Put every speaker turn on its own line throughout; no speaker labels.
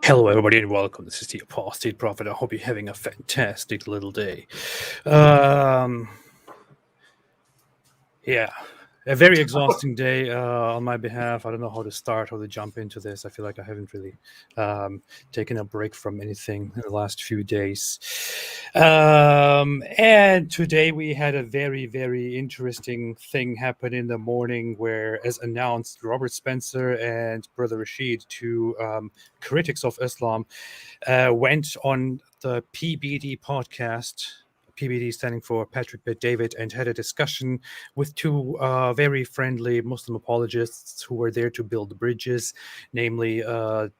Hello, everybody, and welcome. This is the Apostate Prophet. I hope you're having a fantastic little day. Yeah, a very exhausting day on my behalf. I don't know how to start, how to jump into this. I feel like I haven't really taken a break from anything in the last few days. And today we had a very, very interesting thing happen in the morning where, as announced, Robert Spencer and Brother Rashid, two critics of Islam, went on the PBD podcast. PBD standing for Patrick Bet David, and had a discussion with two very friendly Muslim apologists who were there to build bridges, namely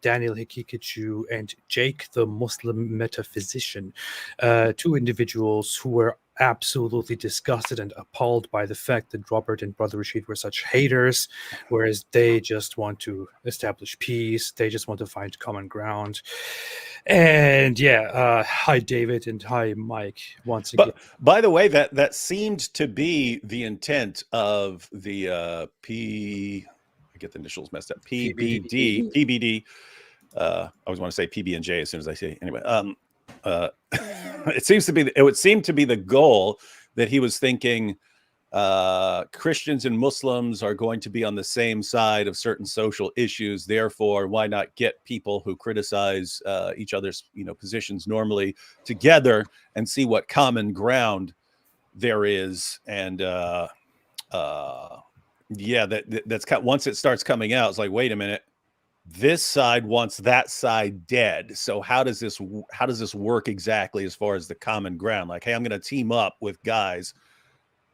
Daniel Hikikichu and Jake the Muslim Metaphysician, two individuals who were absolutely disgusted and appalled by the fact that Robert and Brother Rashid were such haters, whereas they just want to establish peace. They just want to find common ground. And hi David and hi Mike once again.
But by the way, that seemed to be the intent of the I get the initials messed up. PBD. I always want to say PB and J as soon as I say anyway. It would seem to be the goal that he was thinking Christians and Muslims are going to be on the same side of certain social issues. Therefore, why not get people who criticize each other's positions normally together and see what common ground there is? And that's once it starts coming out, it's like, wait a minute. This side wants that side dead. So how does this work exactly as far as the common ground? Like, hey, I'm going to team up with guys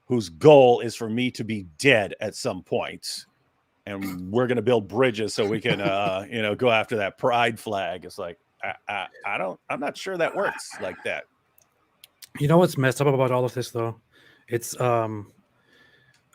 whose goal is for me to be dead at some point, and we're going to build bridges so we can go after that pride flag. It's like I'm not sure that works like that.
You know what's messed up about all of this though? It's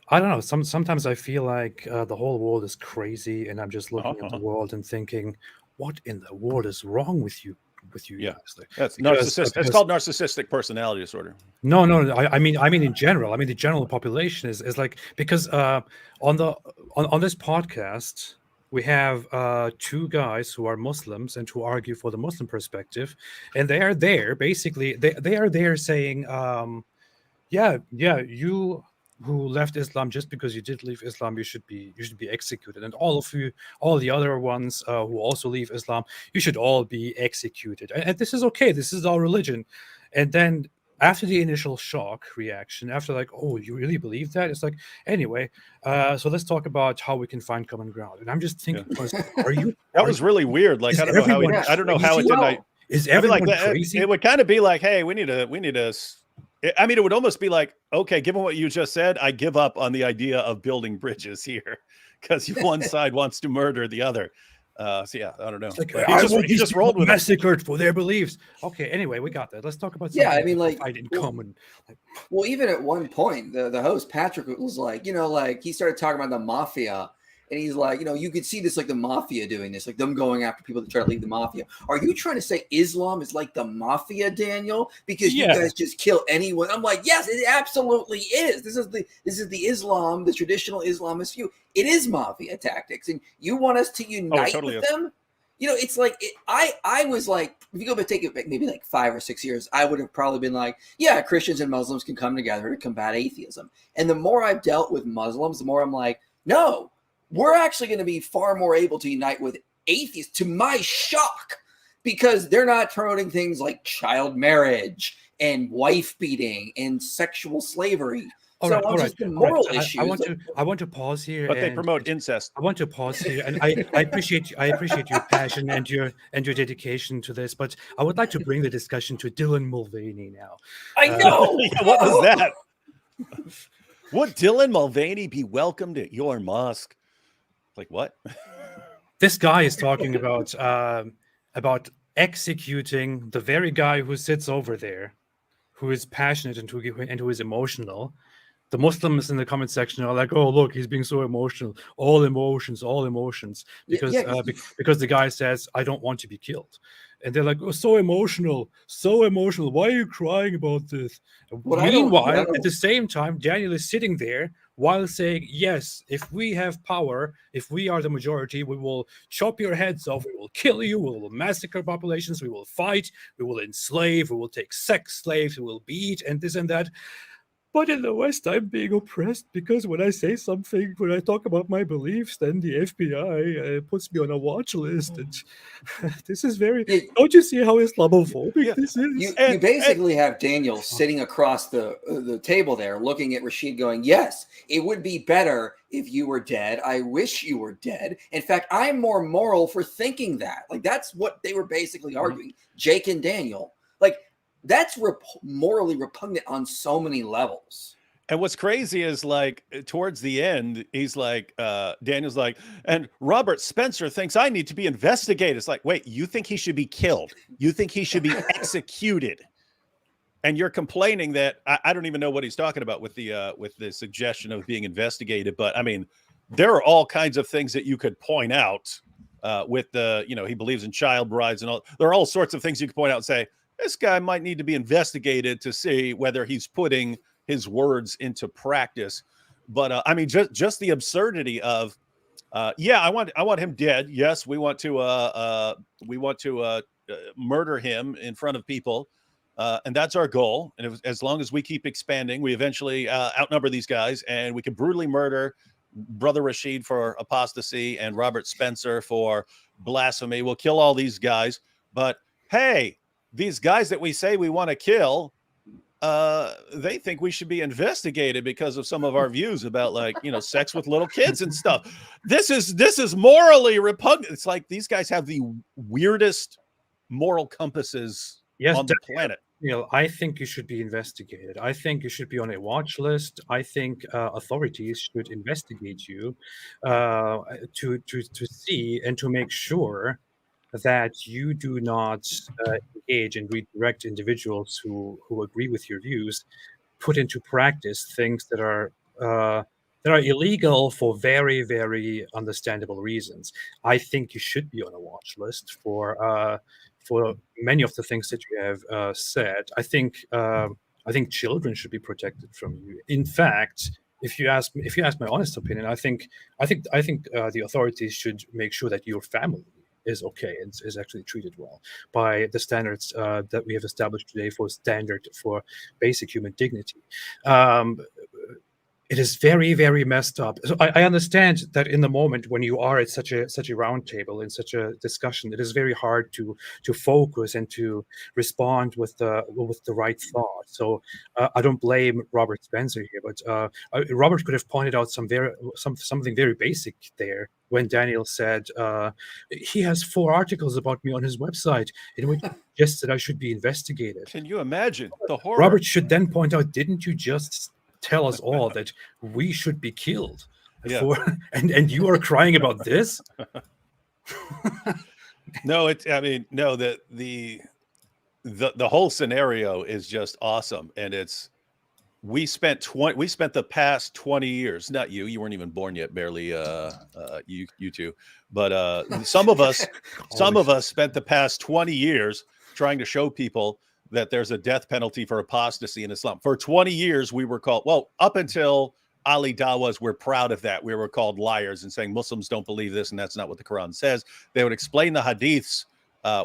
I don't know. Sometimes I feel like the whole world is crazy, and I'm just looking at the world and thinking, what in the world is wrong with you guys? Like,
that's narcissistic. It's called narcissistic personality disorder.
No. I mean in general. I mean the general population is like, because on this podcast we have two guys who are Muslims and who argue for the Muslim perspective, and they are there basically. They are there saying, you who left Islam, just because you did leave Islam, you should be executed, and all the other ones who also leave Islam, you should all be executed, and this is okay. This is our religion. And then after the initial shock reaction, after like, oh, you really believe that? It's like, anyway, so let's talk about how we can find common ground. And I'm just thinking,
that was really weird. Like, I don't know how it didn't.
Is everyone crazy?
It would kind of be like, hey, we need to. I mean, it would almost be like, okay, given what you just said, I give up on the idea of building bridges here, because one side wants to murder the other. I don't know.
Like, he just rolled with massacred for their beliefs. Okay, anyway, we got that. Let's talk about
something. Yeah, I mean, like,
in common.
Well, even at one point, the host Patrick was like, he started talking about the mafia. And he's like, you could see this, like the mafia doing this, like them going after people that try to leave the mafia. Are you trying to say Islam is like the mafia, Daniel? Because you guys just kill anyone. I'm like, yes, it absolutely is. This is the Islam, the traditional Islamist view. It is mafia tactics, and you want us to unite with them? It's like I was like, if you go back, take it back maybe like 5 or 6 years, I would have probably been like, yeah, Christians and Muslims can come together to combat atheism. And the more I've dealt with Muslims, the more I'm like, no. We're actually going to be far more able to unite with atheists, to my shock, because they're not promoting things like child marriage and wife beating and sexual slavery.
All
So
right,
on
all right,
just the
all right.
moral
I
issues,
want to pause here,
But they
and
promote incest.
I want to pause here, and I appreciate your passion and your dedication to this, but I would like to bring the discussion to Dylan Mulvaney now.
I know.
Yeah, what was that? Would Dylan Mulvaney be welcomed at your mosque? Like what?
This guy is talking about executing the very guy who sits over there, who is passionate and who is emotional. The Muslims in the comment section are like, "Oh, look, he's being so emotional. All emotions," because
Yeah.
because the guy says, "I don't want to be killed," and they're like, "Oh, so emotional, so emotional. Why are you crying about this?" Meanwhile, at the same time, Daniel is sitting there while saying, "Yes, if we have power, if we are the majority, we will chop your heads off. We will kill you. We will massacre populations. We will fight. We will enslave. We will take sex slaves. We will beat and this and that." But in the West, I'm being oppressed because when I say something, when I talk about my beliefs, then the FBI puts me on a watch list. And this is very. Don't you see how Islamophobic this is?
You basically have Daniel sitting across the table there, looking at Rashid, going, "Yes, it would be better if you were dead. I wish you were dead. In fact, I'm more moral for thinking that." Like that's what they were basically arguing, Jake and Daniel. Like. That's morally repugnant on so many levels.
And what's crazy is like towards the end, he's like, Daniel's like, and Robert Spencer thinks I need to be investigated. It's like, wait, you think he should be killed? You think he should be executed? And you're complaining that I don't even know what he's talking about with the suggestion of being investigated. But I mean, there are all kinds of things that you could point out with the, he believes in child brides and all. There are all sorts of things you could point out and say, this guy might need to be investigated to see whether he's putting his words into practice. But I mean, just the absurdity of, yeah, I want him dead. Yes, we want to murder him in front of people, and that's our goal. And as long as we keep expanding, we eventually outnumber these guys, and we can brutally murder Brother Rashid for apostasy and Robert Spencer for blasphemy. We'll kill all these guys, but hey. These guys that we say we want to kill, they think we should be investigated because of some of our views about sex with little kids and stuff. This is morally repugnant. It's like these guys have the weirdest moral compasses on the planet.
I think you should be investigated. I think you should be on a watch list. I think authorities should investigate you to see and to make sure that you do not engage and redirect individuals who agree with your views, put into practice things that are illegal for very, very understandable reasons. I think you should be on a watch list for many of the things that you have said. I think children should be protected from you. In fact, if you ask my honest opinion, I think the authorities should make sure that your family is okay and is actually treated well by the standards that we have established today for basic human dignity. It is very, very messed up. So I understand that in the moment when you are at such a round table in such a discussion, it is very hard to focus and to respond with the right thought. So I don't blame Robert Spencer here, but Robert could have pointed out something very basic there when Daniel said he has 4 articles about me on his website in which he suggested I should be investigated.
Can you imagine the horror?
Robert should then point out, didn't you just tell us all that we should be killed?
Yeah.
And you are crying about this?
No, the whole scenario is just awesome. And we spent the past 20 years, not you weren't even born yet, barely you two, but some of us spent the past 20 years trying to show people that there's a death penalty for apostasy in Islam. For 20 years, we were called, well, up until Ali Dawas, we're proud of that. We were called liars and saying Muslims don't believe this, and that's not what the Quran says. They would explain the hadiths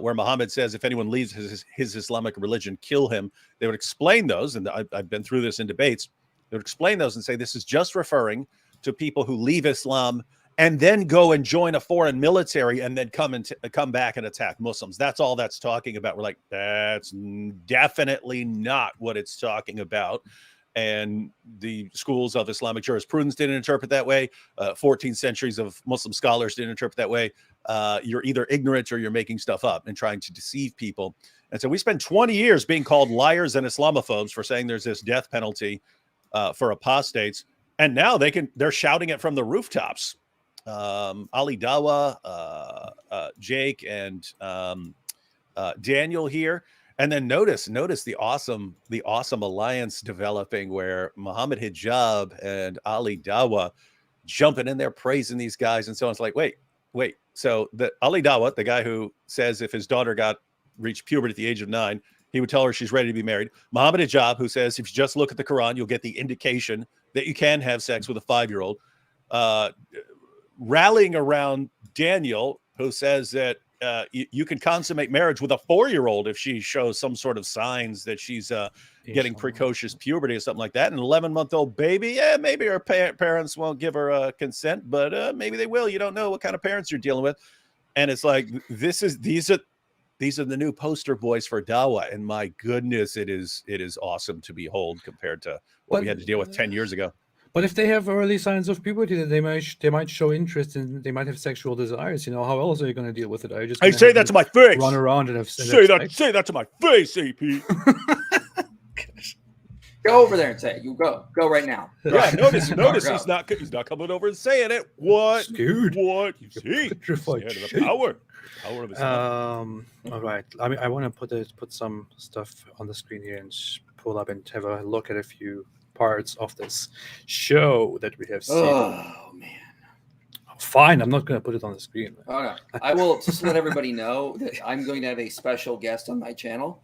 where Muhammad says, if anyone leaves his Islamic religion, kill him. They would explain those, and I've been through this in debates. They would explain those and say, this is just referring to people who leave Islam and then go and join a foreign military and then come back and attack Muslims. That's all that's talking about. We're like, that's definitely not what it's talking about. And the schools of Islamic jurisprudence didn't interpret that way. 14 centuries of Muslim scholars didn't interpret that way. You're either ignorant or you're making stuff up and trying to deceive people. And so we spent 20 years being called liars and Islamophobes for saying there's this death penalty for apostates. And now they're shouting it from the rooftops. Ali Dawa, Jake, and Daniel here. And then notice the awesome alliance developing where Muhammad Hijab and Ali Dawa jumping in there praising these guys. And so it's like, wait. So the Ali Dawa, the guy who says if his daughter reached puberty at the age of 9, he would tell her she's ready to be married. Muhammad Hijab, who says if you just look at the Quran, you'll get the indication that you can have sex with a 5-year-old. Rallying around Daniel, who says that you can consummate marriage with a 4-year-old if she shows some sort of signs that she's getting precocious puberty or something like that. An 11-month-old baby, maybe her parents won't give her consent, but maybe they will. You don't know what kind of parents you're dealing with. And it's like, these are the new poster boys for Dawa. And my goodness, it is awesome to behold compared to what we had to deal with 10 years ago.
But if they have early signs of puberty, then they might show interest and they might have sexual desires. You know, how else are you going to deal with it? Are you just
Hey, say that to my face.
Run around and have
say that to my face, AP.
Go over there and say it. You go right now.
Yeah, notice he's not coming over and saying it. What?
Scared.
What? You see? The power of his
all right. I want to put some stuff on the screen here and pull up and have a look at a few parts of this show that we have seen.
Oh man.
Fine, I'm not going to put it on the screen.
Oh no. I will just let everybody know that I'm going to have a special guest on my channel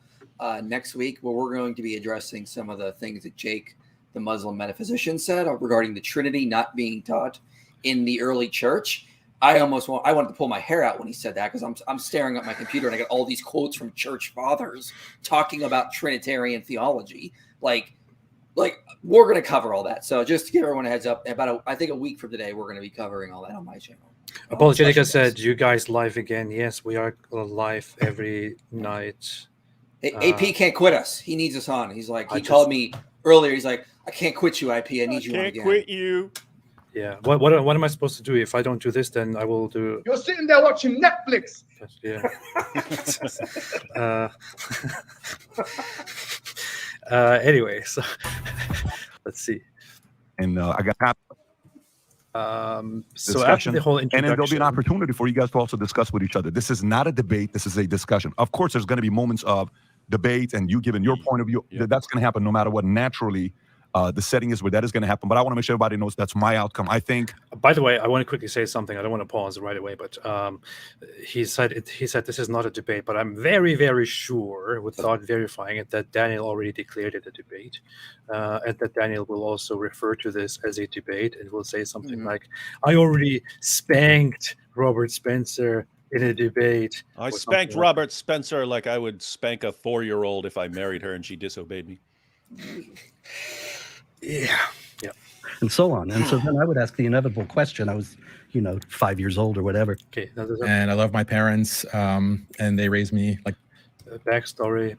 next week where we're going to be addressing some of the things that Jake, the Muslim metaphysician, said regarding the Trinity not being taught in the early church. I wanted to pull my hair out when he said that because I'm staring at my computer and I got all these quotes from church fathers talking about Trinitarian theology. Like we're going to cover all that. So just to give everyone a heads up, I think a week from today, we're going to be covering all that on my channel.
Apologetica said, you guys live again. Yes, we are live every night.
AP can't quit us. He needs us on. He's like, he called me earlier. He's like, I can't quit you, IP. I need you on again.
Can't quit you.
Yeah. What am I supposed to do? If I don't do this, then I will do.
You're sitting there watching Netflix.
Yeah. Anyway, so let's see.
And I got happy.
So after the whole introduction,
and then there'll be an opportunity for you guys to also discuss with each other. This is not a debate. This is a discussion. Of course, there's going to be moments of debate and you giving your point of view. Yeah. That's going to happen no matter what. Naturally, the setting is where that is going to happen. But I want to make sure everybody knows that's my outcome. I think.
By the way, I want to quickly say something. I don't want to pause right away, but he said this is not a debate. But I'm very, very sure, without verifying it, that Daniel already declared it a debate, and that Daniel will also refer to this as a debate and will say something like, "I already spanked Robert Spencer in a debate."
I spanked Robert Spencer like I would spank a 4-year-old if I married her and she disobeyed me.
Yeah.
And so on. And so then I would ask the inevitable question. I was, 5 years old or whatever.
Okay.
And I love my parents, and they raised me like.
Backstory.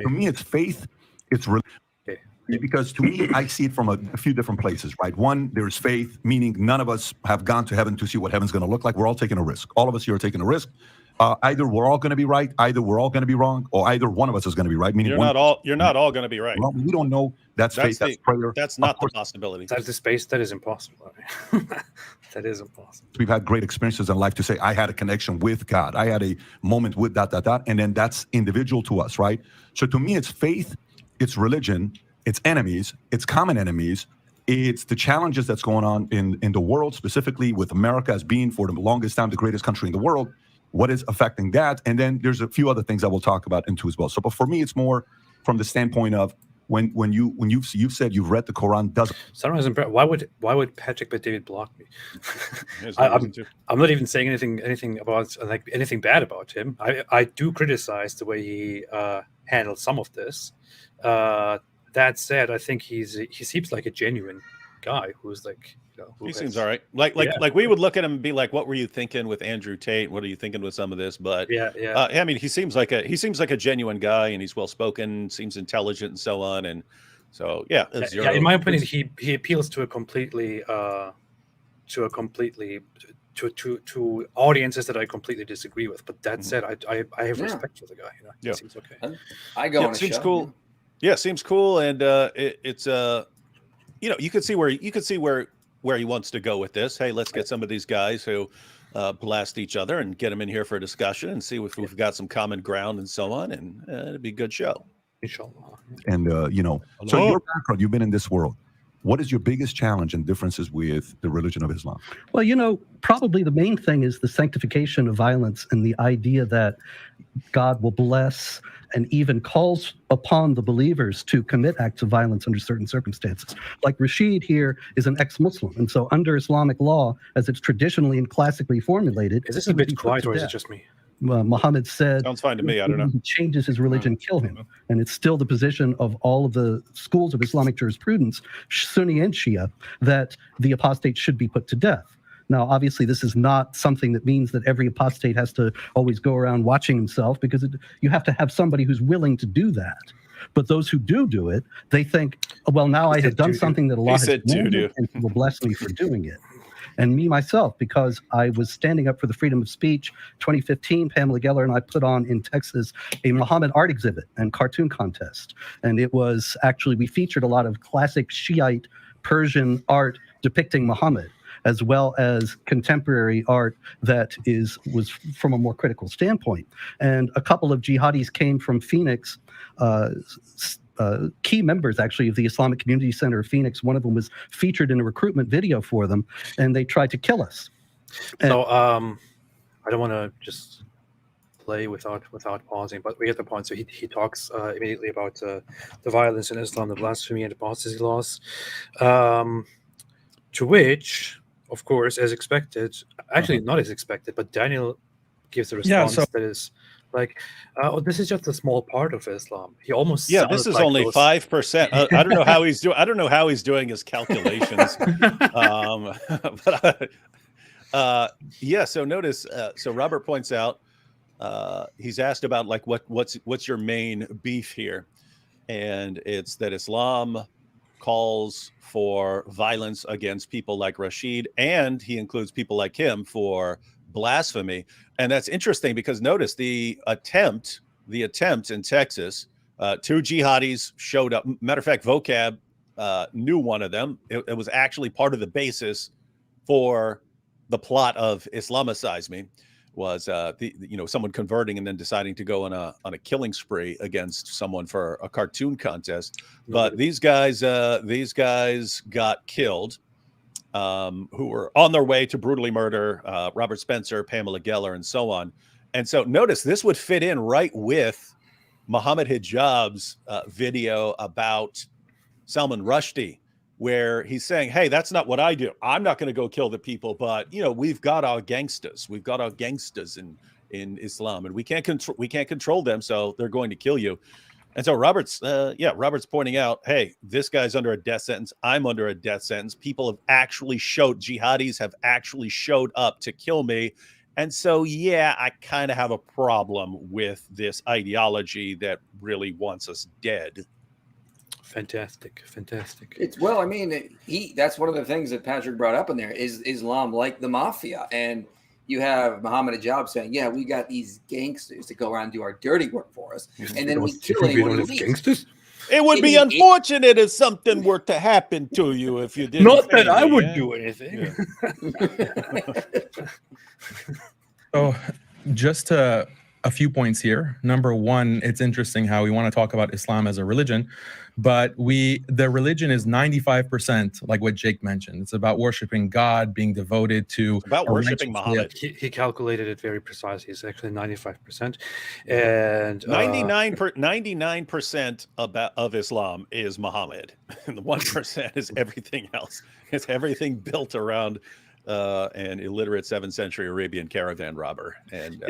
For me, it's faith. It's religion.
Okay.
Because to me, I see it from a few different places, right? One, there's faith, meaning none of us have gone to heaven to see what heaven's going to look like. We're all taking a risk. All of us here are taking a risk. Either we're all going to be right, either we're all going to be wrong, or either one of us is going to be right. Meaning
you're not all going to be right.
Well, we don't know. That's faith. That's prayer.
That's not the possibility.
That's the space. That is impossible. That is impossible.
We've had great experiences in life to say, I had a connection with God. I had a moment with that, and then that's individual to us, right? So to me, it's faith, it's religion, it's enemies, it's common enemies. It's the challenges that's going on in the world, specifically with America as being for the longest time the greatest country in the world. What is affecting that? And then there's a few other things that we'll talk about into as well. So, but for me, it's more from the standpoint of when you've said you've read the Quran.
Why would Patrick Bet David block me? I'm not even saying anything about anything bad about him. I do criticize the way he handled some of this. That said, I think he seems like a genuine guy who's like
He seems all right. Like we would look at him and be like, "What were you thinking with Andrew Tate? What are you thinking with some of this?" But I mean, he seems like a genuine guy, and he's well spoken, seems intelligent, and so on. And so,
in my opinion, he appeals to a completely to audiences that I completely disagree with. But that said, I have respect for the guy. He seems okay.
I go on a
seems
show,
cool. Yeah, seems cool, and it's you could see where he wants to go with this. Hey, let's get some of these guys who blast each other and get them in here for a discussion and see if we've got some common ground and so on, and it'd be a good show.
Inshallah.
And so your background, you've been in this world. What is your biggest challenge and differences with the religion of Islam?
Well, probably the main thing is the sanctification of violence and the idea that God will bless and even calls upon the believers to commit acts of violence under certain circumstances. Like Rashid here is an ex-Muslim. And so under Islamic law, as it's traditionally and classically formulated...
Is this a bit quiet or is it just me?
Muhammad said,
sounds fine to me. I don't know.
He changes his religion, kill him. And it's still the position of all of the schools of Islamic jurisprudence, Sunni and Shia, that the apostate should be put to death. Now, obviously, this is not something that means that every apostate has to always go around watching himself, because you have to have somebody who's willing to do that. But those who do it, they think, well, now I have done something that Allah has commanded, and He will bless me for doing it. And me, myself, because I was standing up for the freedom of speech, 2015, Pamela Geller and I put on in Texas a Muhammad art exhibit and cartoon contest. And it was actually, we featured a lot of classic Shiite Persian art depicting Muhammad, as well as contemporary art that was from a more critical standpoint. And a couple of jihadis came from Phoenix, key members actually of the Islamic Community Center of Phoenix. One of them was featured in a recruitment video for them, and they tried to kill us.
So I don't want to just play without pausing, but we get the point. So he talks immediately about the violence in Islam, the blasphemy and apostasy laws, to which, of course, as expected, actually not as expected, but Daniel gives a response that is like, this is just a small part of Islam. He almost
this is like only 5%. I don't know how he's doing. I don't know how he's doing his calculations. So notice. So Robert points out, he's asked about like what's your main beef here, and it's that Islam calls for violence against people like Rashid, and he includes people like him for blasphemy. And that's interesting because notice the attempt in Texas, two jihadis showed up. Matter of fact, Vocab knew one of them. It was actually part of the basis for the plot of Islamicize Me, was someone converting and then deciding to go on a killing spree against someone for a cartoon contest. But these guys got killed, who were on their way to brutally murder Robert Spencer, Pamela Geller, and so on. And so notice this would fit in right with Muhammad Hijab's video about Salman Rushdie, where he's saying, hey, that's not what I do. I'm not going to go kill the people, but we've got our gangsters. We've got our gangsters in Islam, and we can't control them, so they're going to kill you. And so Robert's pointing out, hey, this guy's under a death sentence. I'm under a death sentence. Jihadis have actually showed up to kill me. And so, I kind of have a problem with this ideology that really wants us dead.
Fantastic.
That's one of the things that Patrick brought up in there is Islam like the mafia. And you have Muhammad Hijab saying, yeah, we got these gangsters to go around and do our dirty work for us. And then we kill anyone who leaves.
Gangsters?
It would be unfortunate if something were to happen to you if you didn't.
Not that I would do anything.
Yeah.
So just a few points here. Number one, it's interesting how we want to talk about Islam as a religion, but the religion is 95%, like what Jake mentioned. It's about worshiping God, being devoted to...
It's about worshiping Muhammad.
He calculated it very precisely. It's actually 95%. And
99% of Islam is Muhammad. And the 1% is everything else. It's everything built around an illiterate 7th century Arabian caravan robber. And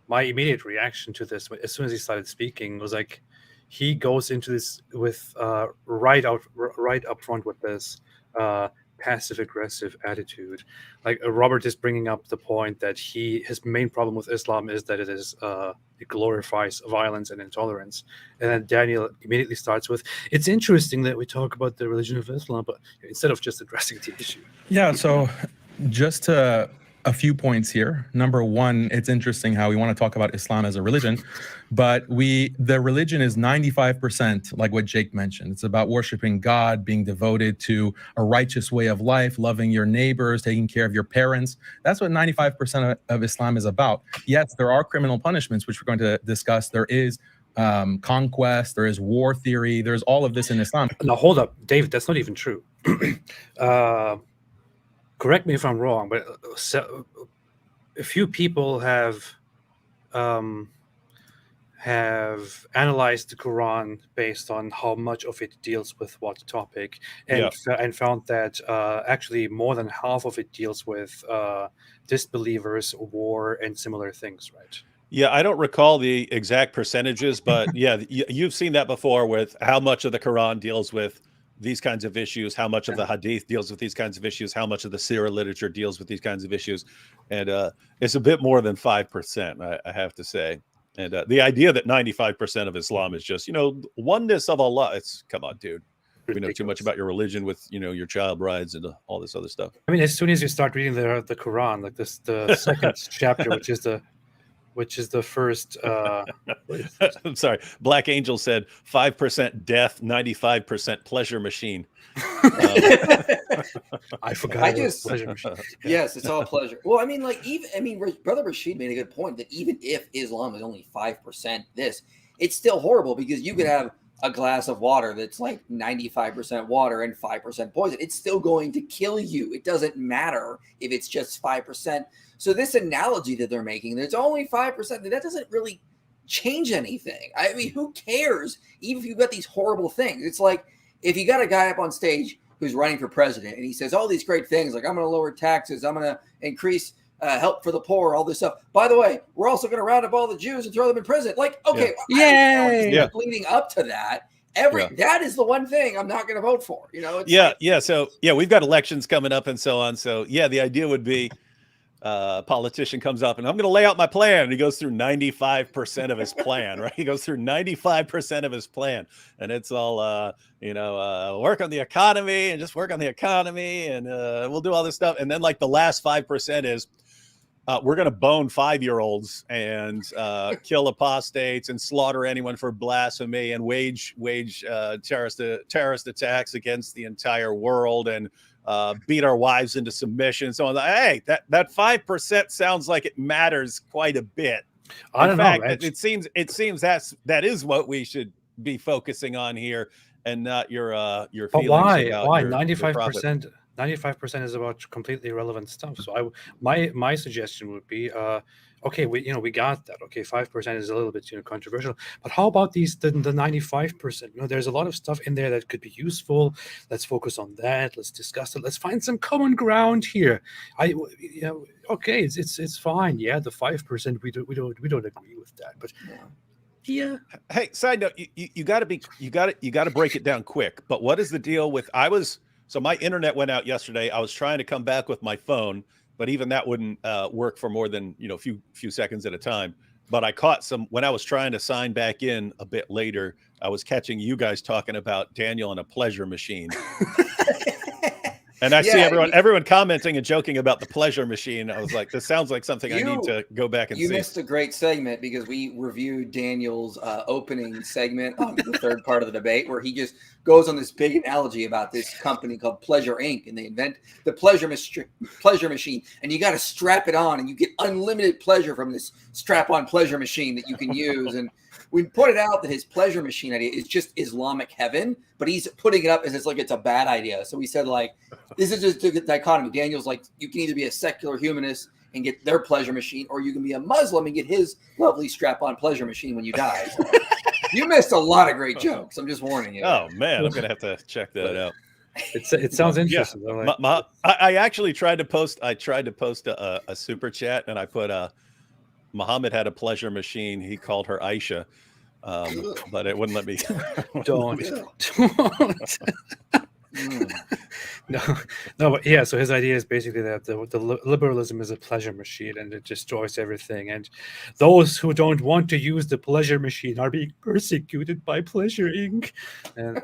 my immediate reaction to this, as soon as he started speaking, was like, he goes into this with right up front with this passive aggressive attitude. Like Robert is bringing up the point that his main problem with Islam is that it glorifies violence and intolerance. And then Daniel immediately starts with, it's interesting that we talk about the religion of Islam, but instead of just addressing the issue.
Yeah, so just a few points here. Number one, it's interesting how we want to talk about Islam as a religion, but the religion is 95%, like what Jake mentioned. It's about worshiping God, being devoted to a righteous way of life, loving your neighbors, taking care of your parents. That's what 95% of Islam is about. Yes, there are criminal punishments, which we're going to discuss. There is conquest, there is war theory, there's all of this in Islam.
Now, hold up, David, that's not even true. Correct me if I'm wrong, but a few people have analyzed the Quran based on how much of it deals with what topic, and found that actually more than half of it deals with disbelievers, war, and similar things, right?
Yeah, I don't recall the exact percentages, but yeah, you've seen that before with how much of the Quran deals with these kinds of issues, how much of the Hadith deals with these kinds of issues, how much of the Sirah literature deals with these kinds of issues. And it's a bit more than 5%, I have to say. And the idea that 95% of Islam is just, oneness of Allah. Come on, dude. We know too much about your religion with, your child brides and all this other stuff.
I mean, as soon as you start reading the Quran, like the second chapter, which is the first.
I'm sorry. Black Angel said 5% death, 95% pleasure machine.
I forgot. Pleasure machine.
Yes, it's all pleasure. Well, I mean, Brother Rashid made a good point that even if Islam is only 5% it's still horrible because you could have a glass of water that's like 95% water and 5% poison. It's still going to kill you. It doesn't matter if it's just 5%. So this analogy that they're making, there's only 5%, that doesn't really change anything. I mean, who cares? Even if you've got these horrible things. It's like if you got a guy up on stage who's running for president and he says all these great things like, I'm going to lower taxes, I'm going to increase help for the poor, all this stuff. By the way, we're also going to round up all the Jews and throw them in prison. Like, okay, leading up to that, that is the one thing I'm not going to vote for.
So we've got elections coming up and so on. So yeah, the idea would be a politician comes up and I'm going to lay out my plan. And he goes through 95% of his plan, right? He goes through 95% of his plan. And it's all, work on the economy and just work on the economy. And we'll do all this stuff. And then like the last 5% is we're going to bone 5-year-olds and kill apostates and slaughter anyone for blasphemy and wage terrorist attacks against the entire world and beat our wives into submission. So I'm like, hey, that 5% sounds like it matters quite a bit. In fact, it seems that is what we should be focusing on here, and not your feelings. But
why 95%? 95% is about completely irrelevant stuff. So my suggestion would be, okay, we got that. Okay, 5% is a little bit controversial, but how about the 95%? There's a lot of stuff in there that could be useful. Let's focus on that. Let's discuss it. Let's find some common ground here. Okay, it's fine. Yeah, the 5% we don't agree with that, but yeah.
Hey, side note, you got to break it down quick. But what is the deal with So my internet went out yesterday. I was trying to come back with my phone, but even that wouldn't work for more than a few seconds at a time. But I caught when I was trying to sign back in a bit later. I was catching you guys talking about Daniel and a pleasure machine. And I see everyone commenting and joking about the pleasure machine. I was like, this sounds like something I need to go back and see.
You missed a great segment because we reviewed Daniel's opening segment on the third part of the debate, where he just goes on this big analogy about this company called Pleasure Inc. And they invent the pleasure machine, and you got to strap it on, and you get unlimited pleasure from this strap-on pleasure machine that you can use. And we pointed out that his pleasure machine idea is just Islamic heaven, but he's putting it up as it's a bad idea. So we said, this is just a dichotomy. Daniel's like, you can either be a secular humanist and get their pleasure machine, or you can be a Muslim and get his lovely strap-on pleasure machine when you die. So you missed a lot of great jokes. I'm just warning you.
Oh man, I'm gonna have to check that out.
It sounds interesting.
Yeah. I actually tried to post. I tried to post a super chat, and I put Muhammad had a pleasure machine. He called her Aisha. but it wouldn't let me.
Don't.
Mm.
No, but yeah. So his idea is basically that the liberalism is a pleasure machine and it destroys everything. And those who don't want to use the pleasure machine are being persecuted by Pleasure Inc. And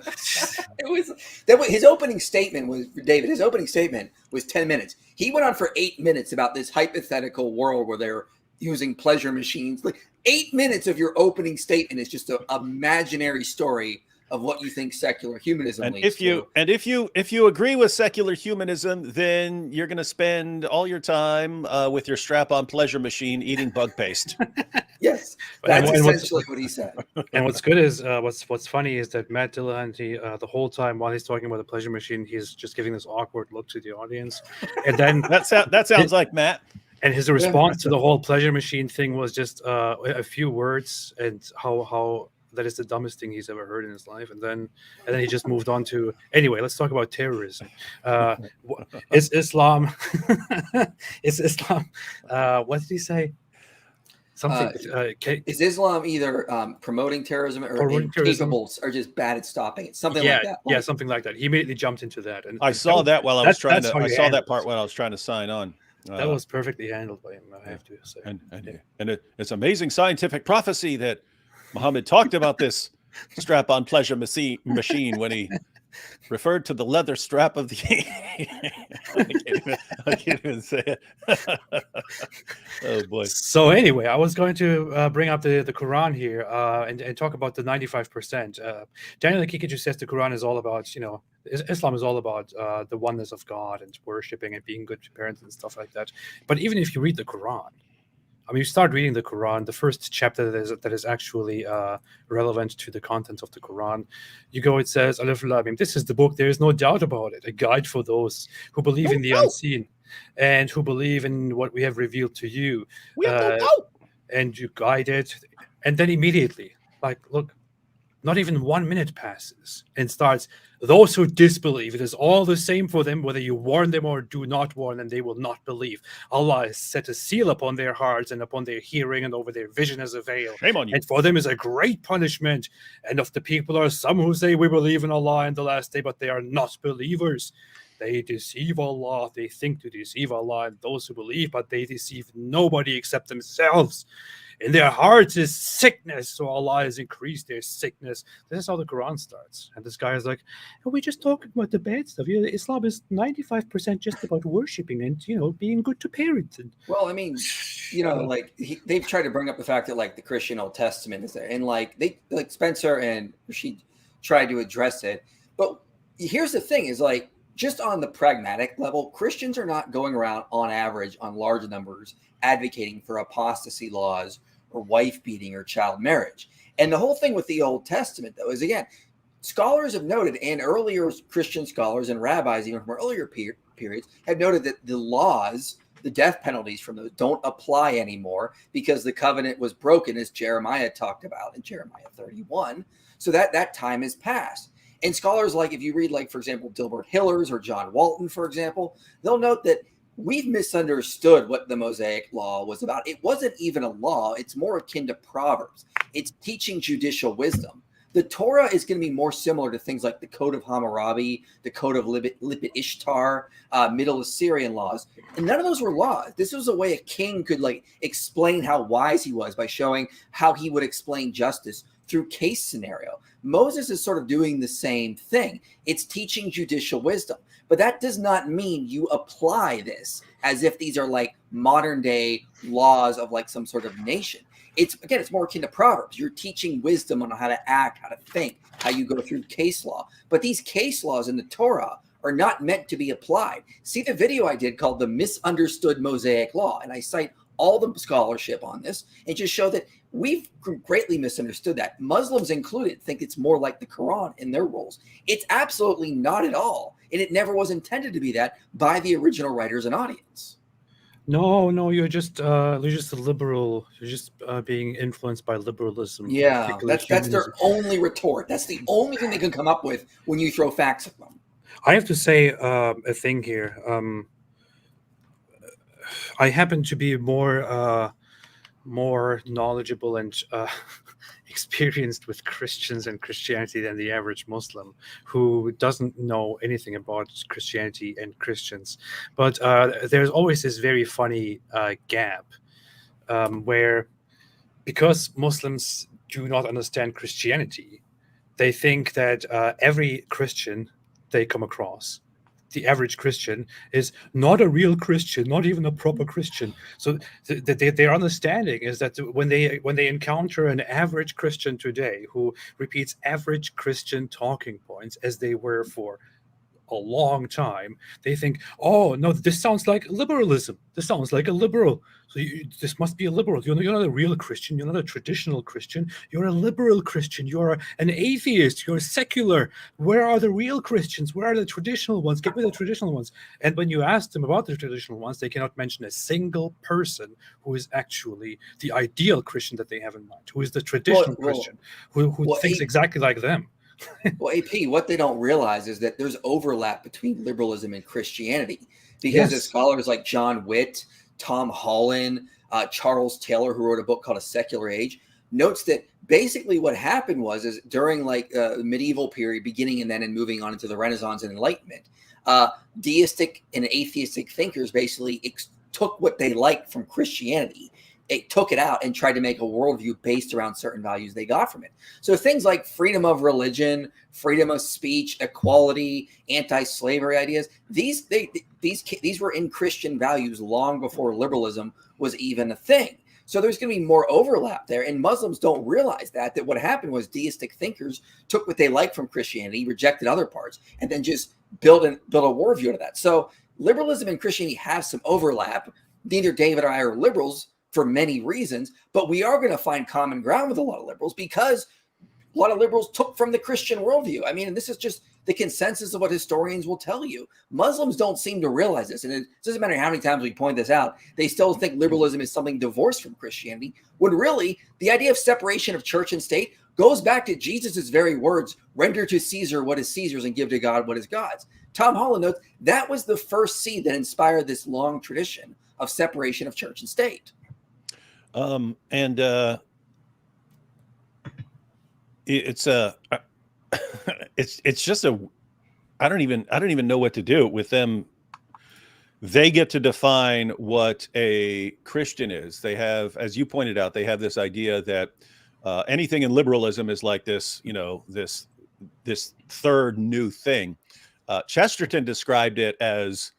His opening statement was David. His opening statement was 10 minutes. He went on for 8 minutes about this hypothetical world where they're using pleasure machines. Like 8 minutes of your opening statement is just an imaginary story of what you think secular humanism
And
leads to.
if you agree with secular humanism, then you're going to spend all your time with your strap-on pleasure machine eating bug paste.
Yes, that's
And
essentially what he said.
And what's good is what's funny is that Matt Dillahunty, the whole time while he's talking about the pleasure machine, he's just giving this awkward look to the audience, and then
that sounds like Matt.
And his response to the whole pleasure machine thing was just a few words and how that is the dumbest thing he's ever heard in his life. And then he just moved on to, anyway, let's talk about terrorism. Is Islam, what did he say? Something.
Is Islam either promoting terrorism or incapable or just bad at stopping it? Something like that.
Yeah, something like that. He immediately jumped into that. And
I saw that while I was trying to.
I
saw that part when I was trying to sign on.
That was perfectly handled by him, I have to say.
And it's amazing scientific prophecy that Muhammad talked about this strap-on pleasure machine when he referred to the leather strap of the. I can't even say it. Oh boy.
So anyway, I was going to bring up the Quran here and talk about the 95%. Daniel Kikiju says the Quran is all about, Islam is all about the oneness of God and worshiping and being good parents and stuff like that. But even if you read the Quran, I mean, you start reading the Quran, the first chapter that is actually relevant to the content of the Quran, it says, Alif Lam Mim, this is the book, there is no doubt about it, a guide for those who believe in the unseen and who believe in what we have revealed to you. And you guide it. And then immediately, look, not even 1 minute passes and starts, those who disbelieve, it is all the same for them, whether you warn them or do not warn them, they will not believe. Allah has set a seal upon their hearts and upon their hearing and over their vision as a veil.
Shame on you.
And for them is a great punishment. And of the people are some who say, we believe in Allah and the last day, but they are not believers. They deceive Allah. They think to deceive Allah and those who believe, but they deceive nobody except themselves. In their hearts is sickness, so Allah has increased their sickness. This is how the Quran starts. And this guy is like, we just talking about the bad stuff. Islam is 95% just about worshiping and, being good to parents. And,
well, I mean, they've tried to bring up the fact that, the Christian Old Testament is there. And, Spencer and Rashid tried to address it. But here's the thing is, just on the pragmatic level, Christians are not going around on average on large numbers advocating for apostasy laws or wife beating or child marriage. And the whole thing with the Old Testament, though, is, again, scholars have noted, and earlier Christian scholars and rabbis, even from earlier periods, have noted that the laws, the death penalties from those, don't apply anymore because the covenant was broken, as Jeremiah talked about in Jeremiah 31. So that time has passed. And scholars, if you read, for example, Dilbert Hillers or John Walton, for example, they'll note that we've misunderstood what the Mosaic Law was about. It wasn't even a law. It's more akin to Proverbs. It's teaching judicial wisdom. The Torah is going to be more similar to things like the Code of Hammurabi, the Code of Lipit Ishtar, Middle Assyrian laws. And none of those were laws. This was a way a king could explain how wise he was by showing how he would explain justice through case scenario. Moses is sort of doing the same thing. It's teaching judicial wisdom. But that does not mean you apply this as if these are modern day laws of some sort of nation. It's more akin to Proverbs. You're teaching wisdom on how to act, how to think, how you go through case law. But these case laws in the Torah are not meant to be applied. See the video I did called The Misunderstood Mosaic Law, and I cite all the scholarship on this and just show that we've greatly misunderstood that. Muslims included think it's more like the Quran in their rules. It's absolutely not at all. And it never was intended to be that by the original writers and audience.
No, you're just a liberal. You're just being influenced by liberalism.
Yeah, that's their only retort. That's the only thing they can come up with when you throw facts at them.
I have to say a thing here. I happen to be more more knowledgeable and experienced with Christians and Christianity than the average Muslim who doesn't know anything about Christianity and Christians. But there's always this very funny gap where, because Muslims do not understand Christianity, they think that every Christian they come across, the average Christian, is not a real Christian, not even a proper Christian. So their understanding is that when they encounter an average Christian today who repeats average Christian talking points as they were for a long time, they think, oh no, this sounds like liberalism. This sounds like a liberal. So this must be a liberal. You're not a real Christian. You're not a traditional Christian. You're a liberal Christian. You're an atheist. You're secular. Where are the real Christians? Where are the traditional ones? Get me the traditional ones. And when you ask them about the traditional ones, they cannot mention a single person who is actually the ideal Christian that they have in mind, who is the traditional Christian, who thinks exactly like them.
Well, AP, what they don't realize is that there's overlap between liberalism and Christianity, because as scholars like John Witt, Tom Holland, Charles Taylor, who wrote a book called A Secular Age, notes that basically what happened is during like the medieval period, beginning and then and moving on into the Renaissance and Enlightenment, deistic and atheistic thinkers basically took what they liked from Christianity. It took it out and tried to make a worldview based around certain values they got from it. So things like freedom of religion, freedom of speech, equality, anti-slavery ideas, these were in Christian values long before liberalism was even a thing. So there's going to be more overlap there. And Muslims don't realize that what happened was deistic thinkers took what they liked from Christianity, rejected other parts, and then just build a worldview out of that. So liberalism and Christianity have some overlap. Neither David or I are liberals for many reasons, but we are going to find common ground with a lot of liberals because a lot of liberals took from the Christian worldview. I mean, and this is just the consensus of what historians will tell you. Muslims don't seem to realize this, and it doesn't matter how many times we point this out, they still think liberalism is something divorced from Christianity, when really the idea of separation of church and state goes back to Jesus's very words, render to Caesar what is Caesar's and give to God what is God's. Tom Holland notes that was the first seed that inspired this long tradition of separation of church and state.
It's just I don't even know what to do with them. They get to define what a Christian is. They have, as you pointed out, they have this idea that anything in liberalism is like this, this third new thing. Chesterton described it as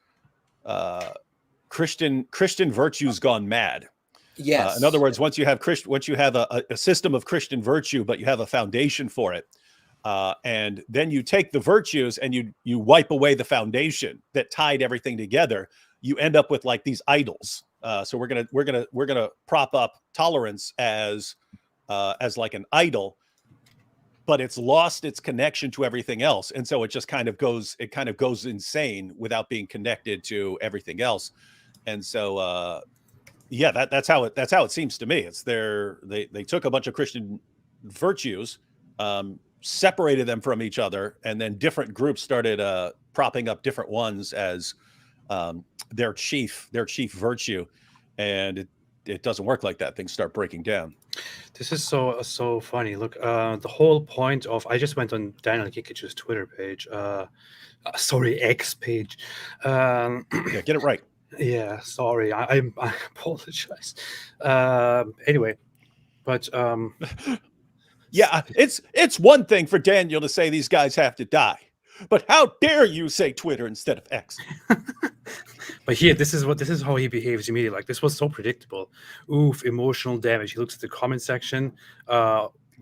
Christian virtues gone mad.
Yes.
In other words, once you have a system of Christian virtue, but you have a foundation for it, and then you take the virtues and you wipe away the foundation that tied everything together, you end up with like these idols. So we're gonna prop up tolerance as like an idol, but it's lost its connection to everything else, and so it just kind of goes insane without being connected to everything else, and so. Yeah, that's how it seems to me. It's they took a bunch of Christian virtues, separated them from each other, and then different groups started propping up different ones as their chief virtue, and it doesn't work like that. Things start breaking down.
This is so funny. Look, the whole point of, I just went on Daniel Kikich's Twitter page, X page.
Yeah, get it right.
Yeah, sorry, I apologize. Anyway, but
yeah, it's one thing for Daniel to say these guys have to die, but how dare you say Twitter instead of X?
But here, this is how he behaves immediately. Like, this was so predictable. Oof, emotional damage. He looks at the comment section,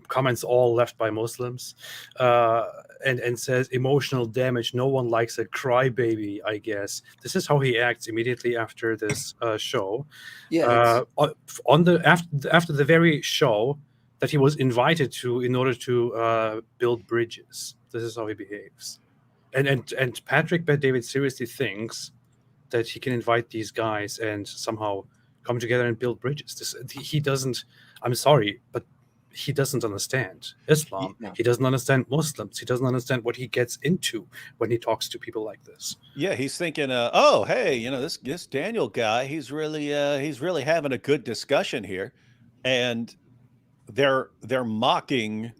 comments all left by Muslims, and says emotional damage. No one likes a crybaby, I guess. This is how he acts immediately after this show.
Yeah.
After the very show that he was invited to in order to build bridges. This is how he behaves. And Patrick Bet David seriously thinks that he can invite these guys and somehow come together and build bridges. He doesn't. I'm sorry, but he doesn't understand Islam. No. He doesn't understand Muslims. He doesn't understand what he gets into when he talks to people like this.
Yeah, he's thinking, oh, hey, this Daniel guy, he's really having a good discussion here. and they're mocking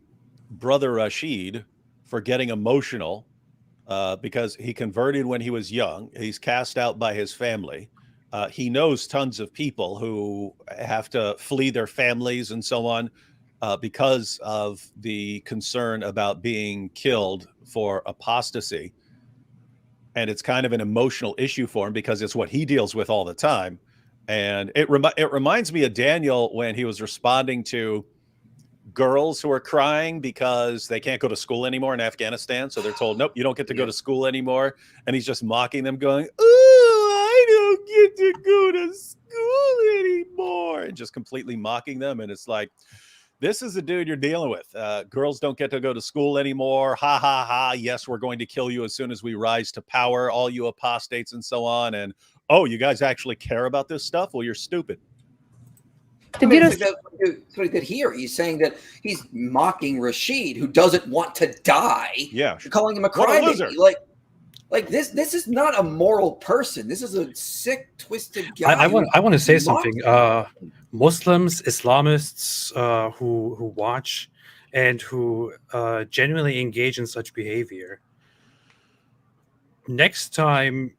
Brother Rashid for getting emotional because he converted when he was young. He's cast out by his family. He knows tons of people who have to flee their families and so on because of the concern about being killed for apostasy. And it's kind of an emotional issue for him because it's what he deals with all the time. And it reminds me of Daniel when he was responding to girls who are crying because they can't go to school anymore in Afghanistan. So they're told, nope, you don't get to go to school anymore. And he's just mocking them going, oh, I don't get to go to school anymore. And just completely mocking them. And it's like, this is the dude you're dealing with. Girls don't get to go to school anymore. Ha, ha, ha. Yes, we're going to kill you as soon as we rise to power, all you apostates and so on. And, oh, you guys actually care about this stuff? Well, you're stupid.
I mean, that's what he did here. He's saying that he's mocking Rashid, who doesn't want to die.
Yeah,
calling him a crybaby. Like this is not a moral person. This is a sick, twisted guy.
I want to say something. Muslims, Islamists who watch and who genuinely engage in such behavior. Next time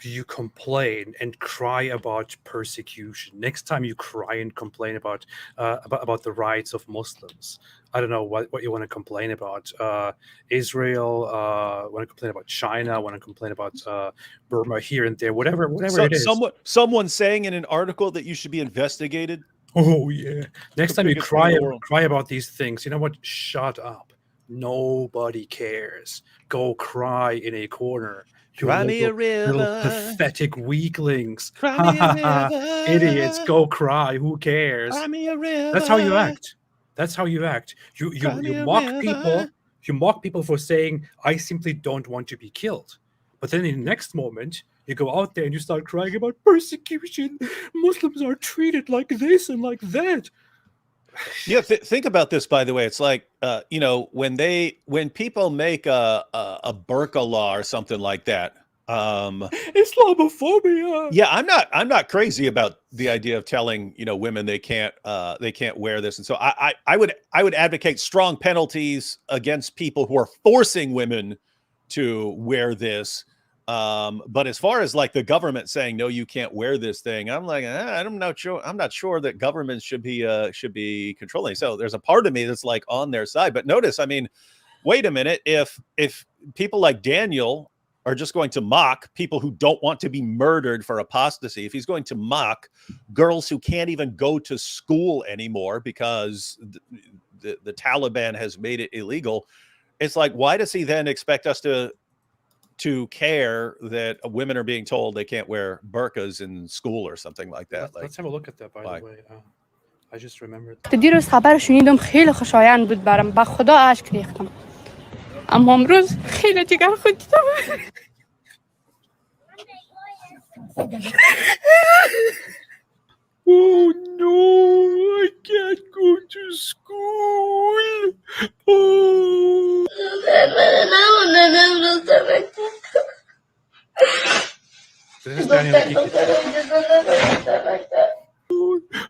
you complain and cry about persecution, next time you cry and complain about the rights of Muslims, I don't know what you want to complain about. Israel, want to complain about China, want to complain about Burma here and there, whatever it is.
Someone saying in an article that you should be investigated.
Oh yeah. Next time you cry about these things, you know what? Shut up. Nobody cares. Go cry in a corner.
Cry me a river.
Little pathetic weaklings. Idiots, go cry. Who cares?
Cry me a river.
That's how you act. That's how you act. You mock people. You mock people for saying, I simply don't want to be killed. But then in the next moment, you go out there and you start crying about persecution. Muslims are treated like this and like that.
Yeah, think about this, by the way. It's like, when people make a burqa law or something like that.
Islamophobia.
Yeah, I'm not crazy about the idea of telling women they can't wear this, and so I would advocate strong penalties against people who are forcing women to wear this. But as far as like the government saying no, you can't wear this thing, I'm like, I'm not sure that governments should be controlling. So there's a part of me that's like on their side. But notice, I mean, wait a minute, if people like Daniel are just going to mock people who don't want to be murdered for apostasy, if he's going to mock girls who can't even go to school anymore because the Taliban has made it illegal, it's like, why does he then expect us to care that women are being told they can't wear burqas in school or something like that?
Let's have a look at that, by the way. I just remembered.
دیروز خبرش شنیدم خیلی خوشایند بود برام. با خدا اشک ریختم. اما امروز خیلی جگر خودم.
Oh no, I can't go to school. Oh. This is Daniel.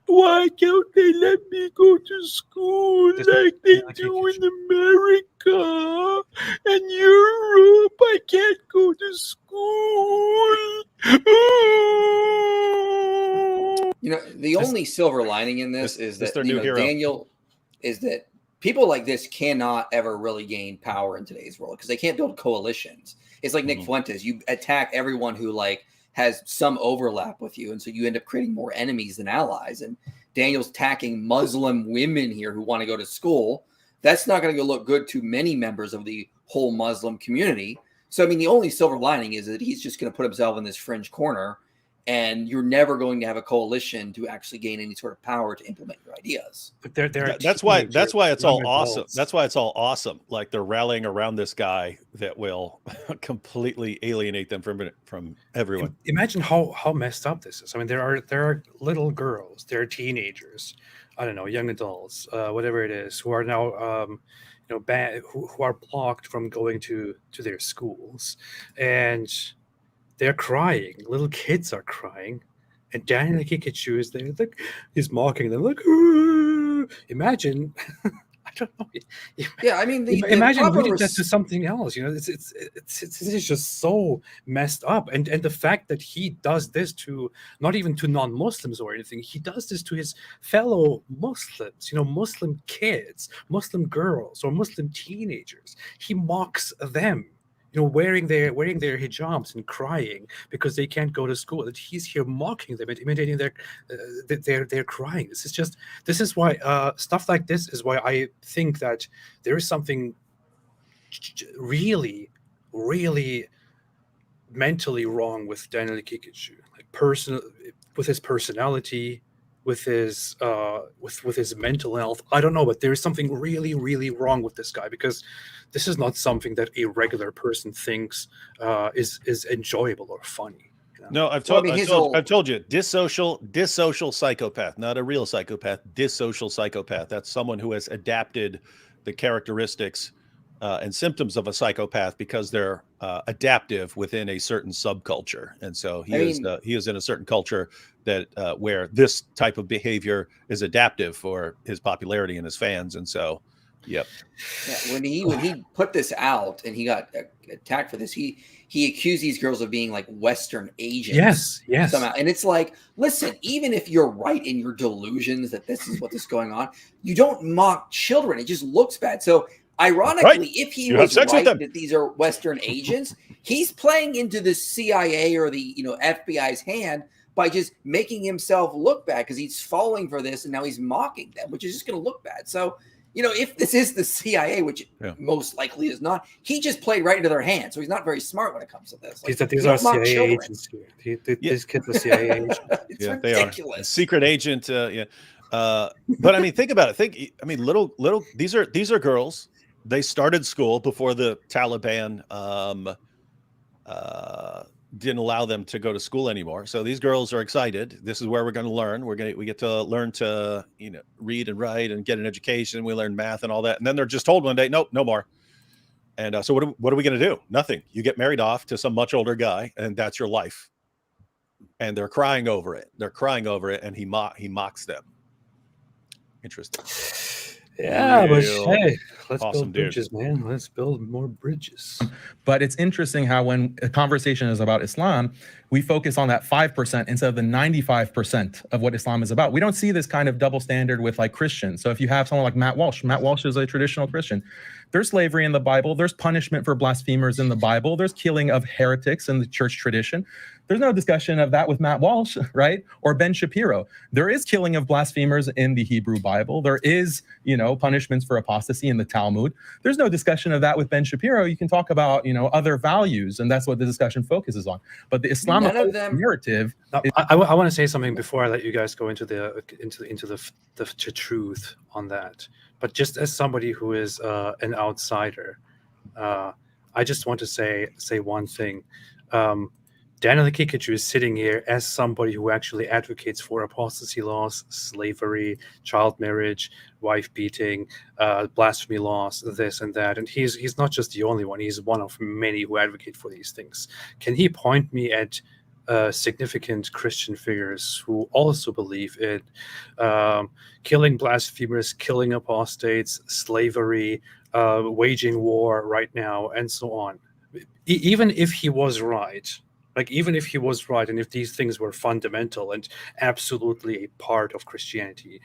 Why can't they let me go to school like they do in America and Europe? I can't go to school.
The only silver lining in this is that Daniel is that people like this cannot ever really gain power in today's world because they can't build coalitions. It's like Nick Fuentes. You attack everyone who has some overlap with you, and so you end up creating more enemies than allies. And Daniel's attacking Muslim women here who want to go to school. That's not going to look good to many members of the whole Muslim community. So, I mean, the only silver lining is that he's just going to put himself in this fringe corner, and you're never going to have a coalition to actually gain any sort of power to implement your ideas.
But
that's why it's all awesome. That's why it's all awesome. Like they're rallying around this guy that will completely alienate them from everyone.
Imagine how messed up this is. I mean, there are little girls, there are teenagers, I don't know, young adults, whatever it is, who are now who are blocked from going to their schools, and they're crying. Little kids are crying, and Daniel Kikachu is there, like he's mocking them, like, "Ooh." Imagine. I don't know.
Yeah, I mean, the
Imagine
proper
reading that to something else. You know, it's just so messed up. And the fact that he does this to not even to non-Muslims or anything, he does this to his fellow Muslims. You know, Muslim kids, Muslim girls, or Muslim teenagers. He mocks them. You know, wearing their hijabs and crying because they can't go to school. That he's here mocking them and imitating their crying. This is why stuff like this is why I think that there is something really, really mentally wrong with Daniel Kikachu, like with his personality, with his mental health. I don't know, but there is something really, really wrong with this guy, because this is not something that a regular person thinks is enjoyable or funny. You know?
No, I've told you, dissocial psychopath, not a real psychopath, dissocial psychopath. That's someone who has adapted the characteristics and symptoms of a psychopath because they're adaptive within a certain subculture, and so he is in a certain culture that where this type of behavior is adaptive for his popularity and his fans, and so, yep.
Yeah, when he put this out and he got attacked for this, he accused these girls of being like Western agents.
Yes.
Somehow, and it's like, listen, even if you're right in your delusions that this is what is going on, you don't mock children. It just looks bad. So. Ironically, if he was right that these are Western agents, he's playing into the CIA or the FBI's hand by just making himself look bad because he's falling for this and now he's mocking them, which is just going to look bad. So, if this is the CIA, which most likely is not, he just played right into their hands. So he's not very smart when it comes to this.
Like, these are CIA agents here. These kids are CIA agents.
It's ridiculous.
They are. Secret agent. But I mean, think about it. Little. These are girls. They started school before the Taliban didn't allow them to go to school anymore. So these girls are excited. This is where we're going to learn. We get to learn to read and write and get an education. We learn math and all that. And then they're just told one day, nope, no more. And so what are we going to do? Nothing. You get married off to some much older guy, and that's your life. And they're crying over it. And he mocks them. Interesting.
Yeah, but hey, let's build bridges, man. Let's build more bridges.
But it's interesting how when a conversation is about Islam, we focus on that 5% instead of the 95% of what Islam is about. We don't see this kind of double standard with like Christians. So if you have someone like Matt Walsh is a traditional Christian. There's slavery in the Bible. There's punishment for blasphemers in the Bible. There's killing of heretics in the church tradition. There's no discussion of that with Matt Walsh, right? Or Ben Shapiro. There is killing of blasphemers in the Hebrew Bible. There is, punishments for apostasy in the Talmud. There's no discussion of that with Ben Shapiro. You can talk about, other values, and that's what the discussion focuses on. But the Islamic narrative.
I want to say something before I let you guys go into the truth on that. But just as somebody who is an outsider, I just want to say one thing. Daniel Kikachu is sitting here as somebody who actually advocates for apostasy laws, slavery, child marriage, wife beating, blasphemy laws, this and that. And he's not just the only one. He's one of many who advocate for these things. Can he point me at significant Christian figures who also believe in killing blasphemers, killing apostates, slavery, waging war right now, and so on? Even if he was right, and if these things were fundamental and absolutely a part of Christianity,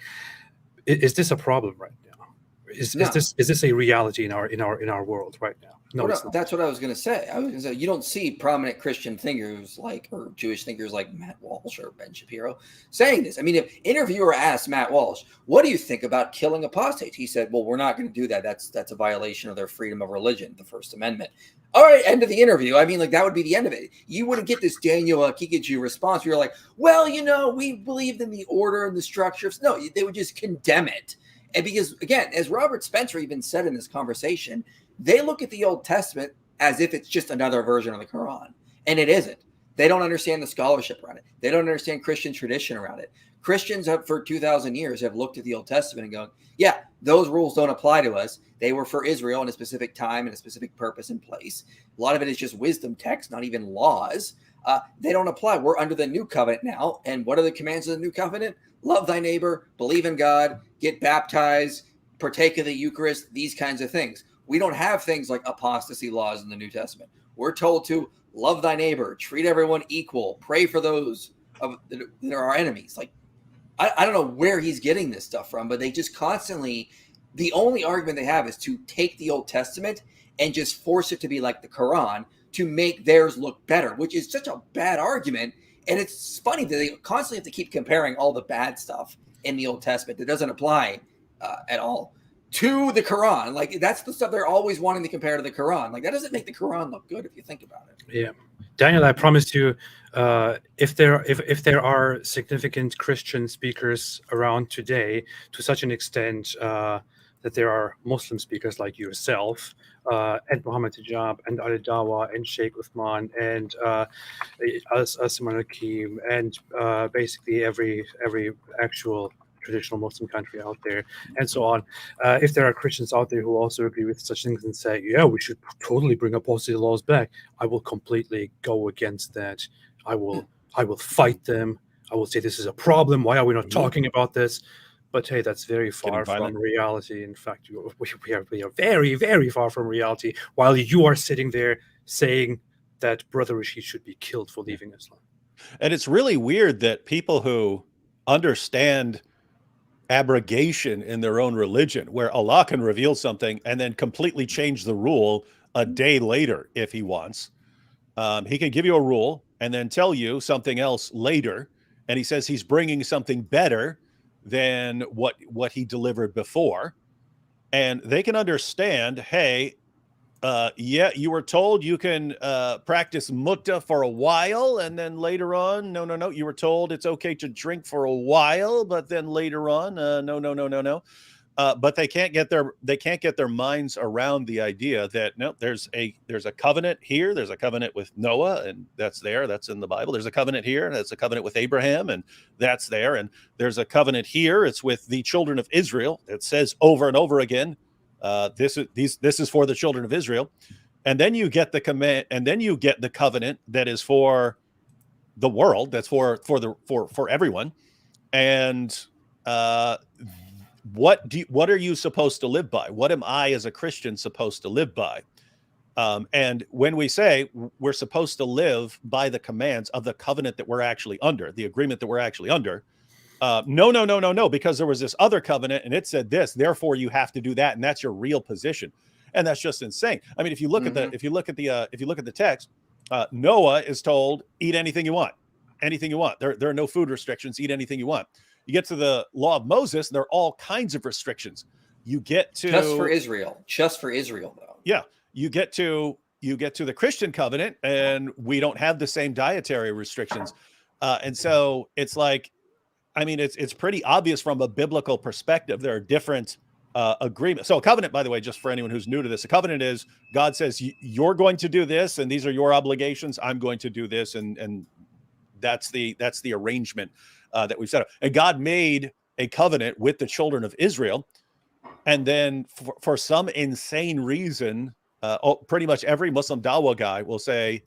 is this a problem right now? Is this a reality in our world right now? No,
that's what I was going to say. You don't see prominent Christian thinkers or Jewish thinkers like Matt Walsh or Ben Shapiro saying this. I mean, if interviewer asked Matt Walsh, "What do you think about killing apostates?" He said, "Well, we're not going to do that. That's a violation of their freedom of religion, the First Amendment." All right, end of the interview. I mean, that would be the end of it. You wouldn't get this Daniel Kikachu response where you're like, "Well, we believed in the order and the structure." No, they would just condemn it. And because, again, as Robert Spencer even said in this conversation, they look at the Old Testament as if it's just another version of the Quran. And it isn't. They don't understand the scholarship around it. They don't understand Christian tradition around it. Christians for 2,000 years have looked at the Old Testament and gone, yeah, those rules don't apply to us. They were for Israel in a specific time and a specific purpose and place. A lot of it is just wisdom text, not even laws. They don't apply. We're under the new covenant now. And what are the commands of the new covenant? Love thy neighbor, believe in God, get baptized, partake of the Eucharist, these kinds of things. We don't have things like apostasy laws in the New Testament. We're told to love thy neighbor, treat everyone equal, pray for those that are our enemies. Like, I don't know where he's getting this stuff from, but they just constantly, the only argument they have is to take the Old Testament and just force it to be like the Quran to make theirs look better, which is such a bad argument. And it's funny that they constantly have to keep comparing all the bad stuff in the Old Testament that doesn't apply at all to the Quran. Like, that's the stuff they're always wanting to compare to the Quran. Like, that doesn't make the Quran look good if you think about it.
Yeah. Daniel, I promise you, if there are significant Christian speakers around today, to such an extent that there are Muslim speakers like yourself, and Muhammad Hijab, and Ali Dawa, and Sheikh Uthman, and Asman Hakim, and basically every actual traditional Muslim country out there, and so on. If there are Christians out there who also agree with such things and say, yeah, we should totally bring apostasy laws back, I will completely go against that. I will fight them. I will say this is a problem. Why are we not talking about this? But hey, that's very far from reality. In fact, we are very, very far from reality, while you are sitting there saying that Brother Rashid should be killed for leaving Islam.
And it's really weird that people who understand abrogation in their own religion, where Allah can reveal something and then completely change the rule a day later if he wants. He can give you a rule and then tell you something else later. And he says he's bringing something better than what he delivered before. And they can understand, hey, yeah, you were told you can practice mutta for a while, and then later on, no, you were told it's okay to drink for a while, but then later on, no. But they can't get their minds around the idea that no, there's a covenant here, there's a covenant with Noah, and that's in the Bible. There's a covenant here, and that's a covenant with Abraham, and that's there, and there's a covenant here. It's with the children of Israel. It says over and over again. This is for the children of Israel, and then you get the command, and then you get the covenant that is for the world. That's for everyone. And what are you supposed to live by? What am I as a Christian supposed to live by? And when we say we're supposed to live by the commands of the covenant that we're actually under, the agreement that we're actually under. No, because there was this other covenant and it said this, therefore you have to do that, and that's your real position. And that's just insane. I mean, if you look at the text, Noah is told, eat anything you want. There are no food restrictions, eat anything you want. You get to the law of Moses, there are all kinds of restrictions. You get to
just for Israel though.
Yeah. You get to the Christian covenant, and we don't have the same dietary restrictions. And so it's like, I mean, it's pretty obvious from a biblical perspective. There are different agreements. So a covenant, by the way, just for anyone who's new to this, a covenant is God says you're going to do this, and these are your obligations. I'm going to do this, and that's the arrangement that we've set up. And God made a covenant with the children of Israel, and then for some insane reason, pretty much every Muslim Dawah guy will say,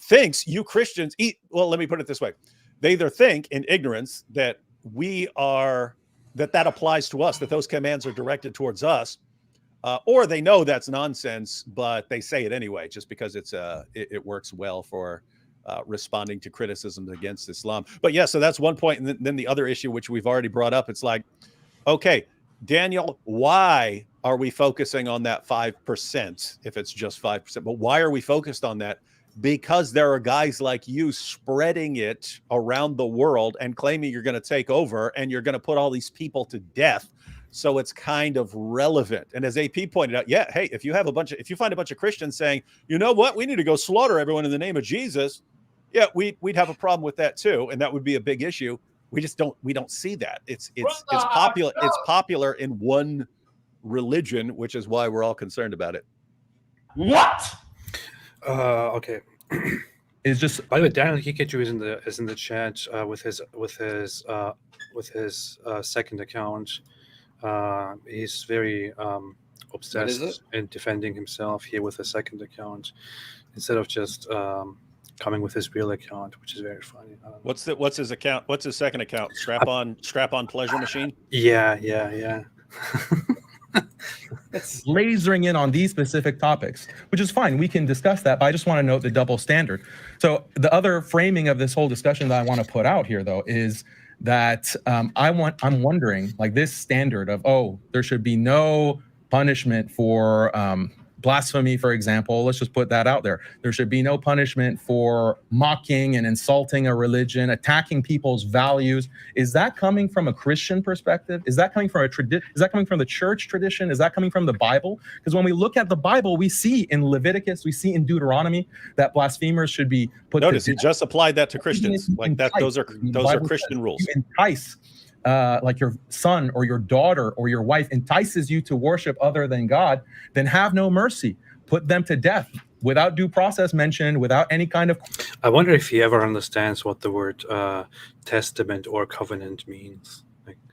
thinks you Christians eat. Well, let me put it this way. They either think in ignorance that that applies to us, that those commands are directed towards us, or they know that's nonsense, but they say it anyway, just because it works well for responding to criticisms against Islam. But yeah, so that's one point. And then the other issue, which we've already brought up, it's like, okay, Daniel, why are we focusing on that 5%? If it's just 5%, but why are we focused on that? Because there are guys like you spreading it around the world and claiming you're going to take over and you're going to put all these people to death. So it's kind of relevant. And as AP pointed out, yeah, hey, if you find a bunch of Christians saying, you know what, we need to go slaughter everyone in the name of Jesus, yeah, we'd have a problem with that too, and that would be a big issue. We don't see that. It's popular. It's popular in one religion, which is why we're all concerned about it.
What?
Okay.
It's just,
by the way, Daniel Hikechu is in the chat with his second account. He's very obsessed in defending himself here with a second account instead of just coming with his real account, which is very funny.
What's his account? What's his second account? Strap on pleasure machine.
Yeah.
Lasering in on these specific topics, which is fine. We can discuss that, but I just want to note the double standard. So the other framing of this whole discussion that I want to put out here, though, is that I'm wondering, like, this standard of, oh, there should be no punishment for blasphemy, for example. Let's just put that out there. There should be no punishment for mocking and insulting a religion, attacking people's values. Is that coming from a Christian perspective? Is that coming from is that coming from the church tradition? Is that coming from the Bible? Because when we look at the Bible, we see in Leviticus, we see in Deuteronomy that blasphemers should be put
Notice
to
he
death.
just applied that to Christians. Like that, those are Christian rules.
You entice, like your son or your daughter or your wife entices you to worship other than God, then have no mercy. Put them to death without due process mentioned, without any kind of...
I wonder if he ever understands what the word testament or covenant means.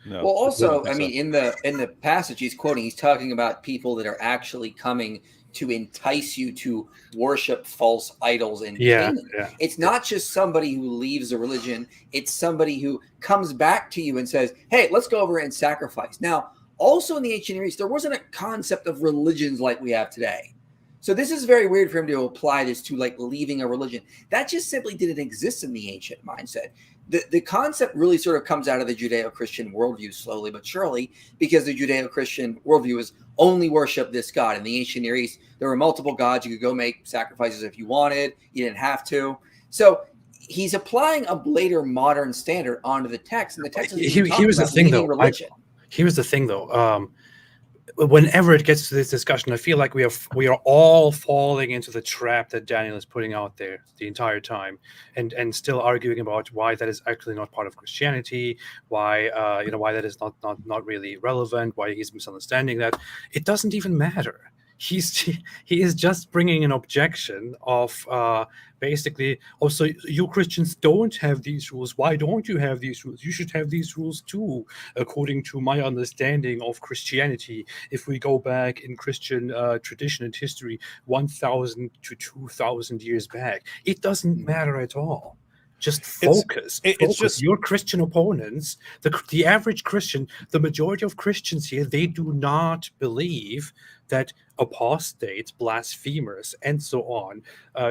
No.
Well, also, I mean, in the passage he's quoting, he's talking about people that are actually coming to entice you to worship false idols in Canaan.
Yeah.
It's not just somebody who leaves the religion. It's somebody who comes back to you and says, hey, let's go over and sacrifice. Now, also in the ancient Near East, there wasn't a concept of religions like we have today. So this is very weird for him to apply this to like leaving a religion. That just simply didn't exist in the ancient mindset. The concept really sort of comes out of the Judeo-Christian worldview slowly but surely, because the Judeo-Christian worldview is only worship this God. In the ancient Near East, there were multiple gods. You could go make sacrifices if you wanted. You didn't have to. So he's applying a later modern standard onto the text. And the text is
Here's the thing, though. Here's the thing, though. Whenever it gets to this discussion, I feel like we are all falling into the trap that Daniel is putting out there the entire time, and still arguing about why that is actually not part of Christianity, why why that is not really relevant, why he's misunderstanding that. It doesn't even matter. He is just bringing an objection of basically, oh, so you Christians don't have these rules. Why don't you have these rules? You should have these rules too, according to my understanding of Christianity. If we go back in Christian tradition and history, 1,000 to 2,000 years back, it doesn't matter at all. Just focus.
It's just
your Christian opponents, the average Christian, the majority of Christians here, they do not believe that apostates, blasphemers, and so on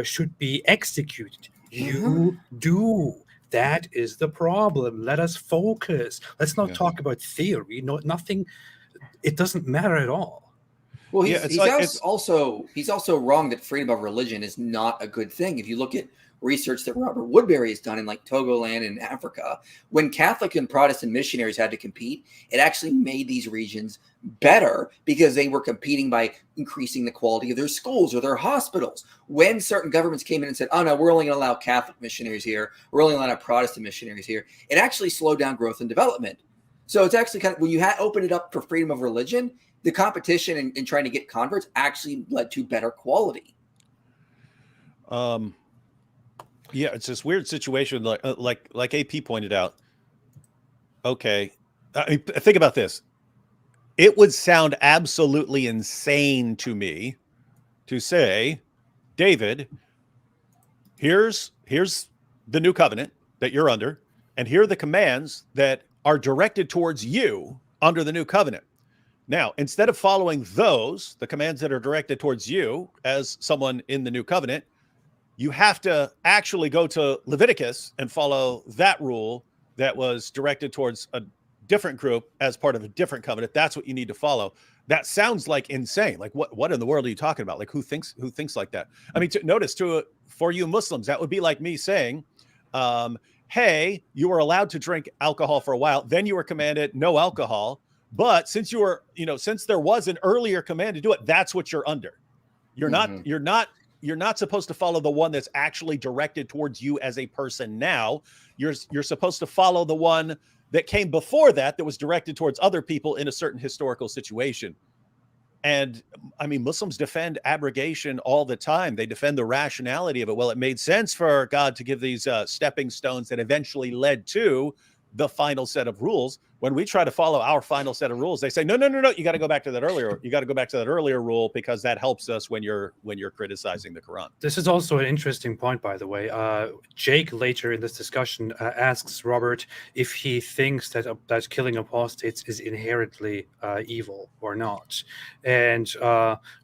should be executed. You do. That is the problem. Let us focus. Let's not talk about theory. Nothing. It doesn't matter at all.
Well, he's also wrong that freedom of religion is not a good thing. If you look at research that Robert Woodbury has done in like Togoland in Africa, when Catholic and Protestant missionaries had to compete, it actually made these regions better because they were competing by increasing the quality of their schools or their hospitals. When certain governments came in and said, oh no, we're only going to allow Catholic missionaries here, we're only going to allow Protestant missionaries here, it actually slowed down growth and development. So it's actually kind of, when you open it up for freedom of religion, the competition and trying to get converts actually led to better quality.
Yeah, it's this weird situation, like AP pointed out. Okay, I mean, think about this. It would sound absolutely insane to me to say, David, here's the new covenant that you're under, and here are the commands that are directed towards you under the new covenant. Now, instead of following those, the commands that are directed towards you as someone in the new covenant, you have to actually go to Leviticus and follow that rule that was directed towards a different group as part of a different covenant. That's what you need to follow. That sounds like insane. Like what in the world are you talking about? Like who thinks like that? I mean, for you Muslims, that would be like me saying, hey, you were allowed to drink alcohol for a while, then you were commanded no alcohol. But since since there was an earlier command to do it, that's what you're under. You're not supposed to follow the one that's actually directed towards you as a person now. You're supposed to follow the one that came before that was directed towards other people in a certain historical situation. And I mean, Muslims defend abrogation all the time. They defend the rationality of it. Well, it made sense for God to give these stepping stones that eventually led to the final set of rules. When we try to follow our final set of rules, they say, no, you got to go back to that earlier. You got to go back to that earlier rule because that helps us when you're criticizing the Quran.
This is also an interesting point, by the way. Jake later in this discussion asks Robert if he thinks that killing apostates is inherently evil or not, and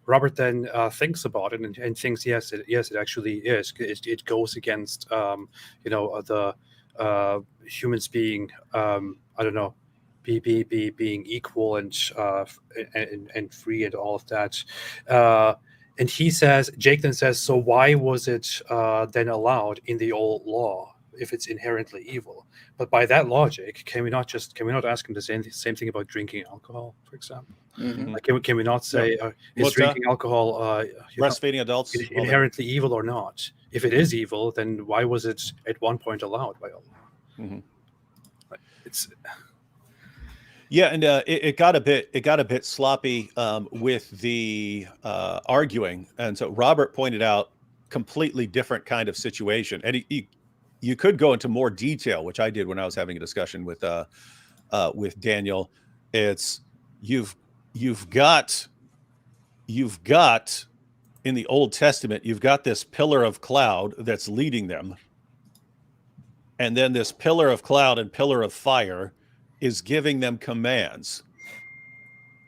Robert then thinks about it and thinks yes, it actually is. It goes against the humans being being equal and free and all of that. And Jake then says, so why was it then allowed in the old law if it's inherently evil? But by that logic, can we not ask him the same thing about drinking alcohol, for example?
Mhm.
Like, can we not say is drinking alcohol
breastfeeding adults
inherently evil or not? If it is evil, then why was it at one point allowed by Allah?
Mm-hmm.
It's
and it got a bit sloppy with the arguing, and so Robert pointed out completely different kind of situation, and you could go into more detail, which I did when I was having a discussion with Daniel. It's you've got in the Old Testament, you've got this pillar of cloud that's leading them, and then this pillar of cloud and pillar of fire is giving them commands.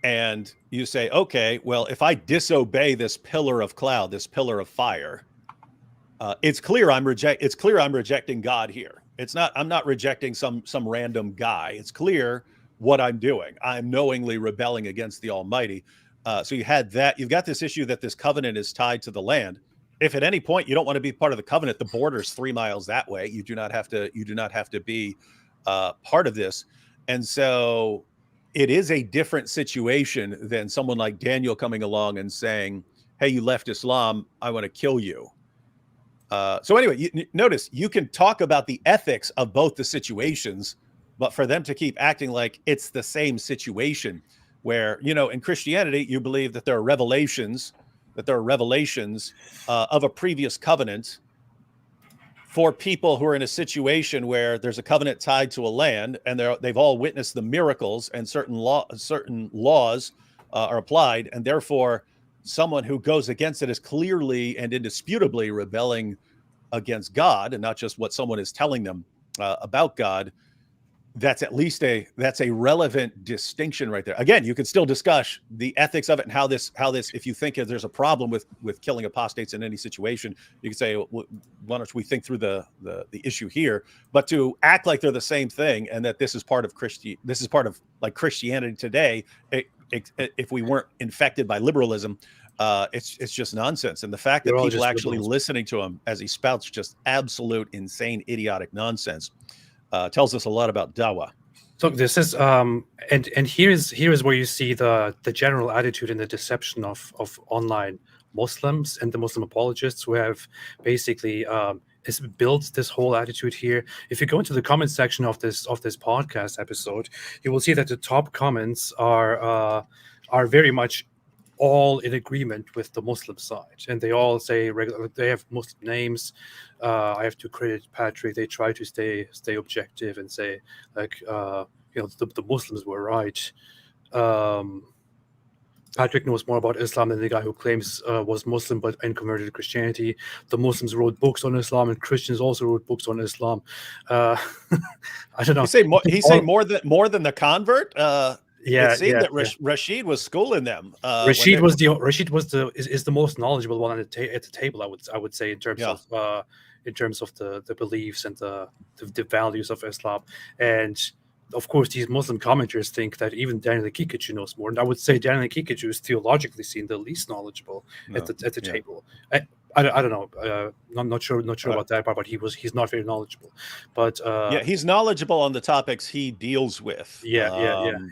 And you say, okay, well, if I disobey this pillar of cloud, this pillar of fire, it's clear I'm rejecting God here. I'm not rejecting some random guy. It's clear what I'm doing. I'm knowingly rebelling against the Almighty. So you've got this issue that this covenant is tied to the land. If at any point you don't want to be part of the covenant, the border's 3 miles that way. You do not have to be part of this. And so it is a different situation than someone like Daniel coming along and saying, hey, you left Islam, I want to kill you. So anyway, notice you can talk about the ethics of both the situations, but for them to keep acting like it's the same situation where, in Christianity, you believe that there are revelations of a previous covenant for people who are in a situation where there's a covenant tied to a land, and they've all witnessed the miracles, and certain laws are applied, and therefore someone who goes against it is clearly and indisputably rebelling against God, and not just what someone is telling them about God. That's a relevant distinction right there. Again, you can still discuss the ethics of it and how this, if you think there's a problem with killing apostates in any situation, you can say, well, why don't we think through the issue here? But to act like they're the same thing and that this is part of like Christianity today, if we weren't infected by liberalism, it's just nonsense. And the fact that people actually listening to him as he spouts just absolute insane, idiotic nonsense tells us a lot about dawah.
So this is and here is where you see the general attitude and the deception of online Muslims and the Muslim apologists who have basically built this whole attitude here. If you go into the comment section of this podcast episode, you will see that the top comments are very much all in agreement with the Muslim side, and they all say they have Muslim names. I have to credit Patrick. They try to stay objective and say the Muslims were right. Patrick knows more about Islam than the guy who claims was Muslim but converted to Christianity. The Muslims wrote books on Islam, and Christians also wrote books on Islam. I don't know.
He say more than the convert.
Yeah,
it seemed that Rashid was schooling them.
Rashid is the most knowledgeable one at the table. I would say in terms of the beliefs and the values of Islam. And of course, these Muslim commenters think that even Daniel Kikachu knows more. And I would say Daniel Kikachu is theologically seen the least knowledgeable at the table. I don't know. I'm not sure about that part, but he's not very knowledgeable. But
he's knowledgeable on the topics he deals with.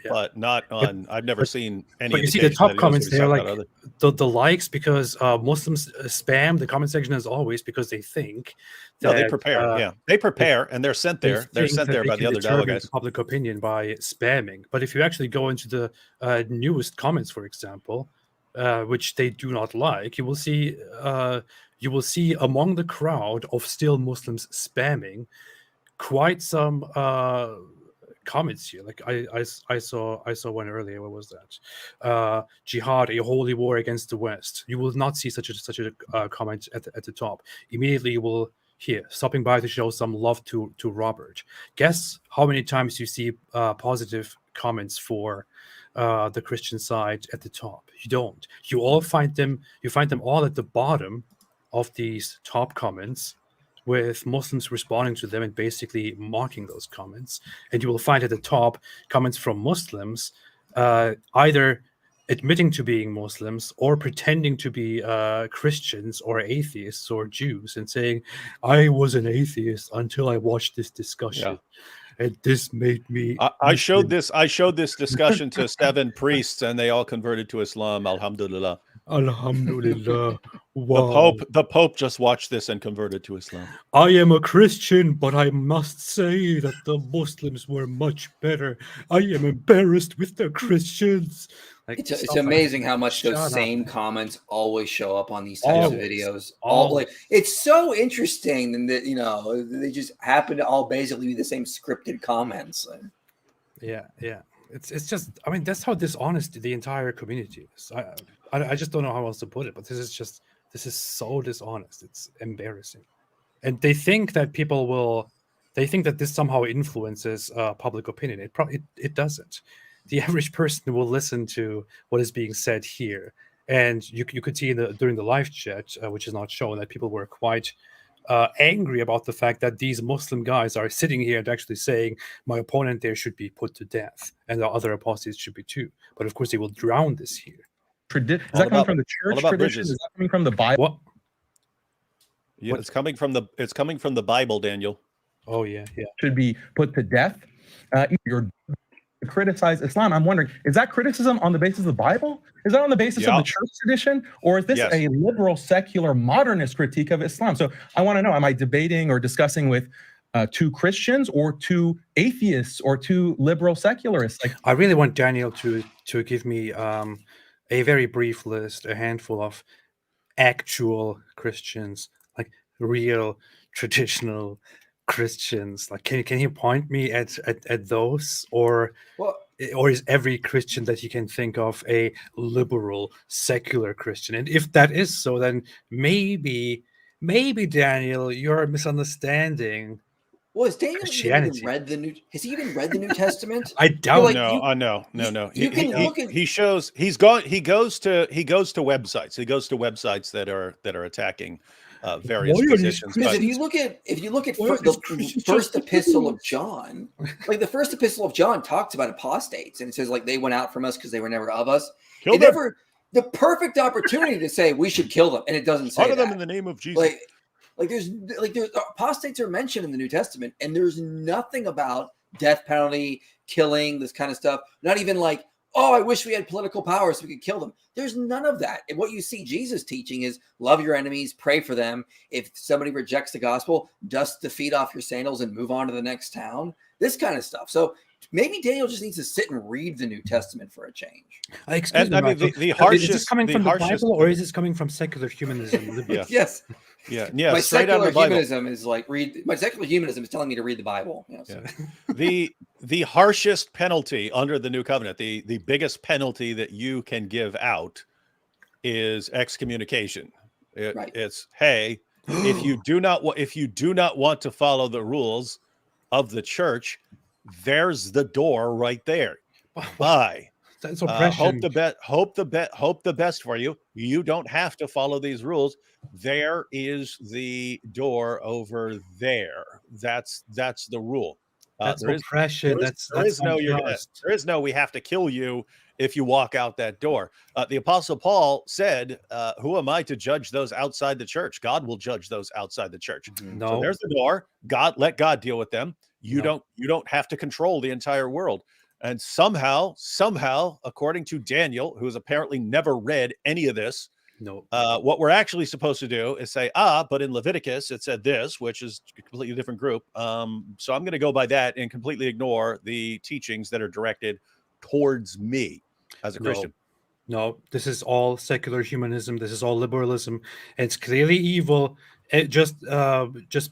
But not on. I've never seen any.
But you see the top comments there, like the likes, because Muslims spam the comment section as always because they think.
They prepare. They prepare, and they're sent there. They're sent there by the other Dawah guys.
Public opinion by spamming. But if you actually go into the newest comments, for example, which they do not like, you will see among the crowd of still Muslims spamming quite some comments here. Like I saw one earlier. What was that? Jihad, a holy war against the West. You will not see such a comment at the top. Immediately you will hear stopping by to show some love to Robert. Guess how many times you see positive comments for the Christian side at the top? You don't. You all find them. You find them all at the bottom of these top comments, with Muslims responding to them and basically mocking those comments. And you will find at the top comments from Muslims either admitting to being Muslims or pretending to be Christians or atheists or Jews and saying, I was an atheist until I watched this discussion. And this made me.
I showed this discussion to 7 priests, and they all converted to Islam. Alhamdulillah.
Alhamdulillah. Wow.
The Pope just watched this and converted to Islam.
I am a Christian, but I must say that the Muslims were much better. I am embarrassed with the Christians. Like,
it's amazing how much those same comments always show up on these types of videos. Like, it's so interesting, and that, you know, they just happen to all basically be the same scripted comments.
Yeah. It's just, I mean, that's how dishonest the entire community is. I just don't know how else to put it, but this is so dishonest. It's embarrassing. And they think that this somehow influences public opinion. It doesn't. The average person will listen to what is being said here. And you could see during the live chat, which is not shown, that people were quite angry about the fact that these Muslim guys are sitting here and actually saying, my opponent there should be put to death, and the other apostates should be too. But of course, they will drown this here.
Is that coming from the church tradition? Is that coming from the Bible?
What?
Yeah, it's coming from the Bible, Daniel.
Oh yeah.
Should be put to death. You're criticize Islam. I'm wondering, is that criticism on the basis of the Bible? Is that on the basis of the church tradition? Or is this a liberal, secular, modernist critique of Islam? So I want to know, am I debating or discussing with 2 Christians or 2 atheists or 2 liberal secularists? Like,
I really want Daniel to give me a very brief list, a handful of actual Christians, like real traditional Christians. Like, can you point me at those, or is every Christian that you can think of a liberal secular Christian? And if that is so, then maybe Daniel, you're misunderstanding.
Well, has Daniel even read the New? Has he even read the New Testament?
I doubt.
No.
You can look at.
He shows. He goes to websites. He goes to websites that are attacking various positions.
If you look at the first epistle of John, like the first epistle of John talks about apostates, and it says like they went out from us because they were never of us. The perfect opportunity to say we should kill them, and it doesn't say
them in the name of Jesus.
Like there's apostates are mentioned in the New Testament, and there's nothing about death penalty, killing, this kind of stuff. Not even like, oh, I wish we had political power so we could kill them. There's none of that. And what you see Jesus teaching is love your enemies, pray for them. If somebody rejects the gospel, dust the feet off your sandals and move on to the next town. This kind of stuff. So maybe Daniel just needs to sit and read the New Testament for a change.
Excuse me,
I mean, the harshest,
is this coming from the Bible, or is this coming from secular humanism?
Yes.
Yeah.
My secular humanism is like my secular humanism is telling me to read the Bible.
The harshest penalty under the new covenant, the biggest penalty that you can give out is excommunication. It's, hey, if you do not want to follow the rules of the church, there's the door right there. Bye.
That's oppression.
Hope the best for you. You don't have to follow these rules. There is the door over there. That's the rule.
That's oppression. There
is no we have to kill you if you walk out that door. The Apostle Paul said, who am I to judge those outside the church? God will judge those outside the church.
No.
So there's the door. Let God deal with them. You don't have to control the entire world. And somehow, according to Daniel, who has apparently never read any of this, what we're actually supposed to do is say, but in Leviticus it said this, which is a completely different group. So I'm going to go by that and completely ignore the teachings that are directed towards me as a Christian.
No, this is all secular humanism. This is all liberalism. It's clearly evil. It just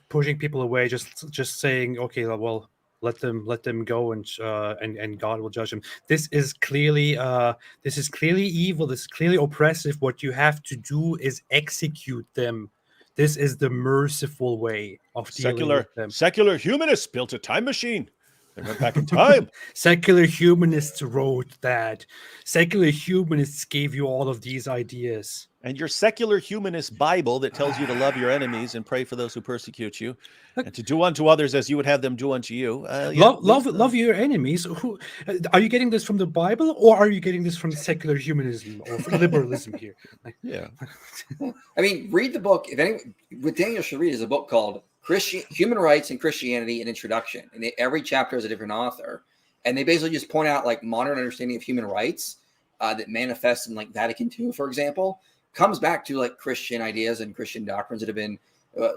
pushing people away. Just saying, okay, well, Let them go, and God will judge them. This is clearly evil. This is clearly oppressive. What you have to do is execute them. This is the merciful way of dealing with them.
Secular humanists built a time machine. They went back in time.
Secular humanists wrote that. Secular humanists gave you all of these ideas.
And your secular humanist Bible that tells you to love your enemies and pray for those who persecute you, and to do unto others as you would have them do unto you.
Love your enemies. Who are you getting this from the Bible, or are you getting this from secular humanism or from liberalism here?
Yeah.
I mean, read the book. If any, what Daniel should read is a book called Human Rights and Christianity: An Introduction. And every chapter is a different author, and they basically just point out like modern understanding of human rights that manifests in like Vatican II, for example. Comes back to like Christian ideas and Christian doctrines that have been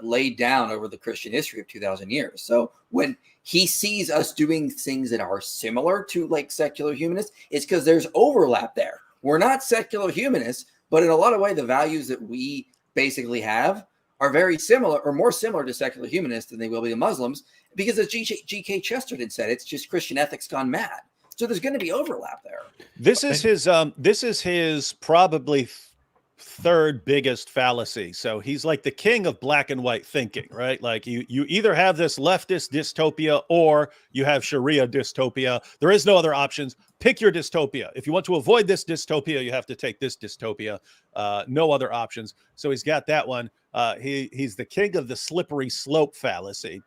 laid down over the Christian history of 2,000 years. So when he sees us doing things that are similar to like secular humanists, it's because there's overlap there. We're not secular humanists, but in a lot of ways, the values that we basically have are very similar or more similar to secular humanists than they will be to Muslims, because as G.K. Chesterton said, it's just Christian ethics gone mad. So there's going to be overlap there. This is
his probably third biggest fallacy. So he's like the king of black and white thinking, right? Like you either have this leftist dystopia or you have Sharia dystopia. There is no other options. Pick your dystopia. If you want to avoid this dystopia, you have to take this dystopia. No other options. So he's got that one. He's the king of the slippery slope fallacy.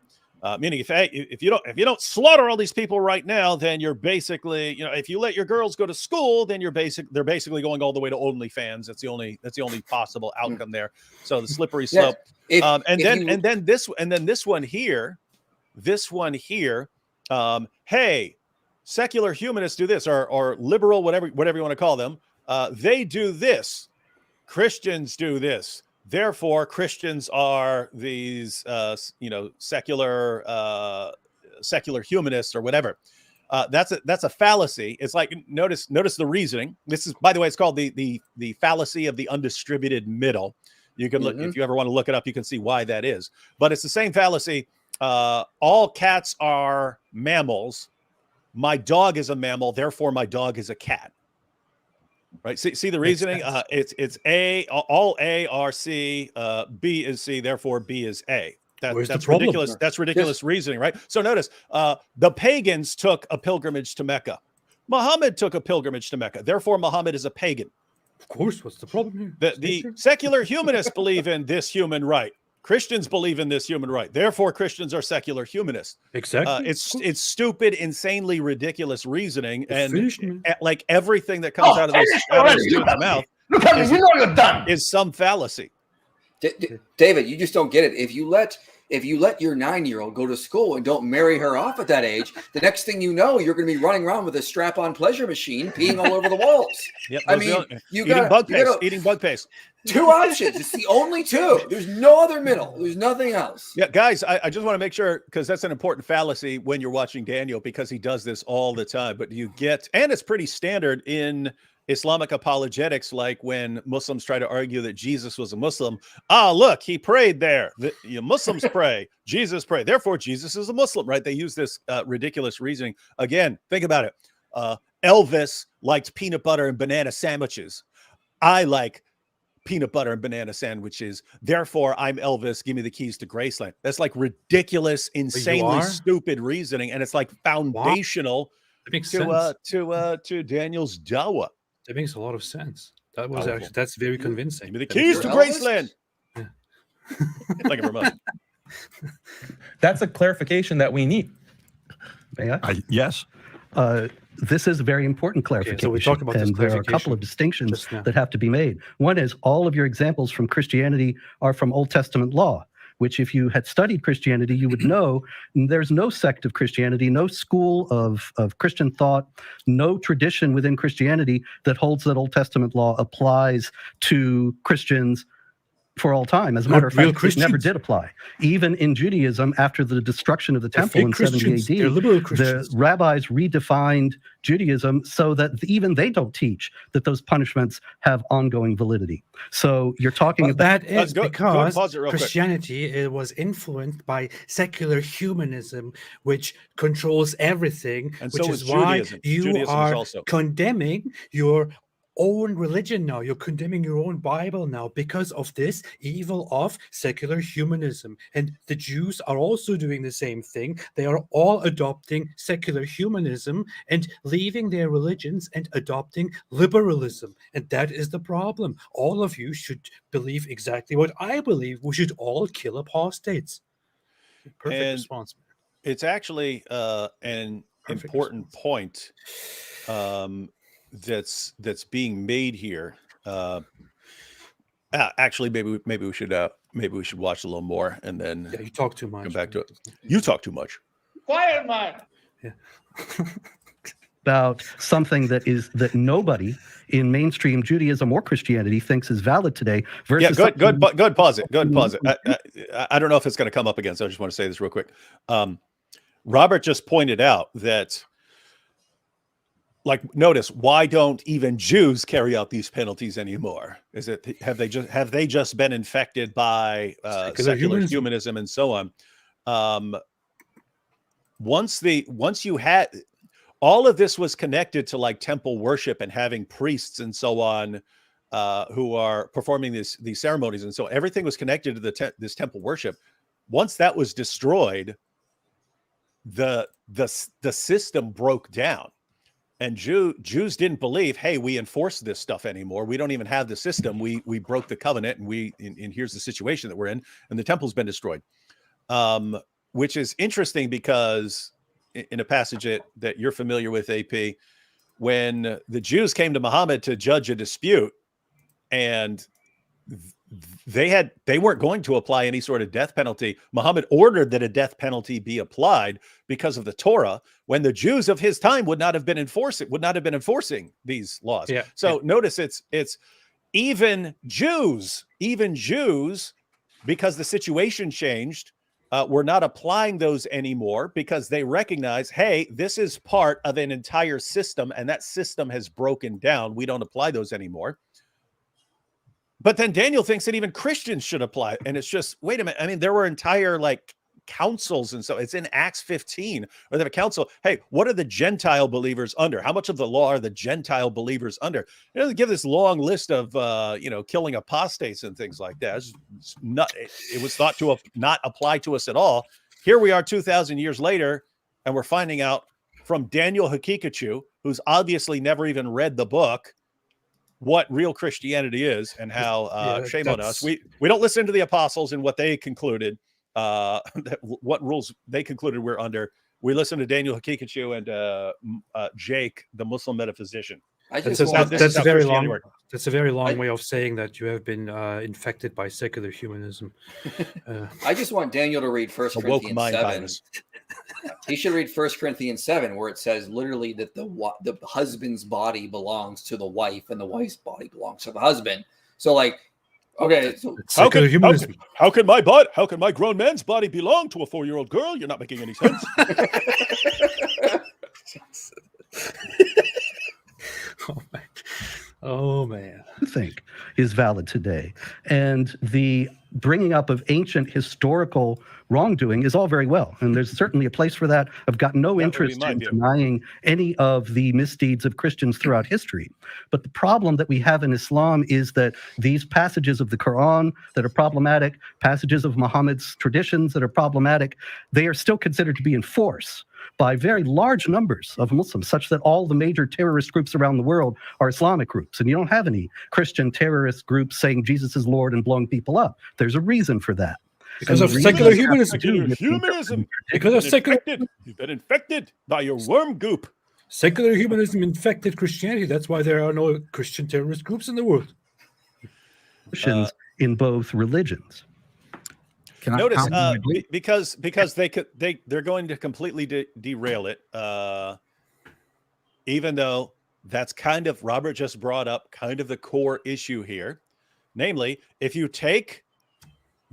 Meaning if you don't slaughter all these people right now, then you're basically, if you let your girls go to school, then they're basically going all the way to OnlyFans. That's the only possible outcome there. So the slippery slope. And then this one here, hey, secular humanists do this, or liberal, whatever you want to call them. They do this. Christians do this. Therefore, Christians are these, secular humanists or whatever. That's a fallacy. It's like notice the reasoning. This is, by the way, it's called the fallacy of the undistributed middle. You can look if you ever want to look it up. You can see why that is. But it's the same fallacy. All cats are mammals. My dog is a mammal. Therefore, my dog is a cat. Right. See the reasoning. It's A. All A are C. B is C. Therefore, B is A. That's ridiculous. That's ridiculous reasoning, right? So notice, the pagans took a pilgrimage to Mecca. Muhammad took a pilgrimage to Mecca. Therefore, Muhammad is a pagan.
Of course. What's the problem here?
The secular humanists believe in this human right. Christians believe in this human right. Therefore, Christians are secular humanists.
Exactly.
It's stupid, insanely ridiculous reasoning, and like everything that comes out of this dude's mouth is some fallacy.
David, you just don't get it. If you let your 9-year-old go to school and don't marry her off at that age, the next thing you know, you're going to be running around with a strap-on pleasure machine, peeing all over the walls.
Yep,
I mean,
eating bug paste.
Two options. It's the only two. There's no other middle. There's nothing else.
Yeah, guys, I just want to make sure, because that's an important fallacy when you're watching Daniel, because he does this all the time. But and it's pretty standard in Islamic apologetics, like when Muslims try to argue that Jesus was a Muslim. Look, he prayed there. Muslims pray, Jesus prayed. Therefore, Jesus is a Muslim, right? They use this ridiculous reasoning. Again, think about it. Elvis liked peanut butter and banana sandwiches. I like peanut butter and banana sandwiches. Therefore, I'm Elvis. Give me the keys to Graceland. That's like ridiculous, insanely stupid reasoning, and it's like foundational to Daniel's dawah.
That makes a lot of sense. That's very convincing.
Give me the keys to Graceland. Yeah. Thank you very much.
That's a clarification that we need.
Yes.
This is a very important clarification.
So we talked about this,
and there are a couple of distinctions that have to be made. One is all of your examples from Christianity are from Old Testament law, which if you had studied Christianity, you would know there's no sect of Christianity, no school of Christian thought, no tradition within Christianity that holds that Old Testament law applies to Christians for all time. As a
Not
matter of
real
fact, it never
Christians.
did apply. Even in Judaism, after the destruction of the
They're
temple
fake
in 70
Christians. They're
AD,
liberal
the
Christians.
rabbis redefined Judaism so that even they don't teach that those punishments have ongoing validity. So you're talking
Well,
about
that is
go
because
pause it real quick.
Christianity it was influenced by secular humanism, which controls everything,
And
which
so
is
is
why
Judaism.
you
Judaism is
are
also.
condemning your own religion now. You're condemning your own Bible now because of this evil of secular humanism. And the Jews are also doing the same thing. They are all adopting secular humanism and leaving their religions and adopting liberalism. And that is the problem. All of you should believe exactly what I believe. We should all kill apostates. Perfect
And
response.
it's actually an
Perfect
important
response.
point that's being made here. Actually, maybe we should watch a little more and then
Yeah, you talk too much.
come back to it. You talk too much.
Quiet, man.
Yeah.
about something that nobody in mainstream Judaism or Christianity thinks is valid today. Versus
Yeah, good. Pause it. Good. Pause it.
Mm-hmm.
I don't know if it's going to come up again, so I just want to say this real quick. Robert just pointed out that, like, notice why don't even Jews carry out these penalties anymore? Is it have they just been infected by secular humanism and so on? Once you had all of this was connected to like temple worship and having priests and so on who are performing these ceremonies, and so everything was connected to this temple worship. Once that was destroyed, the system broke down, and Jews didn't believe, hey, we enforce this stuff anymore. We don't even have the system. We broke the covenant, and here's the situation that we're in, and the temple's been destroyed. Which is interesting because in a passage that you're familiar with, AP, when the Jews came to Muhammad to judge a dispute, and they weren't going to apply any sort of death penalty. Muhammad ordered that a death penalty be applied because of the Torah, when the Jews of his time would not have been enforcing these laws.
Yeah.
So notice it's even Jews, because the situation changed, we're not applying those anymore because they recognize, hey, this is part of an entire system, and that system has broken down. We don't apply those anymore. But then Daniel thinks that even Christians should apply. And it's just, wait a minute. I mean, there were entire like councils. And so it's in Acts 15 where they have a council. Hey, what are the Gentile believers under? How much of the law are the Gentile believers under? You know, they give this long list of, killing apostates and things like that. It was thought to not apply to us at all. Here we are 2,000 years later, and we're finding out from Daniel Hakikachu, who's obviously never even read the book, what real Christianity is and how shame on us. We don't listen to the apostles and what they concluded, what rules they concluded we're under. We listen to Daniel Hakikachu and Jake, the Muslim metaphysician.
That's a very long way of saying that you have been infected by secular humanism.
I just want Daniel to read 1 Corinthians 7.
Virus.
He should read 1 Corinthians 7, where it says literally that the husband's body belongs to the wife and the wife's body belongs to the husband. So, like, okay, so
how can my grown man's body belong to a 4-year-old girl? You're not making any sense.
Oh man.
I think is valid today. And the bringing up of ancient historical wrongdoing is all very well. And there's certainly a place for that. I've got no interest in denying any of the misdeeds of Christians throughout history. But the problem that we have in Islam is that these passages of the Quran that are problematic, passages of Muhammad's traditions that are problematic, they are still considered to be in force by very large numbers of Muslims, such that all the major terrorist groups around the world are Islamic groups. And you don't have any Christian terrorist groups saying Jesus is Lord and blowing people up. There's a reason for that.
Because of secular humanism.
Because of secular, you've been infected by your worm goop.
Secular humanism infected Christianity. That's why there are no Christian terrorist groups in the world.
Christians in both religions.
Notice because they're going to completely derail it, even though that's kind of, Robert just brought up kind of the core issue here, namely, if you take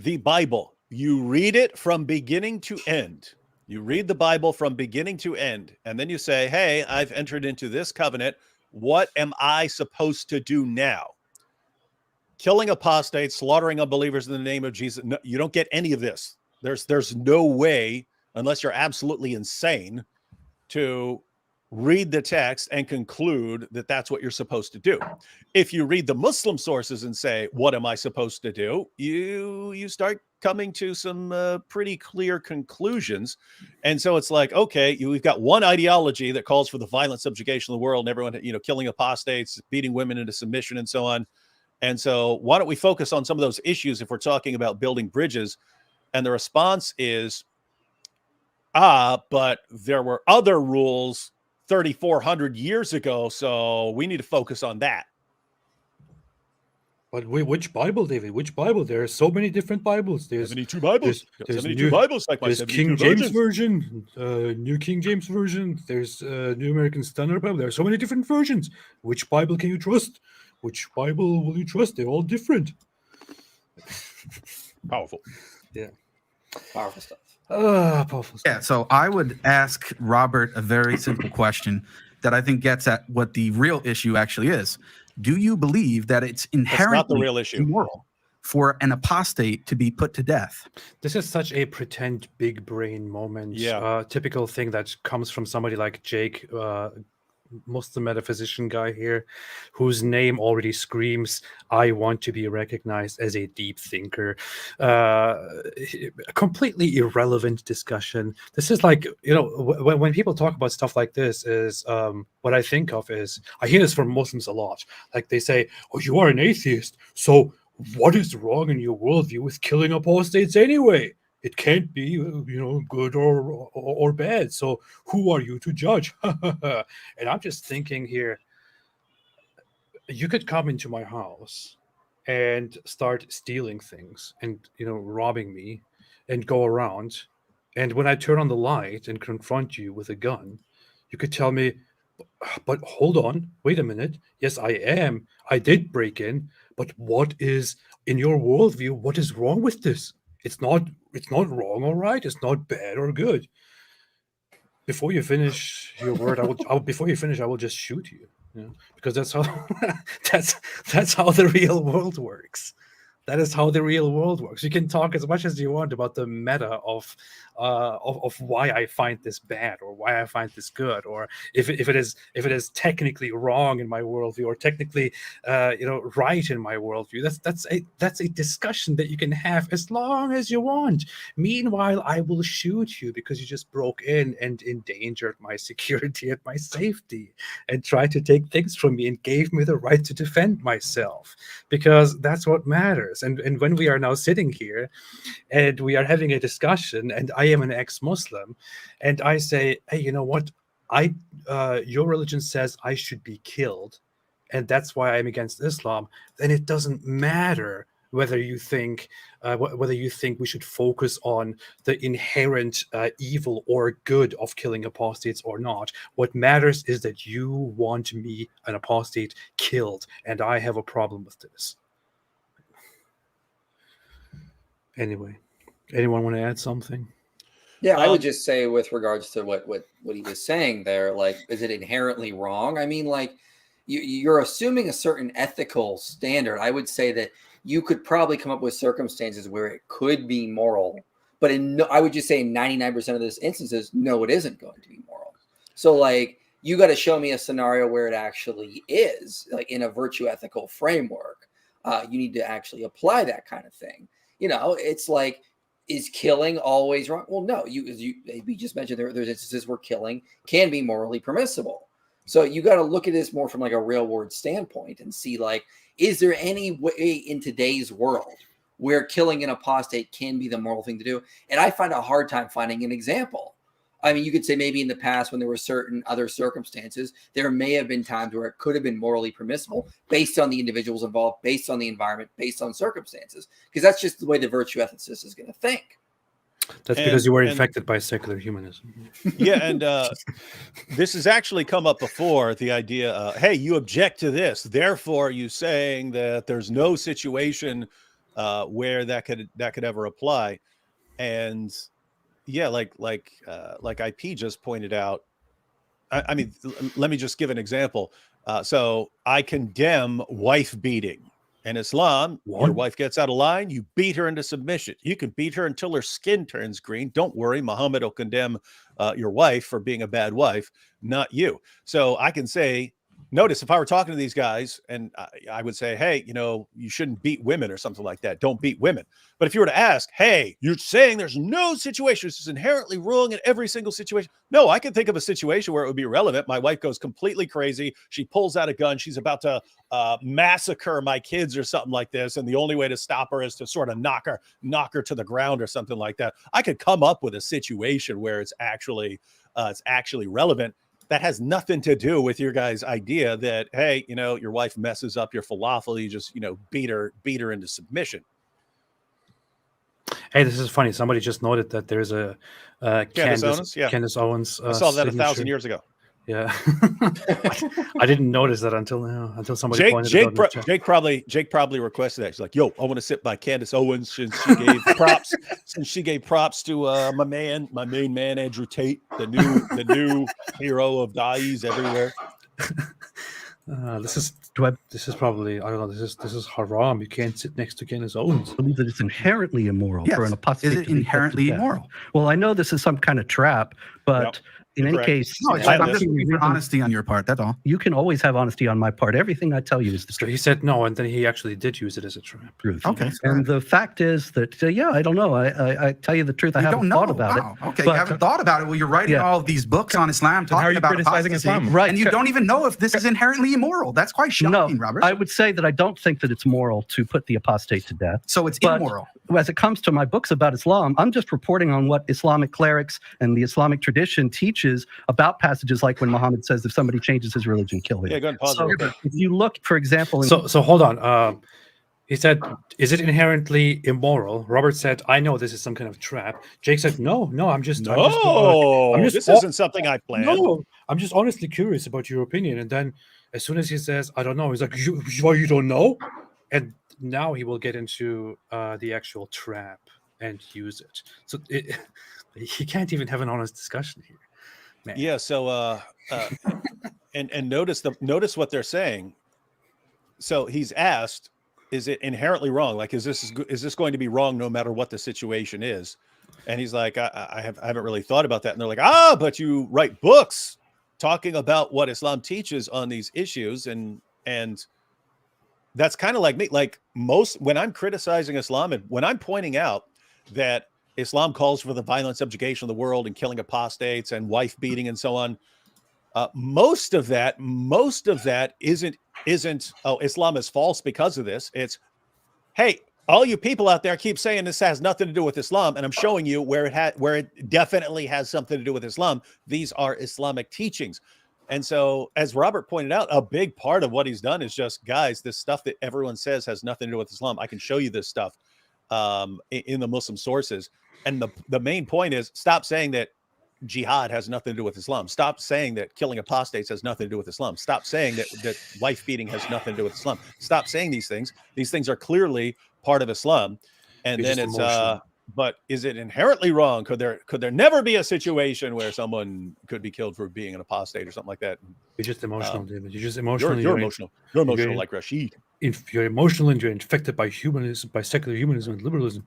the Bible. You read it from beginning to end. You read the Bible from beginning to end, and then you say, hey, I've entered into this covenant. What am I supposed to do now? Killing apostates, slaughtering unbelievers in the name of Jesus. No, you don't get any of this. There's no way, unless you're absolutely insane, to read the text and conclude that that's what you're supposed to do. If you read the Muslim sources and say, what am I supposed to do? You start coming to some pretty clear conclusions. And so it's like, okay, we've got one ideology that calls for the violent subjugation of the world and everyone, killing apostates, beating women into submission and so on. And so why don't we focus on some of those issues if we're talking about building bridges? And the response is, but there were other rules 3,400 years ago, so we need to focus on that.
But which Bible, David? Which Bible? There are so many different Bibles. There's
72 Bibles.
There's
72 Bibles, like my
there's
72
King James
virgins.
Version, New King James Version. There's New American Standard Bible. There are so many different versions. Which Bible can you trust? Which Bible will you trust? They're all different.
Powerful.
Yeah.
Powerful stuff.
Powerful stuff.
Yeah, so I would ask Robert a very simple question that I think gets at what the real issue actually is. Do you believe that it's inherently
the real issue.
immoral for an apostate to be put to death?
This is such a pretend big brain moment.
Yeah.
Typical thing that comes from somebody like Jake, Muslim metaphysician guy here, whose name already screams, I want to be recognized as a deep thinker. A completely irrelevant discussion. This is like, when people talk about stuff like this, is what I think of is, I hear this from Muslims a lot. Like they say, oh, you are an atheist, so what is wrong in your worldview with killing apostates anyway? It can't be, good or bad. So who are you to judge? And I'm just thinking here, you could come into my house and start stealing things and, robbing me and go around. And when I turn on the light and confront you with a gun, you could tell me, but hold on, wait a minute. Yes, I did break in, but what is, in your worldview, what is wrong with this? It's not wrong or right. It's not bad or good. Before you finish your word, I will just shoot you. Because that's how that's how the real world works. That is how the real world works. You can talk as much as you want about the meta of why I find this bad or why I find this good, or if it is technically wrong in my worldview or technically right in my worldview. That's a discussion that you can have as long as you want. Meanwhile, I will shoot you because you just broke in and endangered my security and my safety and tried to take things from me and gave me the right to defend myself, because that's what matters. And when we are now sitting here and we are having a discussion, and I am an ex-Muslim, and I say, hey, you know what? Your religion says I should be killed, and that's why I'm against Islam. Then it doesn't matter whether you think we should focus on the inherent evil or good of killing apostates or not. What matters is that you want me, an apostate, killed, and I have a problem with this. Anyway, anyone want to add something?
Yeah, I would just say with regards to what he was saying there, like, is it inherently wrong? I mean, like, you're assuming a certain ethical standard. I would say that you could probably come up with circumstances where it could be moral, but I would just say in 99% of those instances, no, it isn't going to be moral. So, like, you got to show me a scenario where it actually is, like, in a virtue ethical framework. You need to actually apply that kind of thing. It's like, is killing always wrong? Well, no. We just mentioned there's instances where killing can be morally permissible. So you got to look at this more from like a real world standpoint and see, like, is there any way in today's world where killing an apostate can be the moral thing to do? And I find a hard time finding an example. I mean, you could say maybe in the past when there were certain other circumstances, there may have been times where it could have been morally permissible based on the individuals involved, based on the environment, based on circumstances, because that's just the way the virtue ethicist is going to think.
That's because you were infected by secular humanism.
Yeah, and this has actually come up before, the idea, hey, you object to this, therefore you saying that there's no situation where that could ever apply. And yeah, like IP just pointed out. I mean, let me just give an example. So I condemn wife beating. In Islam, your wife gets out of line, you beat her into submission. You can beat her until her skin turns green. Don't worry, Muhammad will condemn your wife for being a bad wife, not you. So I can say, notice if I were talking to these guys and I would say, hey, you know, you shouldn't beat women or something like that. Don't beat women. But if you were to ask, hey, you're saying there's no situation, this is inherently wrong in every single situation. No, I can think of a situation where it would be relevant. My wife goes completely crazy. She pulls out a gun. She's about to massacre my kids or something like this. And the only way to stop her is to sort of knock her to the ground or something like that. I could come up with a situation where it's actually relevant. That has nothing to do with your guys' idea that, hey, you know, your wife messes up your falafel, you just, you know, beat her into submission.
Hey, this is funny. Somebody just noted that there's a
Candace Owens. Yeah.
Candace Owens.
I saw that
signature.
1,000 years ago.
Yeah, I didn't notice that until somebody pointed it out.
Jake probably requested that. He's like, "Yo, I want to sit by Candace Owens since she gave props to my main man Andrew Tate, the new hero of Dais everywhere."
This is probably, I don't know. This is haram. You can't sit next to Candace Owens.
I believe that it's inherently immoral for an apostate.
Is it inherently immoral?
Well, I know this is some kind of trap, but.
Yep.
In any case,
no, I'm just looking for honesty on your part. That's all.
You can always have honesty on my part. Everything I tell you is the truth.
He said no, and then he actually did use it as a trap.
Okay. And the fact is that, I don't know. I tell you the truth. I haven't thought about it.
Okay, you haven't thought about it. Well, you're writing all of these books on Islam, talking about criticizing Islam,
right?
And you don't even know if this is inherently immoral. That's quite shocking, Robert.
I would say that I don't think that it's moral to put the apostate to death.
So it's immoral.
As it comes to my books about Islam, I'm just reporting on what Islamic clerics and the Islamic tradition teaches about passages like when Muhammad says, if somebody changes his religion, kill him.
Yeah, go ahead and pause it.
If you look, for example...
So hold on. He said, is it inherently immoral? Robert said, I know this is some kind of trap. Jake said, no, this isn't something I planned. No, I'm just honestly curious about your opinion. And then as soon as he says, I don't know, he's like, you don't know? And now he will get into the actual trap and use it. So he can't even have an honest discussion here. Man.
Yeah. So and notice what they're saying. So he's asked, is it inherently wrong? Like, is this going to be wrong no matter what the situation is? And he's like, I haven't really thought about that. And they're like, but you write books talking about what Islam teaches on these issues, and that's kind of like me. Like when I'm criticizing Islam and when I'm pointing out that Islam calls for the violent subjugation of the world and killing apostates and wife beating and so on, most of that isn't Islam is false because of this. It's, hey, all you people out there keep saying this has nothing to do with Islam, and I'm showing you where it definitely has something to do with Islam. These are Islamic teachings. And so, as Robert pointed out, a big part of what he's done is just, guys, this stuff that everyone says has nothing to do with Islam. I can show you this stuff in the Muslim sources. And the main point is, stop saying that jihad has nothing to do with Islam. Stop saying that killing apostates has nothing to do with Islam. Stop saying that wife beating has nothing to do with Islam. Stop saying these things. These things are clearly part of Islam. And then it's but is it inherently wrong? Could there never be a situation where someone could be killed for being an apostate or something like that?
You're just emotional, David. You're just emotional.
You're emotional. You're emotional like Rashid.
If you're emotional and you're infected by humanism, by secular humanism and liberalism.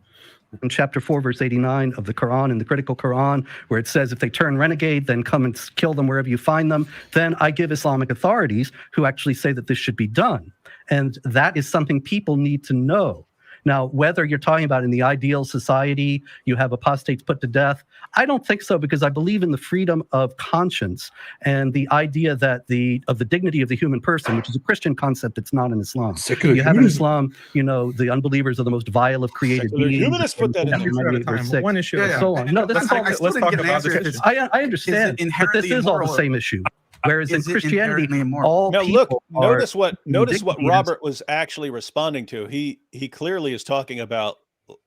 In chapter 4, verse 89 of the Quran, in the critical Quran, where it says, if they turn renegade, then come and kill them wherever you find them. Then I give Islamic authorities who actually say that this should be done. And that is something people need to know. Now, whether you're talking about in the ideal society, you have apostates put to death, I don't think so, because I believe in the freedom of conscience and the idea that the dignity of the human person, which is a Christian concept, it's not in Islam. You have in Islam, the unbelievers are the most vile of created beings.
Humanists put that in.
One issue.
So on. No, this is all.
Let's talk about this issue.
I understand, but this is all the same issue. Whereas in Christianity, all
now
people
notice what Robert was actually responding to. He clearly is talking about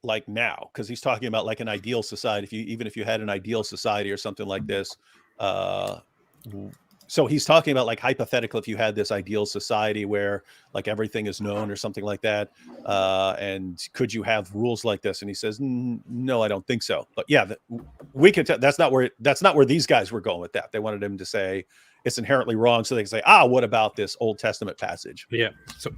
like now, because he's talking about like an ideal society. Even if you had an ideal society or something like this, So he's talking about like hypothetical, if you had this ideal society where like everything is known or something like that, and could you have rules like this? And he says, no, I don't think so. But yeah, we can tell that's not where these guys were going with that. They wanted him to say it's inherently wrong, so they can say, what about this Old Testament passage?
Yeah. So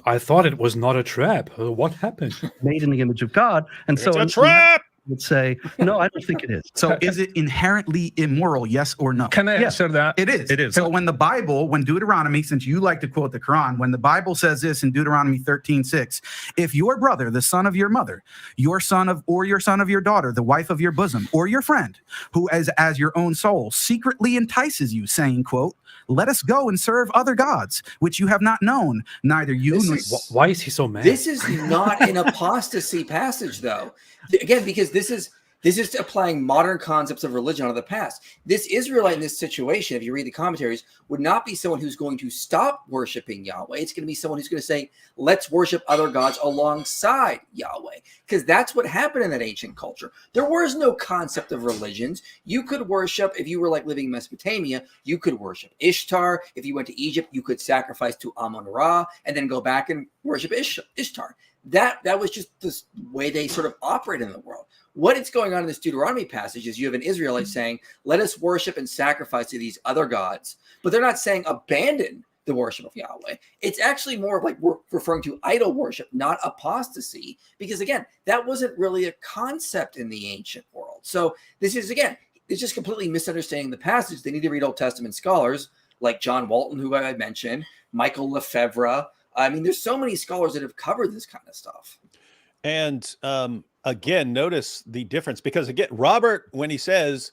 I thought it was not a trap. What happened?
Made in the image of God, and so
It's a trap.
Would say, no, I don't think it is.
So is it inherently immoral, yes or no?
Can I answer that?
It is.
It is.
So when Deuteronomy, since you like to quote the Quran, when the Bible says this in Deuteronomy 13:6, if your brother, the son of your mother, your son of your daughter, the wife of your bosom, or your friend, who as your own soul, secretly entices you, saying, quote, let us go and serve other gods, which you have not known, neither you nor...
Why is he so mad?
This is not an apostasy passage, though. Again, because this is applying modern concepts of religion on the past. This Israelite in this situation, if you read the commentaries, would not be someone who's going to stop worshiping Yahweh. It's going to be someone who's going to say, let's worship other gods alongside Yahweh. Because that's what happened in that ancient culture. There was no concept of religions. You could worship, if you were like living in Mesopotamia, you could worship Ishtar. If you went to Egypt, you could sacrifice to Amun-Ra and then go back and worship Ishtar. That was just the way they sort of operate in the world. What is going on in this Deuteronomy passage is you have an Israelite saying, let us worship and sacrifice to these other gods. But they're not saying abandon the worship of Yahweh. It's actually more of like we're referring to idol worship, not apostasy. Because again, that wasn't really a concept in the ancient world. So this is, again, it's just completely misunderstanding the passage. They need to read Old Testament scholars like John Walton, who I mentioned, Michael Lefebvre. I mean, there's so many scholars that have covered this kind of stuff.
And again, notice the difference, because again, Robert, when he says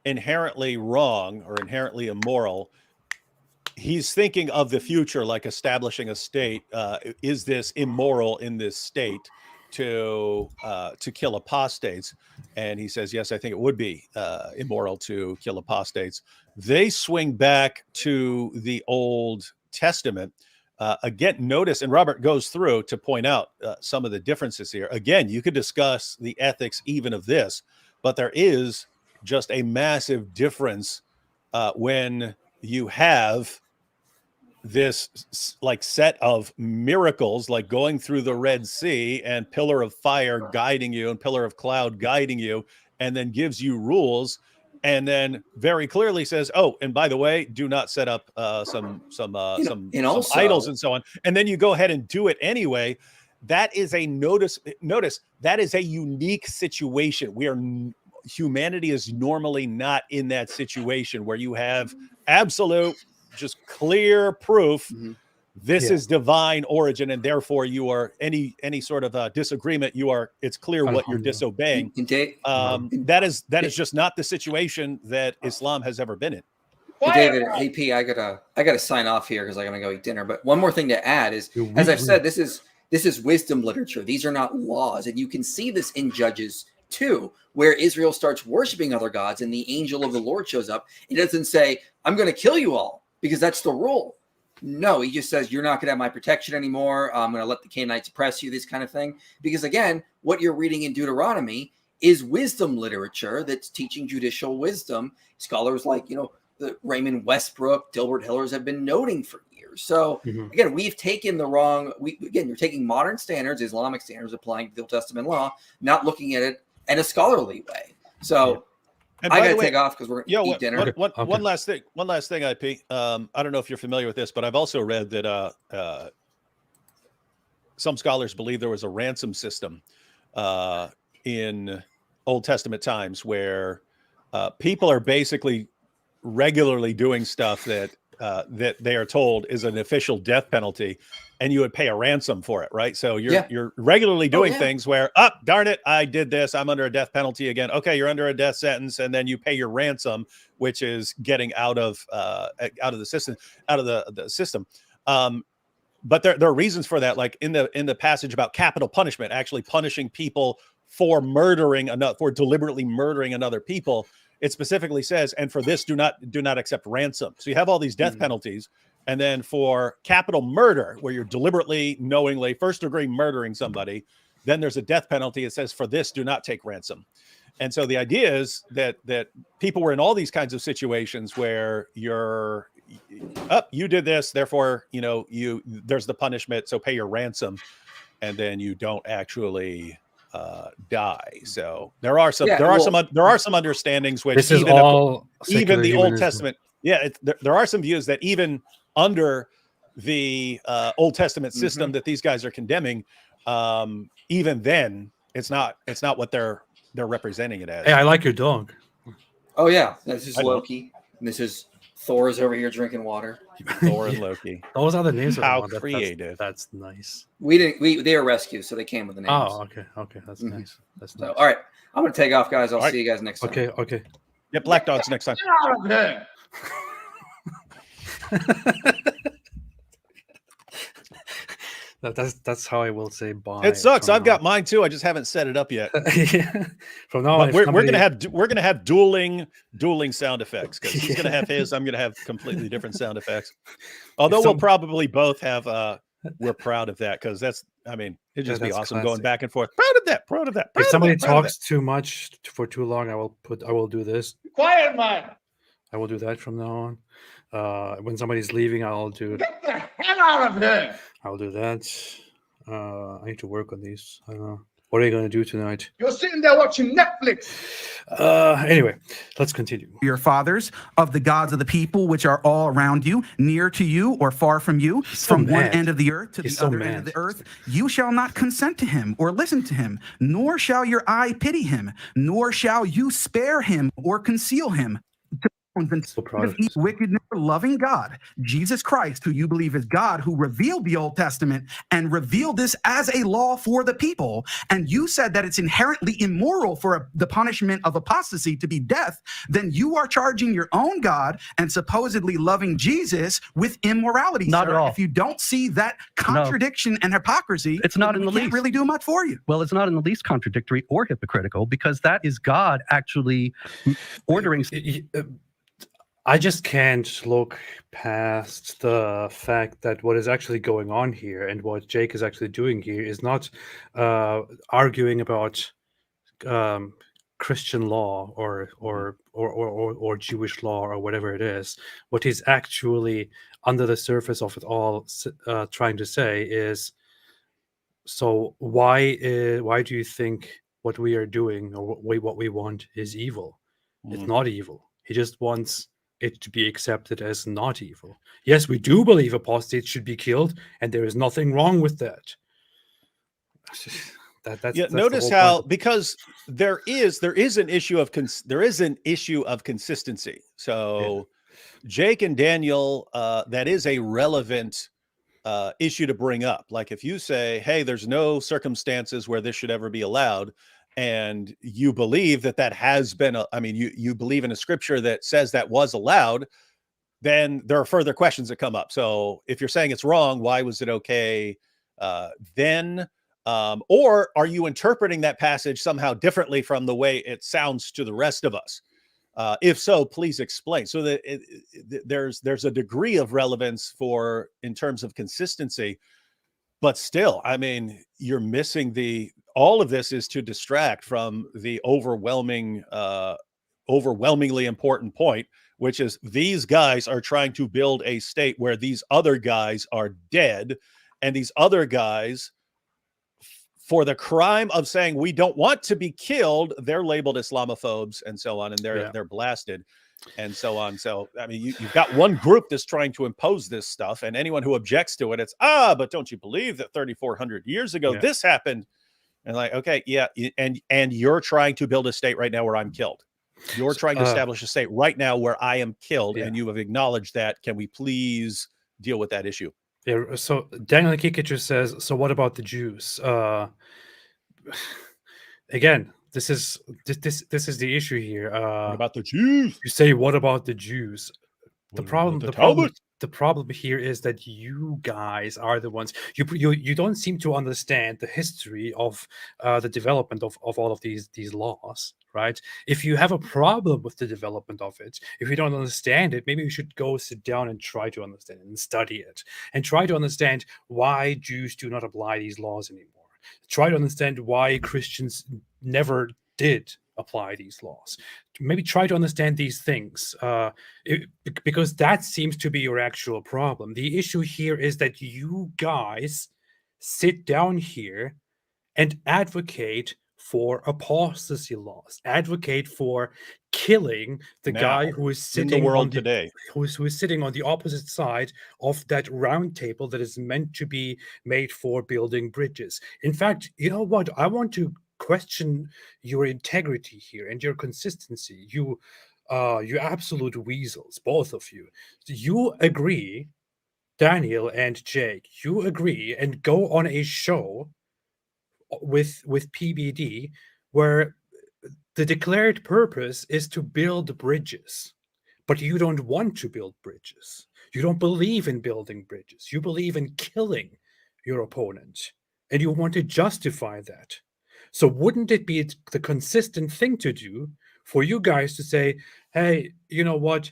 inherently wrong or inherently immoral, he's thinking of the future, like establishing a state. Is this immoral in this state to kill apostates? And he says, yes, I think it would be immoral to kill apostates. They swing back to the Old Testament. Again, notice, and Robert goes through to point out some of the differences here. Again, you could discuss the ethics even of this, but there is just a massive difference when you have this like set of miracles, like going through the Red Sea and pillar of fire guiding you and pillar of cloud guiding you, and then gives you rules. And then very clearly says, "Oh, and by the way, do not set up some idols and so on." And then you go ahead and do it anyway. That is a notice. That is a unique situation. Humanity is normally not in that situation where you have absolute, just clear proof. Mm-hmm. This is divine origin, and therefore you are any sort of disagreement. It's clear what you're disobeying. That is just not the situation that Islam has ever been in.
Hey, David, AP, I gotta sign off here because I gotta go eat dinner. But one more thing to add is, as I've said, this is wisdom literature. These are not laws, and you can see this in Judges 2, where Israel starts worshiping other gods, and the angel of the Lord shows up. He doesn't say, "I'm going to kill you all," because that's the rule. No, he just says, you're not going to have my protection anymore. I'm going to let the Canaanites oppress you, this kind of thing. Because again, what you're reading in Deuteronomy is wisdom literature that's teaching judicial wisdom. Scholars like, the Raymond Westbrook, Dilbert Hillers have been noting for years. So again, we've taken you're taking modern standards, Islamic standards, applying to the Old Testament law, not looking at it in a scholarly way. So
And
I got to take off because we're going to eat dinner.
One last thing, IP. I don't know if you're familiar with this, but I've also read that some scholars believe there was a ransom system in Old Testament times where people are basically regularly doing stuff that they are told is an official death penalty, and you would pay a ransom for it, right? So you're regularly doing things where, darn it, I did this, I'm under a death penalty again. Okay, you're under a death sentence, and then you pay your ransom, which is getting out of the system. But there are reasons for that, like in the passage about capital punishment, actually punishing people for deliberately murdering another people. It specifically says, and for this, do not accept ransom. So you have all these death penalties. And then for capital murder, where you're deliberately, knowingly, first degree murdering somebody, then there's a death penalty. It says, for this, do not take ransom. And so the idea is that people were in all these kinds of situations where you're up, you did this, therefore, there's the punishment, so pay your ransom, and then you don't actually die. So there are some understandings which
this is
even
all
even the
secular
Old
humanism.
Testament, there are some views that even under the Old Testament system that these guys are condemning, even then it's not what they're representing it as.
Hey, I like your dog.
Oh yeah, this is
I don't.
Loki. And this is Thor's over here drinking water.
Thor and Loki.
Those are the names of
How
them.
creative.
That's nice.
They were rescued, so they came with the names.
Oh, okay. That's nice. That's
So,
nice.
all right, I'm gonna take off, guys. I'll
All right.
see you guys next time.
Okay.
Yeah, Black Dogs next time.
Get out of here.
That's how I will say bye.
It sucks.
from
I've got mine too. I just haven't set it up yet.
yeah. From now on,
But we're gonna have dueling sound effects, because he's gonna have his. I'm gonna have completely different sound effects. Although we'll probably both have. We're proud of that, because it'd just be awesome
classic.
going back and forth. Proud of that.
If somebody talks too much for too long, I will do this.
Quiet, man.
I will do that from now on. When somebody's leaving, I'll do.
Get the hell out of here.
I'll do that. I need to work on these. I don't know. What are you going to do tonight?
You're sitting there watching Netflix.
Anyway, let's continue.
Your fathers of the gods of the people which are all around you, near to you or far from you,
so
from one
mad.
end of the earth to
He's
the
so
other end of the earth. You shall not consent to him or listen to him, nor shall your eye pity him, nor shall you spare him or conceal him.
So proud of
Eat wickedness, loving God, Jesus Christ, who you believe is God, who revealed the Old Testament and revealed this as a law for the people. And you said that it's inherently immoral for the punishment of apostasy to be death. Then you are charging your own God and supposedly loving Jesus with immorality.
Not
sir.
at all.
If you don't see that contradiction and hypocrisy,
It's not in the
we can't
least.
really do much for you.
Well, it's not in the least contradictory or hypocritical, because that is God actually ordering.
I just can't look past the fact that what is actually going on here and what Jake is actually doing here is not arguing about Christian law or Jewish law or whatever it is. What he's actually under the surface of it all trying to say is, so why do you think what we are doing or what we want is evil? It's not evil. He just wants it to be accepted as not evil. Yes, we do believe apostates should be killed, and there is nothing wrong with that. That's
notice how, because there is an issue of consistency. So Jake and Daniel, that is a relevant issue to bring up. Like if you say, hey, there's no circumstances where this should ever be allowed, and you believe that has been, you believe in a scripture that says that was allowed, then there are further questions that come up. So if you're saying it's wrong, why was it okay then? Or are you interpreting that passage somehow differently from the way it sounds to the rest of us? If so, please explain. So that there's a degree of relevance in terms of consistency, but still, you're missing all of this is to distract from the overwhelmingly important point, which is these guys are trying to build a state where these other guys are dead, and these other guys, for the crime of saying we don't want to be killed, they're labeled Islamophobes and so on, and they're blasted and so on. So you've got one group that's trying to impose this stuff, and anyone who objects to it, it's but don't you believe that 3,400 years ago this happened? And like, okay, yeah, and you're trying to build a state right now where I'm killed. You're trying to establish a state right now where I am killed, and you have acknowledged that. Can we please deal with that issue?
Yeah. So Daniel Kikicher says, so what about the Jews? Again, this is the issue here.
What about the Jews?
You say, what about the Jews? The problem here is that you guys are the ones you don't seem to understand the history of the development of all of these laws, right? If you have a problem with the development of it, if you don't understand it, maybe you should go sit down and try to understand it and study it and try to understand why Jews do not apply these laws anymore. Try to understand why Christians never did apply these laws. Maybe try to understand these things, because that seems to be your actual problem. The issue here is that you guys sit down here and advocate for apostasy laws, advocate for killing the guy who is
in the
sitting
world
on the
today.
who is sitting on the opposite side of that round table that is meant to be made for building bridges. In fact, you know what? I want to question your integrity here and your consistency. You absolute weasels, both of you. You agree, Daniel and Jake, you agree and go on a show with PBD where the declared purpose is to build bridges, but you don't want to build bridges. You don't believe in building bridges. You believe in killing your opponent, and you want to justify that. So wouldn't it be the consistent thing to do for you guys to say, hey, you know what?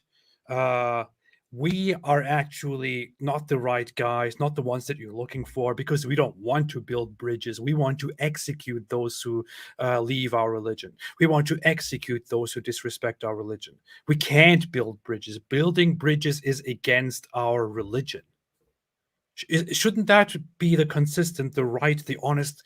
We are actually not the right guys, not the ones that you're looking for, because we don't want to build bridges. We want to execute those who leave our religion. We want to execute those who disrespect our religion. We can't build bridges. Building bridges is against our religion. Shouldn't that be the consistent, the right, the honest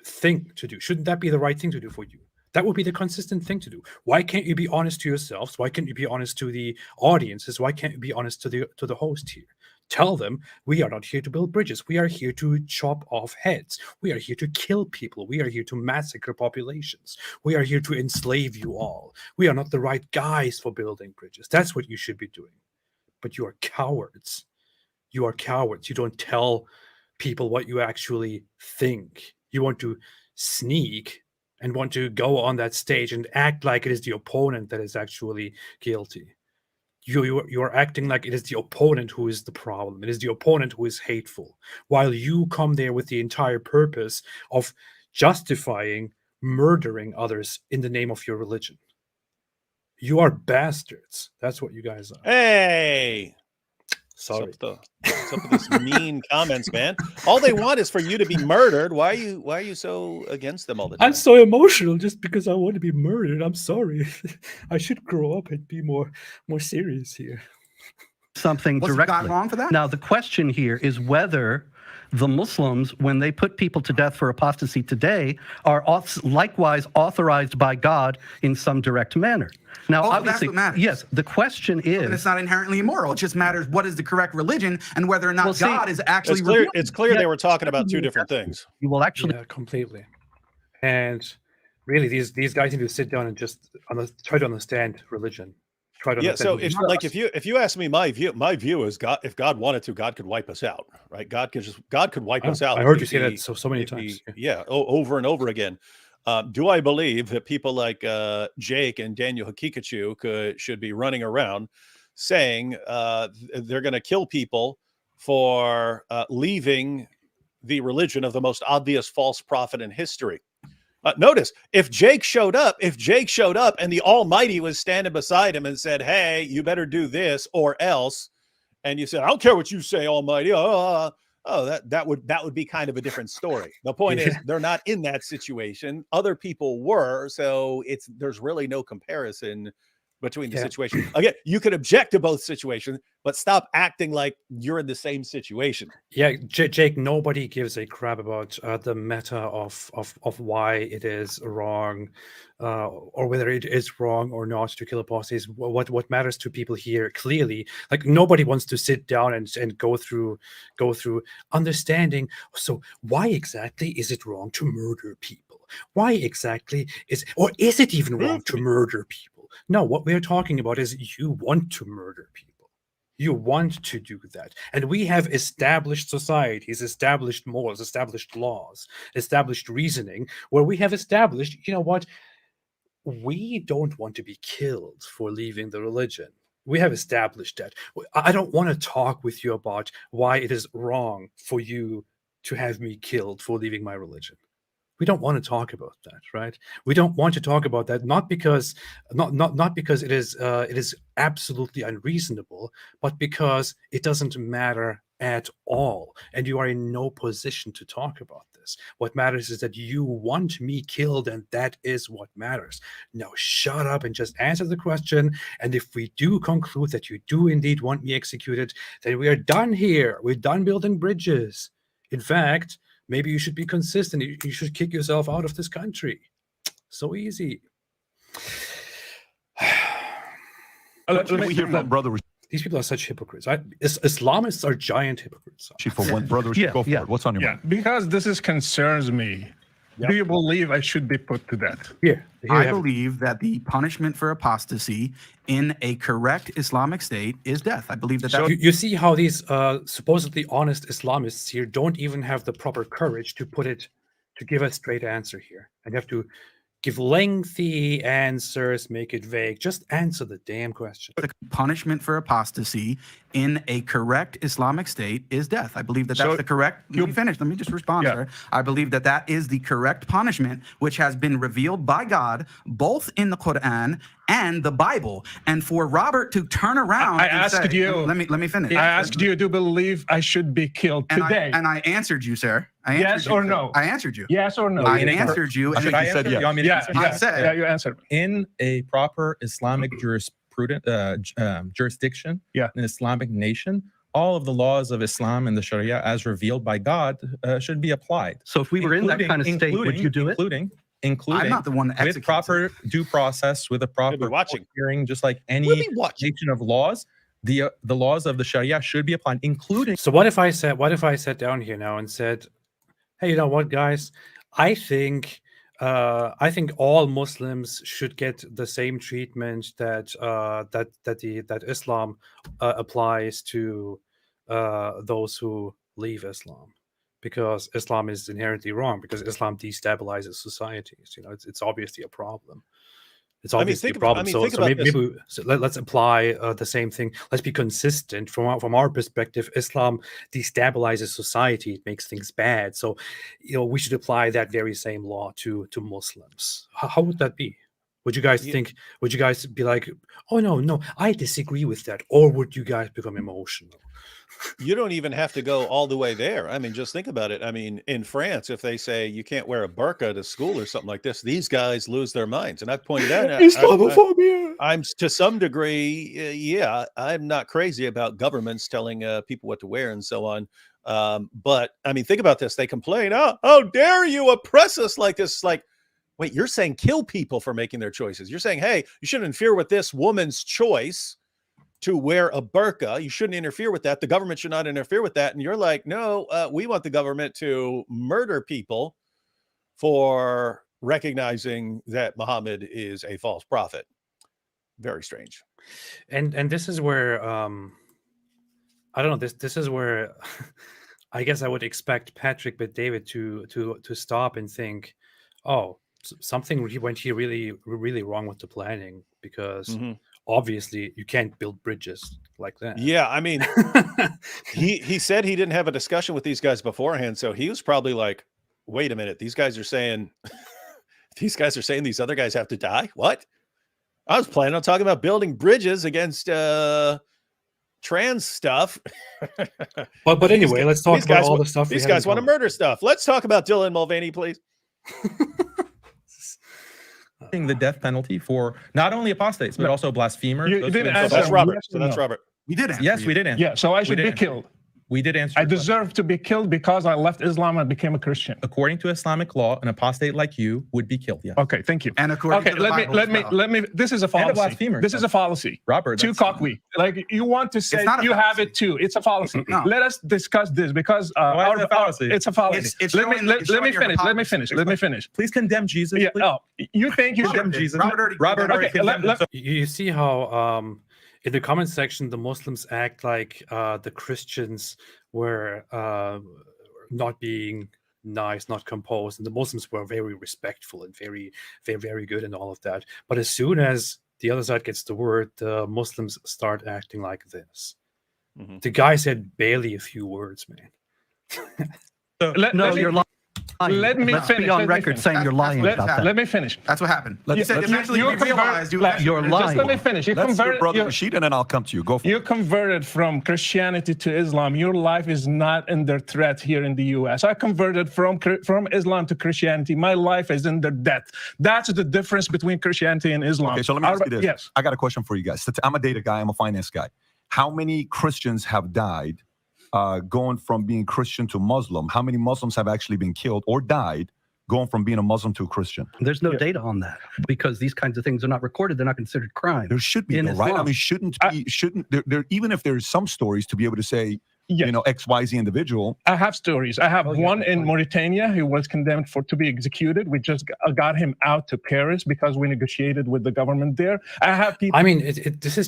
thing to do? Shouldn't that be the right thing to do for you? That would be the consistent thing to do. Why can't you be honest to yourselves? Why can't you be honest to the audiences? Why can't you be honest to the host here? Tell them, we are not here to build bridges. We are here to chop off heads. We are here to kill people. We are here to massacre populations. We are here to enslave you all. We are not the right guys for building bridges. That's what you should be doing. But you are cowards. You are cowards. You don't tell people what you actually think. You want to sneak and want to go on that stage and act like it is the opponent that is actually guilty. You're acting like it is the opponent who is the problem. It is the opponent who is hateful, while you come there with the entire purpose of justifying murdering others in the name of your religion. You are bastards. That's what you guys are.
Hey!
Sorry.
What's up with this mean comments, man? All they want is for you to be murdered. Why are you so against them all the time?
I'm so emotional just because I want to be murdered. I'm sorry. I should grow up and be more serious here.
Something
What's
directly.
gone wrong for that?
Now, the question here is whether the Muslims, when they put people to death for apostasy today, are likewise authorized by God in some direct manner. Now, obviously,
that's what matters.
yes, the question is...
And it's not inherently immoral. It just matters what is the correct religion and whether or not God is actually...
It's clear they were talking about two different things.
You will actually...
Yeah, completely. And really, these guys need to sit down and just try to understand religion.
So if you ask me, my view is God. If God wanted to, God could wipe us out, right? God could wipe us out.
I heard you say that so many times.
Over and over again. Do I believe that people like Jake and Daniel Hakikachu should be running around saying they're going to kill people for leaving the religion of the most obvious false prophet in history? Notice, if Jake showed up and the Almighty was standing beside him and said, hey, you better do this or else, and you said, I don't care what you say, Almighty, that would be kind of a different story. The point is, they're not in that situation. Other people were, so there's really no comparison between the situation. Again, you could object to both situations, but stop acting like you're in the same situation.
Yeah, Jake, nobody gives a crap about the meta of why it is wrong, or whether it is wrong or not to kill apostates. What matters to people here, clearly, like nobody wants to sit down and go through understanding. So why exactly is it wrong to murder people? Why exactly is it even wrong to murder people? No, what we're talking about is you want to murder people. You want to do that. And we have established societies, established morals, established laws, established reasoning, where we have established, you know what? We don't want to be killed for leaving the religion. We have established that. I don't want to talk with you about why it is wrong for you to have me killed for leaving my religion. We don't want to talk about that, right? We don't want to talk about that, not because it is absolutely unreasonable, but because it doesn't matter at all. And you are in no position to talk about this. What matters is that you want me killed, and that is what matters. Now shut up and just answer the question. And if we do conclude that you do indeed want me executed, then we are done here. We're done building bridges. In fact, maybe you should be consistent. You should kick yourself out of this country. So easy.
Let me hear from Brother
These people are such hypocrites. Islamists are giant hypocrites.
for one. Brother Rashid, go for it. What's on your mind?
Because this concerns me.
Yep.
Do you believe I should be put to death?
I believe that the punishment for apostasy in a correct Islamic state is death. I believe that.
So you see how these supposedly honest Islamists here don't even have the proper courage to give a straight answer here, and you have to give lengthy answers, make it vague. Just answer the damn question.
The punishment for apostasy in a correct Islamic state is death. I believe that that's the correct. Let me finish. Let me just respond, sir. I believe that that is the correct punishment, which has been revealed by God, both in the Quran and the Bible. And for Robert to turn around,
I asked you.
Let me finish.
I asked you to believe I should be killed today.
And I answered you, sir.
Yes or no?
I answered you.
Yes or no?
I answered you.
Should I answer? You want me to answer?
I said.
Yeah, you answered.
In a proper Islamic jurisdiction, an Islamic nation, all of the laws of Islam and the Sharia, as revealed by God, should be applied.
So if we were in that kind of state, would you do it?
Including
I'm not the one that
with proper due process, with a proper hearing, just like any nation of laws. The laws of the Sharia should be applied, including.
So what if I sat down here now and said, hey, you know what, guys? I think all Muslims should get the same treatment that Islam applies to those who leave Islam, because Islam is inherently wrong, because Islam destabilizes societies. You know, it's obviously a problem. It's obviously a problem. So let's apply the same thing. Let's be consistent from our perspective. Islam destabilizes society; it makes things bad. So, we should apply that very same law to Muslims. How would that be? Would you guys think? Would you guys be like, "Oh no, I disagree with that," or would you guys become emotional?
You don't even have to go all the way there. I mean, just think about it. I mean, in France, if they say you can't wear a burqa to school or something like this, these guys lose their minds. And I've pointed out,
Islamophobia.
I'm to some degree, I'm not crazy about governments telling people what to wear and so on. But I mean, think about this. They complain, "Oh, how dare you oppress us like this?" Like, wait, you're saying kill people for making their choices. You're saying, hey, you shouldn't interfere with this woman's choice to wear a burqa. You shouldn't interfere with that. The government should not interfere with that. And you're like, no, we want the government to murder people for recognizing that Muhammad is a false prophet. Very strange.
And this is where I don't know. This is where I guess I would expect Patrick but David to stop and think, oh, something went here really wrong with the planning, because obviously you can't build bridges like that.
Yeah, I mean, he said he didn't have a discussion with these guys beforehand, so he was probably like, wait a minute, these guys are saying these other guys have to die? What? I was planning on talking about building bridges against trans stuff.
But anyway, let's talk about all the stuff
these guys want to murder stuff. Let's talk about Dylan Mulvaney, please.
The death penalty for not only apostates but also blasphemers.
That's Robert. So that's Robert.
We did answer.
Yes, we did answer.
Yeah, so I should be killed.
We did answer.
I deserve to be killed because I left Islam and became a Christian.
According to Islamic law, an apostate like you would be killed. Yeah.
Okay, thank you.
And according to the Bible
let me. This is a fallacy.
blasphemer.
This is a fallacy.
Robert,
too cocky. Like you want to say you have it too. It's a fallacy.
No.
Let us discuss this because
why is it a fallacy?
It's a fallacy. Let me finish.
Please condemn Jesus.
Yeah.
Please.
Oh, you think you should
condemn Jesus?
Robert
already condemned him.
You see how in the comment section the Muslims act like the Christians were not being nice, not composed, and the Muslims were very respectful and very, very, very good and all of that. But as soon as the other side gets the word, the Muslims start acting like this. The guy said barely a few words, man.
You're lying. Let me
Let's
finish.
be on
let me
record
finish.
saying you're lying
Let-
about that.
Let me finish.
That's what happened.
Let's-
You said
let's-
eventually you realized
you're
Just
lying.
let me finish. You
Let's hear
converted.
Brother Rashid, and then I'll come to you. Go for
You
it.
converted from Christianity to Islam. Your life is not under threat here in the U.S. I converted from Islam to Christianity. My life is under death. That's the difference between Christianity and Islam.
Okay, so let me ask you this.
Yes.
I got a question for you guys. I'm a data guy. I'm a finance guy. How many Christians have died going from being Christian to Muslim? How many Muslims have actually been killed or died going from being a Muslim to a Christian?
There's no data on that because these kinds of things are not recorded. They're not considered crime.
There should be,
in
though, right? I
Islam.
mean, shouldn't there even if there's some stories to be able to say,
Yes.
you know, XYZ individual.
I have stories. I have one in
fine.
Mauritania who was condemned to be executed. We just got him out to Paris because we negotiated with the government there. I have people.
I mean, this is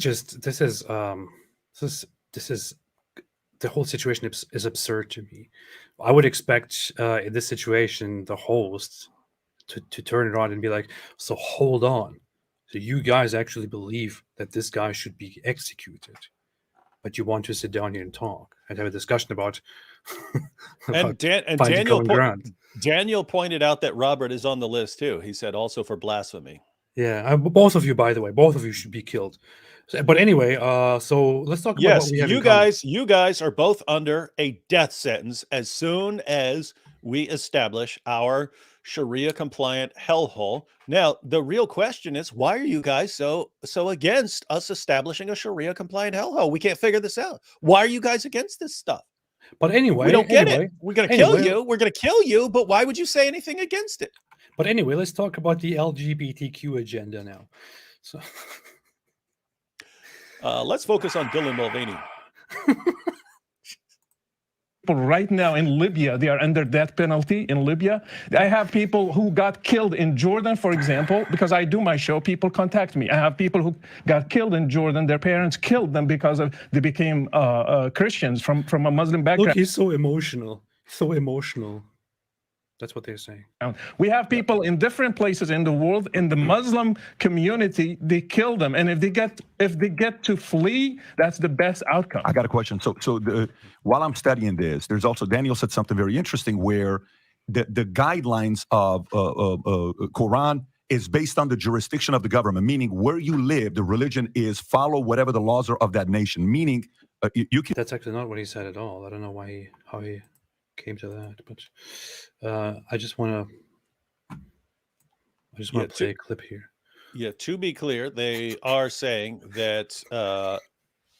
the whole situation is absurd to me. I would expect in this situation the host to turn it on and be like, so hold on. So you guys actually believe that this guy should be executed, but you want to sit down here and talk and have a discussion about.
And Daniel pointed out that Robert is on the list too. He said also for blasphemy.
Yeah, both of you, by the way, both of you should be killed. But anyway, so let's talk about what we have.
You guys are both under a death sentence as soon as we establish our Sharia compliant hellhole. Now, the real question is, why are you guys so against us establishing a Sharia compliant hellhole? We can't figure this out. Why are you guys against this stuff?
But anyway,
we don't get it. We're going to kill you. We're going to kill you. But why would you say anything against it?
But anyway, let's talk about the LGBTQ agenda now. So.
Let's focus on Dylan Mulvaney.
Right now in Libya, they are under death penalty in Libya. I have people who got killed in Jordan, for example, because I do my show, people contact me. I have people who got killed in Jordan. Their parents killed them because they became Christians from a Muslim background.
Look, he's so emotional. So emotional. That's what they're saying.
We have people in different places in the world. In the Muslim community, they kill them, and if they get to flee, that's the best outcome.
I got a question. So while I'm studying this, there's also Daniel said something very interesting where the guidelines of Quran is based on the jurisdiction of the government, meaning where you live, the religion is follow whatever the laws are of that nation. Meaning you can.
That's actually not what he said at all. I don't know how he came to that, but I just want to play a clip here.
Yeah, to be clear, they are saying that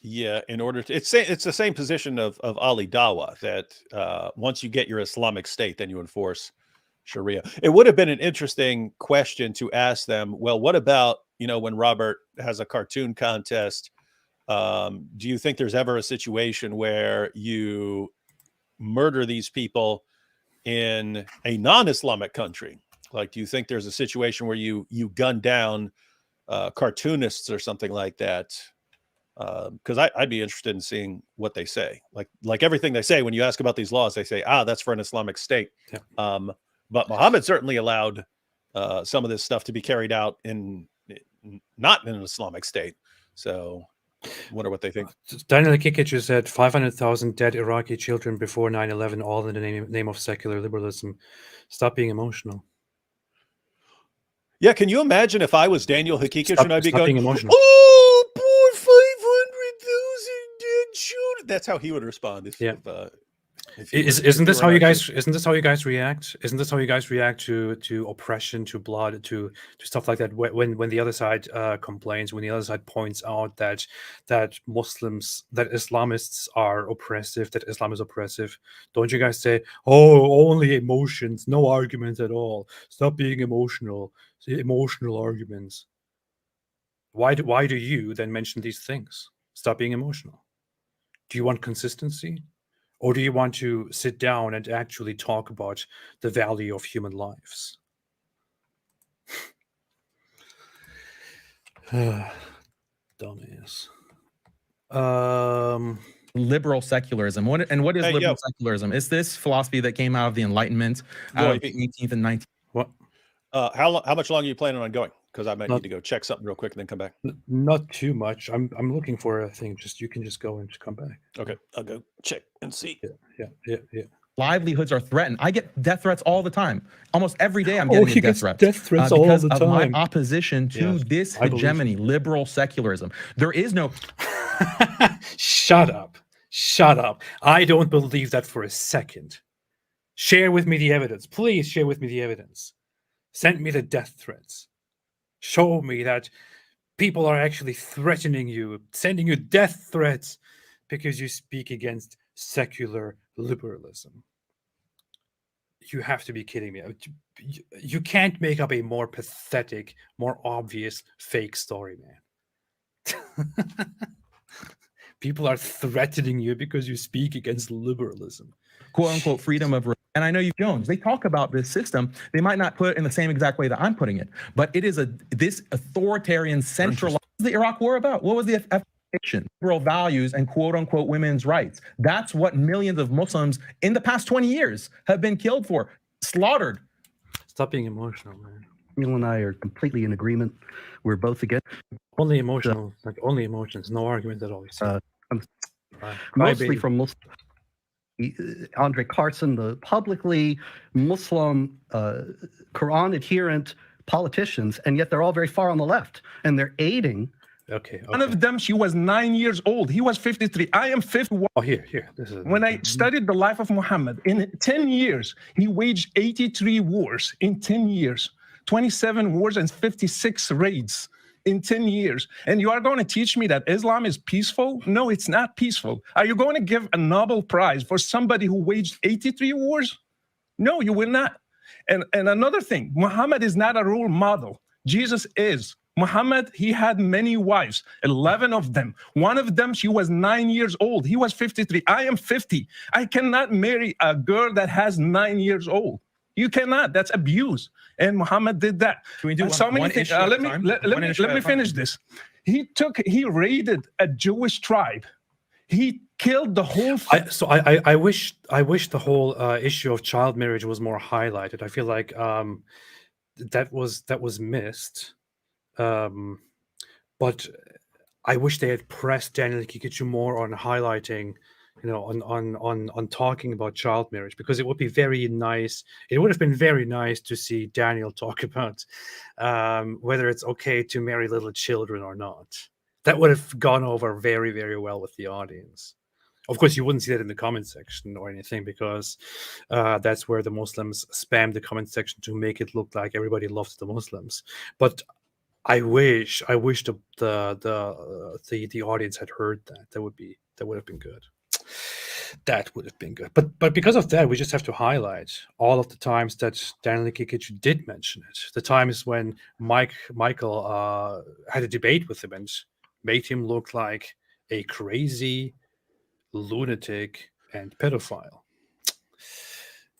in order to it's the same position of Ali Dawa, that once you get your Islamic State, then you enforce Sharia. It would have been an interesting question to ask them, well, what about, when Robert has a cartoon contest, do you think there's ever a situation where you murder these people in a non-Islamic country? Like, do you think there's a situation where you gun down cartoonists or something like that? Because I'd be interested in seeing what they say. Like everything they say when you ask about these laws, they say, that's for an Islamic State. Yeah. But Muhammad certainly allowed some of this stuff to be carried out not in an Islamic State. So wonder what they think.
Daniel Kikic said 500,000 dead Iraqi children before 9/11, all in the name of secular liberalism. Stop being emotional.
Yeah, can you imagine if I was Daniel Hakikic and I'd be going,
emotional.
oh, poor 500,000 dead children. That's how he would respond.
Isn't this how you guys react? Isn't this how you guys react to oppression, to blood, to stuff like that? When the other side complains, when the other side points out that Muslims, that Islamists are oppressive, that Islam is oppressive, don't you guys say, "Oh, only emotions, no arguments at all. Stop being emotional. Emotional arguments." Why do you then mention these things? Stop being emotional. Do you want consistency? Or do you want to sit down and actually talk about the value of human lives? Dumbass.
Liberal secularism. What is liberal secularism? Is this philosophy that came out of the Enlightenment, out of the 18th and 19th?
What?
How much longer are you planning on going? Because I might need to go check something real quick and then come back.
Not too much. I'm looking for a thing. You can just go and come back.
Okay, I'll go check and see.
Yeah.
livelihoods are threatened. I get death threats all the time. Almost every day I'm getting a death threat.
Death threats all
because
the
of my
time.
opposition to
Yes,
this
I believe
hegemony, liberal secularism. There is no
Shut up. Shut up. I don't believe that for a second. Share with me the evidence. Please share with me the evidence. Send me the death threats. Show me that people are actually threatening you, sending you death threats because you speak against secular liberalism. You have to be kidding me. You can't make up a more pathetic, more obvious fake story, man. People are threatening you because you speak against liberalism.
quote unquote freedom of, and I know you Jones, they talk about this system. They might not put it in the same exact way that I'm putting it, but it is this authoritarian centralized. What was the Iraq War about? What was the affirmation, liberal values and quote unquote women's rights? That's what millions of Muslims in the past 20 years have been killed for, slaughtered.
Stop being emotional, man.
Neil and I are completely in agreement. We're both against.
Only emotional, like only emotions, no argument at all.
Mostly from Muslim. Andre Carson, the publicly Muslim, Quran adherent politicians, and yet they're all very far on the left, and they're aiding.
Okay.
One of them, she was 9 years old. He was 53. I am 51.
Oh, here. This is
when I studied the life of Muhammad, in 10 years, he waged 83 wars in 10 years, 27 wars and 56 raids in 10 years. And you are going to teach me that Islam is peaceful? No, it's not peaceful. Are you going to give a Nobel Prize for somebody who waged 83 wars? No, you will not. And another thing, Muhammad is not a role model. Jesus is. Muhammad, he had many wives, 11 of them. One of them, she was 9 years old. He was 53. I am 50. I cannot marry a girl that has 9 years old. You cannot. That's abuse. And Muhammad did that.
Can we do
so many things. Let me finish this. He raided a Jewish tribe. He killed the whole.
I wish the whole issue of child marriage was more highlighted. I feel like that was missed. But I wish they had pressed Daniel Kikuchu more on highlighting, on talking about child marriage, because it would be very nice. It would have been very nice to see Daniel talk about whether it's okay to marry little children or not. That would have gone over very, very well with the audience. Of course, you wouldn't see that in the comment section or anything, because that's where the Muslims spam the comment section to make it look like everybody loves the Muslims. But I wish the audience had heard that. That would have been good. That would have been good. But because of that, we just have to highlight all of the times that Daniel Kikic did mention it. The times when Michael had a debate with him and made him look like a crazy lunatic and pedophile.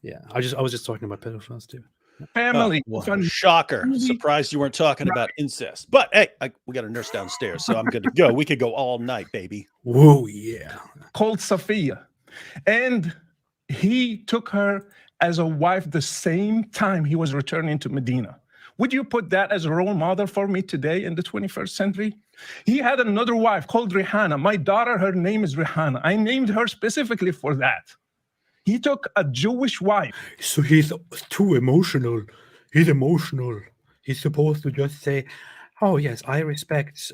Yeah, I was just talking about pedophiles too.
Family.
Shocker. Surprised you weren't talking about incest. But hey, we got a nurse downstairs, so I'm good to go. We could go all night, baby.
Whoa, yeah.
Called Safiya. And he took her as a wife the same time he was returning to Medina. Would you put that as a role model for me today in the 21st century? He had another wife called Rihanna. My daughter, her name is Rihanna. I named her specifically for that. He took a Jewish wife.
So he's too emotional. He's emotional. He's supposed to just say, oh, yes, I respect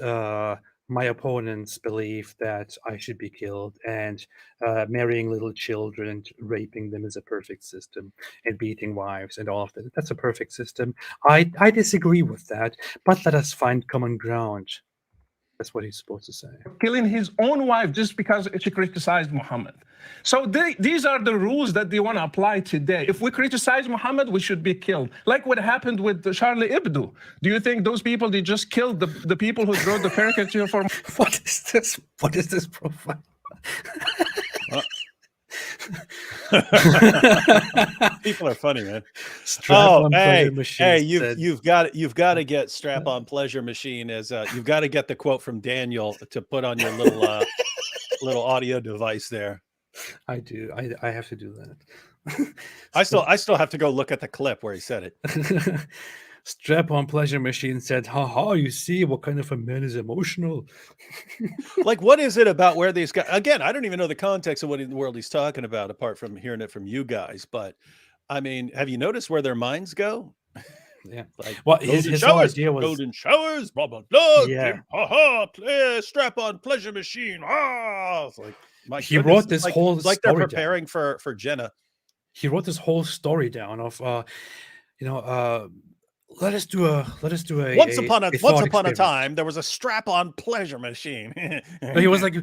my opponent's belief that I should be killed, and marrying little children and raping them is a perfect system, and beating wives and all of that. That's a perfect system. I disagree with that, but let us find common ground. That's what he's supposed to say.
Killing his own wife just because she criticized Muhammad. So these are the rules that they want to apply today. If we criticize Muhammad, we should be killed. Like what happened with Charlie Hebdo. Do you think those people, they just killed the people who wrote the caricature for...
What is this? What is this profile?
People are funny, man.
Hey,
you've got to get strap-on pleasure machine as you've got to get the quote from Daniel to put on your little little audio device there.
I do. I have to do that.
I still have to go look at the clip where he said it.
Strap-on pleasure machine said, "Haha, you see what kind of a man is emotional."
Like, what is it about where these guys? Again, I don't even know the context of what in the world he's talking about, apart from hearing it from you guys. But I mean, have you noticed where their minds go?
Yeah.
Like,
Well, his whole idea was
golden showers, blah blah blah.
Yeah.
Strap-on pleasure machine. Ah, it's like, my
He
goodness,
wrote this whole
it's like they're
story down.
preparing for Jenna.
He wrote this whole story down of let us do a
Once upon a
thought
time,
experiment.
there was a strap-on pleasure machine.
No, he was like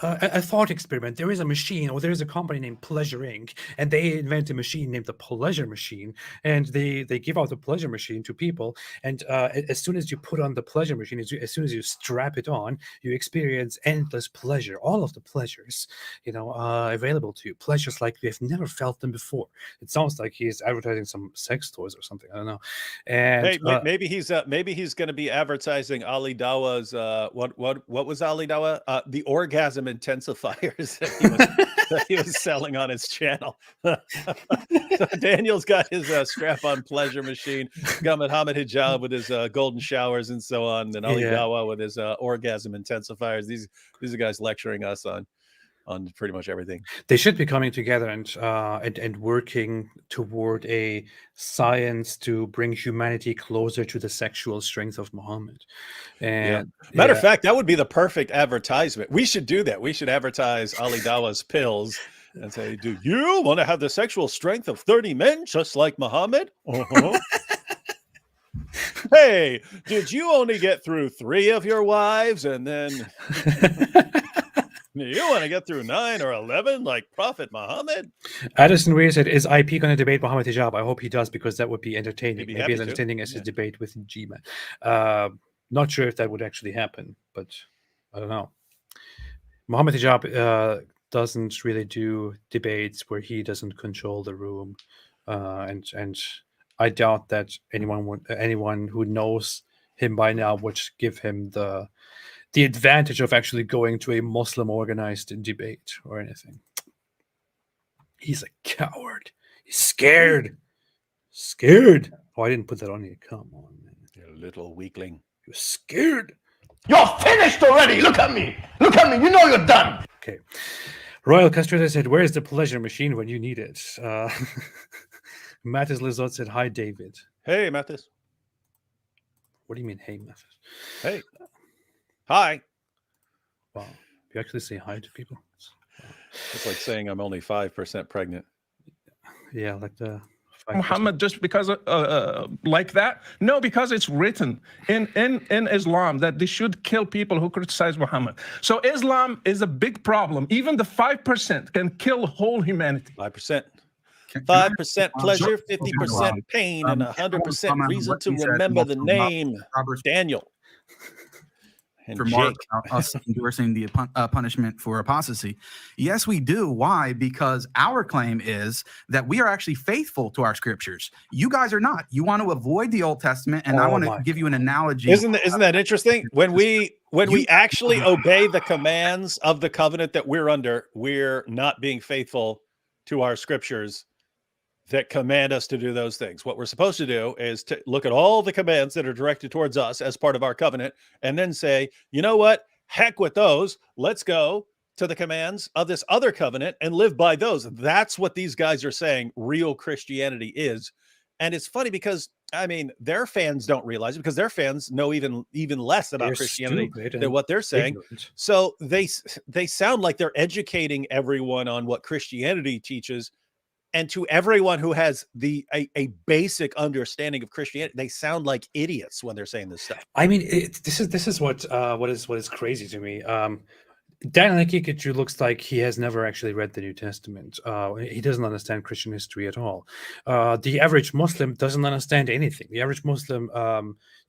a thought experiment. There is a machine, or there is a company named Pleasure Inc., and they invent a machine named the Pleasure Machine, and they give out the Pleasure Machine to people. And as soon as you put on the Pleasure Machine, as soon as you strap it on, you experience endless pleasure, all of the pleasures, available to you. Pleasures like you've never felt them before. It sounds like he's advertising some sex toys or something. I don't know. And
Hey, maybe he's going to be advertising Ali Dawa's what was Ali Dawa? The orgasm intensifiers that he was selling on his channel. So Daniel's got his strap-on pleasure machine, got Muhammad Hijab with his golden showers and so on, and Ali Dawa with his orgasm intensifiers. These are guys lecturing us on pretty much everything.
They should be coming together and working toward a science to bring humanity closer to the sexual strength of Muhammad. And
Matter of fact, that would be the perfect advertisement. We should do that. We should advertise Ali Dawa's pills and say, "Do you want to have the sexual strength of 30 men just like Muhammad? Uh-huh. Hey, did you only get through 3 of your wives, and then you want to get through 9 or 11 like Prophet Muhammad?"
Addison Weir said, "Is IP going to debate Muhammad Hijab? I hope he does, because that would be entertaining.
Maybe
Maybe as entertaining as his debate with G-Man." Not sure if that would actually happen, but I don't know. Muhammad Hijab doesn't really do debates where he doesn't control the room, and I doubt that anyone who knows him by now would give him the advantage of actually going to a Muslim organized debate or anything. He's a coward. He's scared. Oh, I didn't put that on you. Come on, man.
You little weakling.
You're scared.
You're finished already. Look at me. You know you're done.
Okay. Royal Castrator said, "Where's the pleasure machine when you need it?" Mathis Lizot said, "Hi, David."
Hey, Mathis.
What do you mean, hey, Mathis?
Hey. Hi.
Wow. You actually say hi to people? Wow.
It's like saying I'm only 5% pregnant.
Yeah, like the 5%.
Muhammad just because like that? No, because it's written in Islam that they should kill people who criticize Muhammad. So Islam is a big problem. Even the 5% can kill whole humanity.
5%. 5% pleasure, 50% pain, and 100% reason to remember the name. Daniel. And
for Mark, us endorsing the punishment for apostasy. Yes, we do. Why? Because our claim is that we are actually faithful to our scriptures. You guys are not. You want to avoid the Old Testament, and I want to give you an analogy.
Isn't that interesting? When we actually obey the commands of the covenant that we're under, we're not being faithful to our scriptures that command us to do those things. What we're supposed to do is to look at all the commands that are directed towards us as part of our covenant, and then say, you know what? Heck with those. Let's go to the commands of this other covenant and live by those. That's what these guys are saying real Christianity is. And it's funny because, I mean, their fans don't realize it, because their fans know even less about Christianity than what they're saying. Ignorant. So they sound like they're educating everyone on what Christianity teaches. And to everyone who has a basic understanding of Christianity, they sound like idiots when they're saying this stuff.
I mean, this is what is crazy to me. Dan Akikichu looks like he has never actually read the New Testament. He doesn't understand Christian history at all. The average Muslim doesn't understand anything. The average Muslim,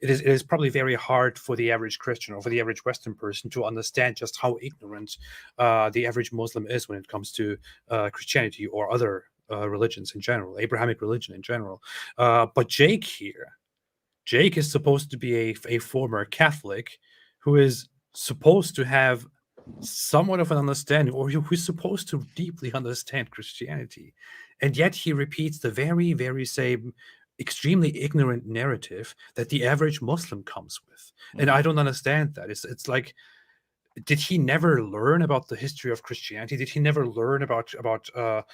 it is probably very hard for the average Christian or for the average Western person to understand just how ignorant the average Muslim is when it comes to Christianity or other religions in general, Abrahamic religion in general. But Jake is supposed to be a former Catholic who is supposed to have somewhat of an understanding, or who's supposed to deeply understand Christianity. And yet he repeats the very, very same extremely ignorant narrative that the average Muslim comes with. And I don't understand that. It's like, did he never learn about the history of Christianity? Did he never learn about the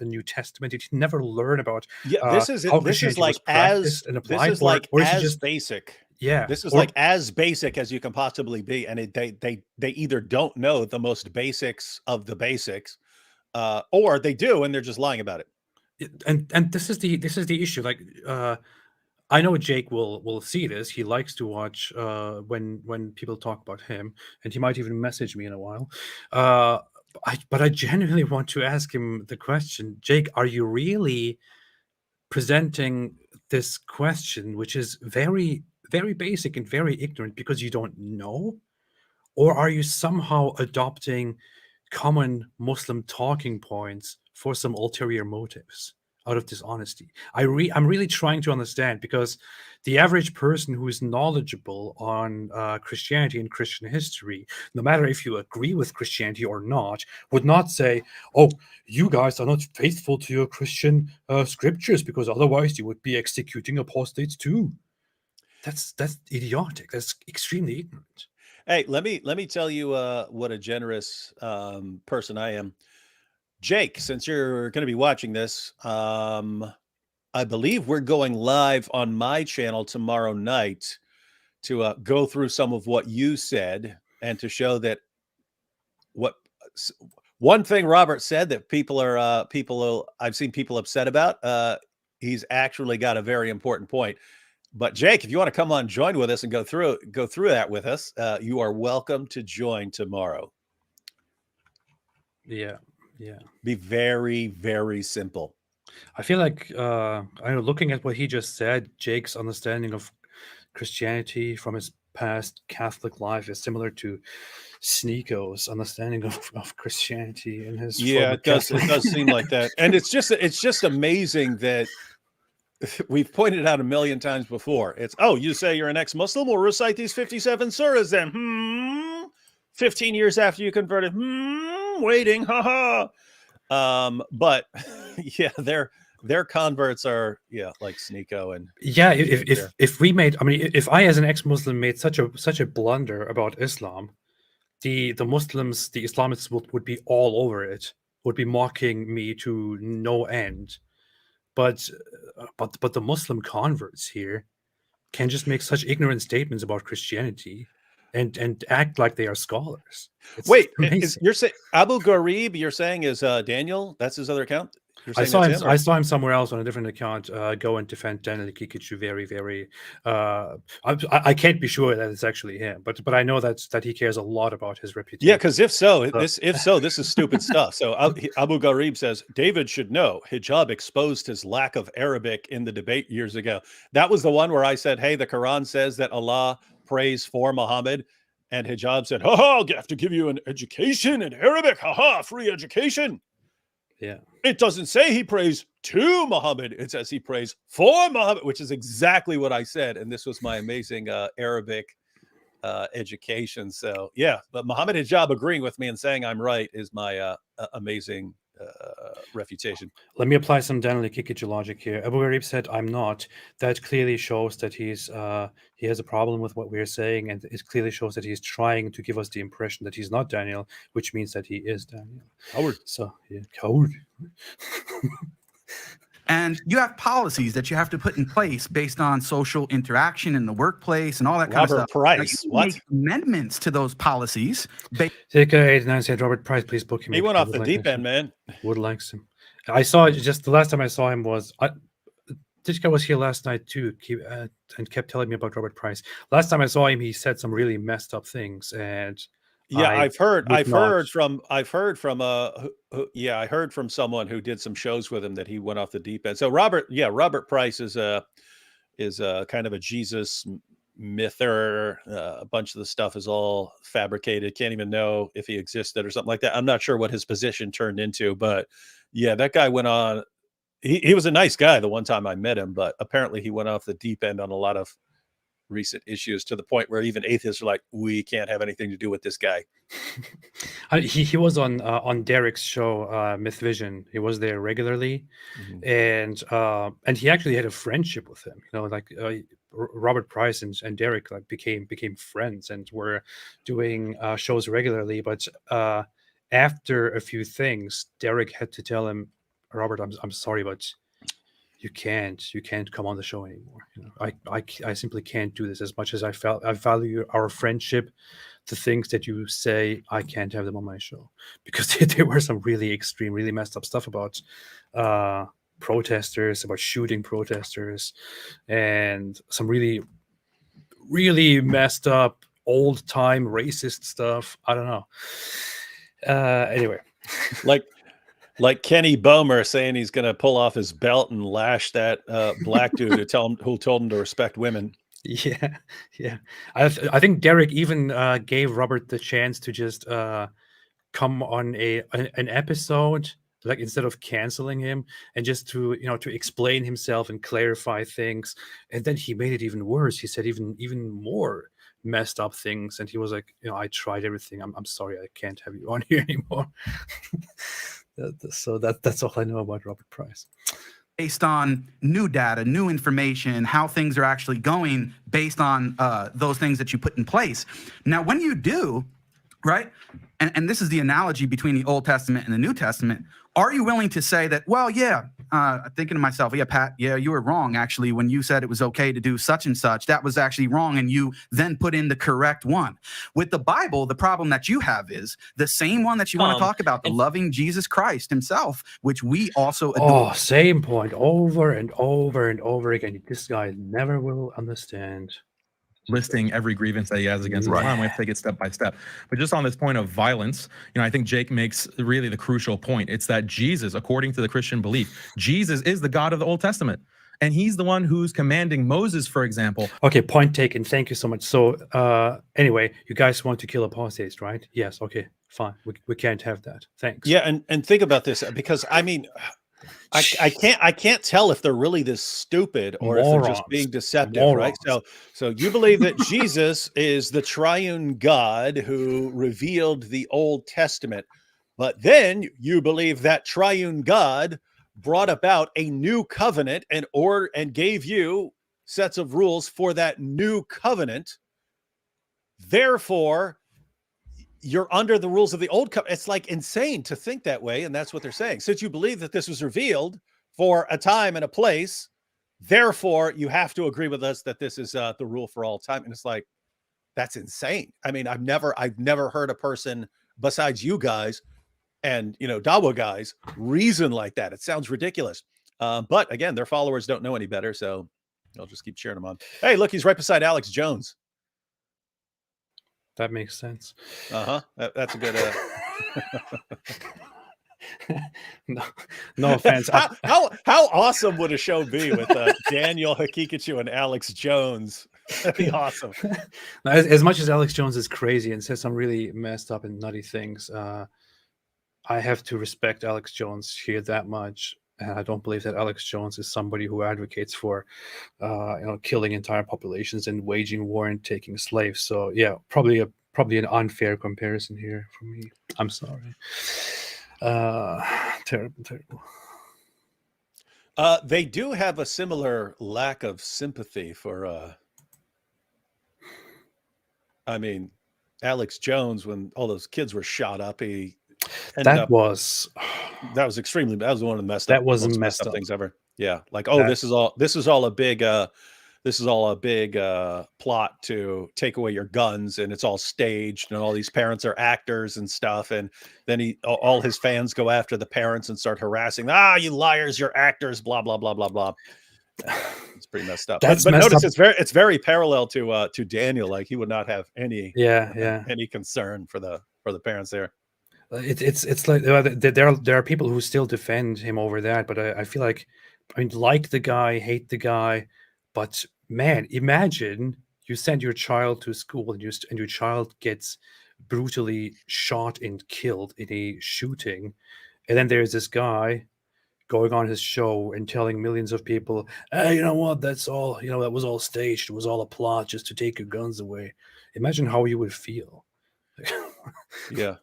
New Testament? Did he never learn about
this is
how
this is
Christianity
like
was practiced and applied?
this is like
or is he
as
just
basic.
yeah?
This is
or-
like as basic as you can possibly be, and they either don't know the most basics of the basics, or they do and they're just lying about it.
and this is the issue. Like, I know Jake will see this. He likes to watch when people talk about him, and he might even message me in a while. But I genuinely want to ask him the question, Jake, are you really presenting this question, which is very, very basic and very ignorant because you don't know? Or are you somehow adopting common Muslim talking points for some ulterior motives out of dishonesty? I'm really trying to understand, because the average person who is knowledgeable on Christianity and Christian history, no matter if you agree with Christianity or not, would not say, oh, you guys are not faithful to your Christian scriptures, because otherwise you would be executing apostates too. That's idiotic. That's extremely ignorant.
Hey, let me tell you what a generous person I am. Jake, since you're going to be watching this, I believe we're going live on my channel tomorrow night to go through some of what you said and to show that one thing Robert said that I've seen people upset about. He's actually got a very important point. But Jake, if you want to come on, join with us and go through that with us, you are welcome to join tomorrow.
Yeah.
Be very, very simple.
I feel like I know, looking at what he just said, Jake's understanding of Christianity from his past Catholic life is similar to Sneeko's understanding of Christianity in his former
It does
Catholic.
seem like that. And it's just amazing that we've pointed out a million times before. It's, oh, you say you're an ex-Muslim? We'll recite these 57 surahs then. 15 years after you converted. Waiting. Haha. But yeah, their converts are like Sneeko and
if we made, I mean, if I as an ex-Muslim made such a blunder about Islam, the Muslims, the Islamists would be all over it, would be mocking me to no end. But the Muslim converts here can just make such ignorant statements about Christianity and act like they are scholars.
Wait, you're saying Abu Gharib? You're saying is Daniel? That's his other account.
I saw him somewhere else on a different account go and defend Daniel Kikichu very, very. I can't be sure that it's actually him, but I know that he cares a lot about his reputation.
Yeah, because if so, this is stupid stuff. So Abu Gharib says David should know hijab exposed his lack of Arabic in the debate years ago. That was the one where I said, hey, the Quran says that Allah prays for Muhammad, and hijab said, I'll have to give you an education in Arabic. Free education.
Yeah.
It doesn't say he prays to Muhammad. It says he prays for Muhammad, which is exactly what I said. And this was my amazing Arabic education. So yeah, but Muhammad Hijab agreeing with me and saying I'm right is my amazing refutation.
Let me apply some Daniel Kikichu logic here. Abu Gharib said I'm not. That clearly shows that he has a problem with what we're saying, and it clearly shows that he's trying to give us the impression that he's not Daniel, which means that he is Daniel.
Coward.
So yeah, coward.
And you have policies that you have to put in place based on social interaction in the workplace and all that kind of stuff.
Robert Price,
now, you make amendments to those policies.
TK89 said Robert Price, please book him.
He went off the deep end, man.
Wood likes him. I saw just the last time I saw him was this guy was here last night too, and kept telling me about Robert Price. Last time I saw him, he said some really messed up things, and
yeah, I heard from someone who did some shows with him that he went off the deep end. So Robert Price is kind of a Jesus myther. A bunch of the stuff is all fabricated. Can't even know if he existed or something like that. I'm not sure what his position turned into, but yeah, that guy went on. He was a nice guy the one time I met him, but apparently he went off the deep end on a lot of recent issues, to the point where even atheists are like, we can't have anything to do with this guy.
He was on Derek's show, Myth Vision. He was there regularly, and he actually had a friendship with him. You know, like Robert Price and Derek like became friends and were doing shows regularly. But after a few things, Derek had to tell him, Robert, I'm sorry, but you can't come on the show anymore. You know, I simply can't do this. As much as I value our friendship, the things that you say, I can't have them on my show, because there were some really extreme, really messed up stuff about protesters, about shooting protesters, and some really, really messed up old time racist stuff. I don't know. Anyway,
like Kenny Bomer saying he's going to pull off his belt and lash that black dude who told him to respect women.
Yeah. I think Derek even gave Robert the chance to just come on an episode, like instead of canceling him, and just to explain himself and clarify things. And then he made it even worse. He said even more messed up things, and he was like, I tried everything. I'm sorry, I can't have you on here anymore. So that's all I know about Robert Price.
Based on new data, new information, how things are actually going based on those things that you put in place. Now, when you do, right, and this is the analogy between the Old Testament and the New Testament, are you willing to say that, well, yeah, thinking to myself, yeah, Pat, yeah, you were wrong, actually, when you said it was okay to do such and such, that was actually wrong, and you then put in the correct one. With the Bible, the problem that you have is the same one that you want to talk about, the loving Jesus Christ himself, which we also adore.
Oh, same point over and over and over again. This guy never will understand.
Listing every grievance that he has against Islam. We have to take it step by step. But just on this point of violence, I think Jake makes really the crucial point. It's that Jesus, according to the Christian belief, Jesus is the God of the Old Testament. And he's the one who's commanding Moses, for example.
Okay, point taken. Thank you so much. So anyway, you guys want to kill apostates, right? Yes, okay, fine. We can't have that. Thanks.
Yeah, and think about this, because I mean, I can't tell if they're really this stupid or if they're just being deceptive, right? So you believe that Jesus is the triune God who revealed the Old Testament, but then you believe that triune God brought about a new covenant and gave you sets of rules for that new covenant. Therefore, you're under the rules of the old covenant. It's like insane to think that way. And that's what they're saying. Since you believe that this was revealed for a time and a place, therefore you have to agree with us that this is the rule for all time. And it's like, that's insane. I mean, I've never heard a person besides you guys and, Dawa guys reason like that. It sounds ridiculous. But again, their followers don't know any better. So I'll just keep cheering them on. Hey, look, he's right beside Alex Jones.
That makes sense.
That's a good.
No offense.
How awesome would a show be with Daniel Hakikachu and Alex Jones? That'd be awesome.
As much as Alex Jones is crazy and says some really messed up and nutty things, I have to respect Alex Jones here that much. And I don't believe that Alex Jones is somebody who advocates for, killing entire populations and waging war and taking slaves. So yeah, probably an unfair comparison here for me. I'm sorry. Terrible.
They do have a similar lack of sympathy for. Alex Jones, when all those kids were shot up, that was one of the messed up things ever. Yeah, like this is all a big plot to take away your guns, and it's all staged, and all these parents are actors and stuff, and then all his fans go after the parents and start harassing. You liars, you're actors, blah blah blah blah blah. It's pretty messed up. But notice it's very parallel to Daniel. Like he would not have any concern for the parents there.
It's like there are people who still defend him over that, but I feel like, like the guy, hate the guy, but man, imagine you send your child to school and your child gets brutally shot and killed in a shooting, and then there's this guy going on his show and telling millions of people, hey, you know what, that's all, that was all staged, it was all a plot just to take your guns away. Imagine how you would feel.
Yeah.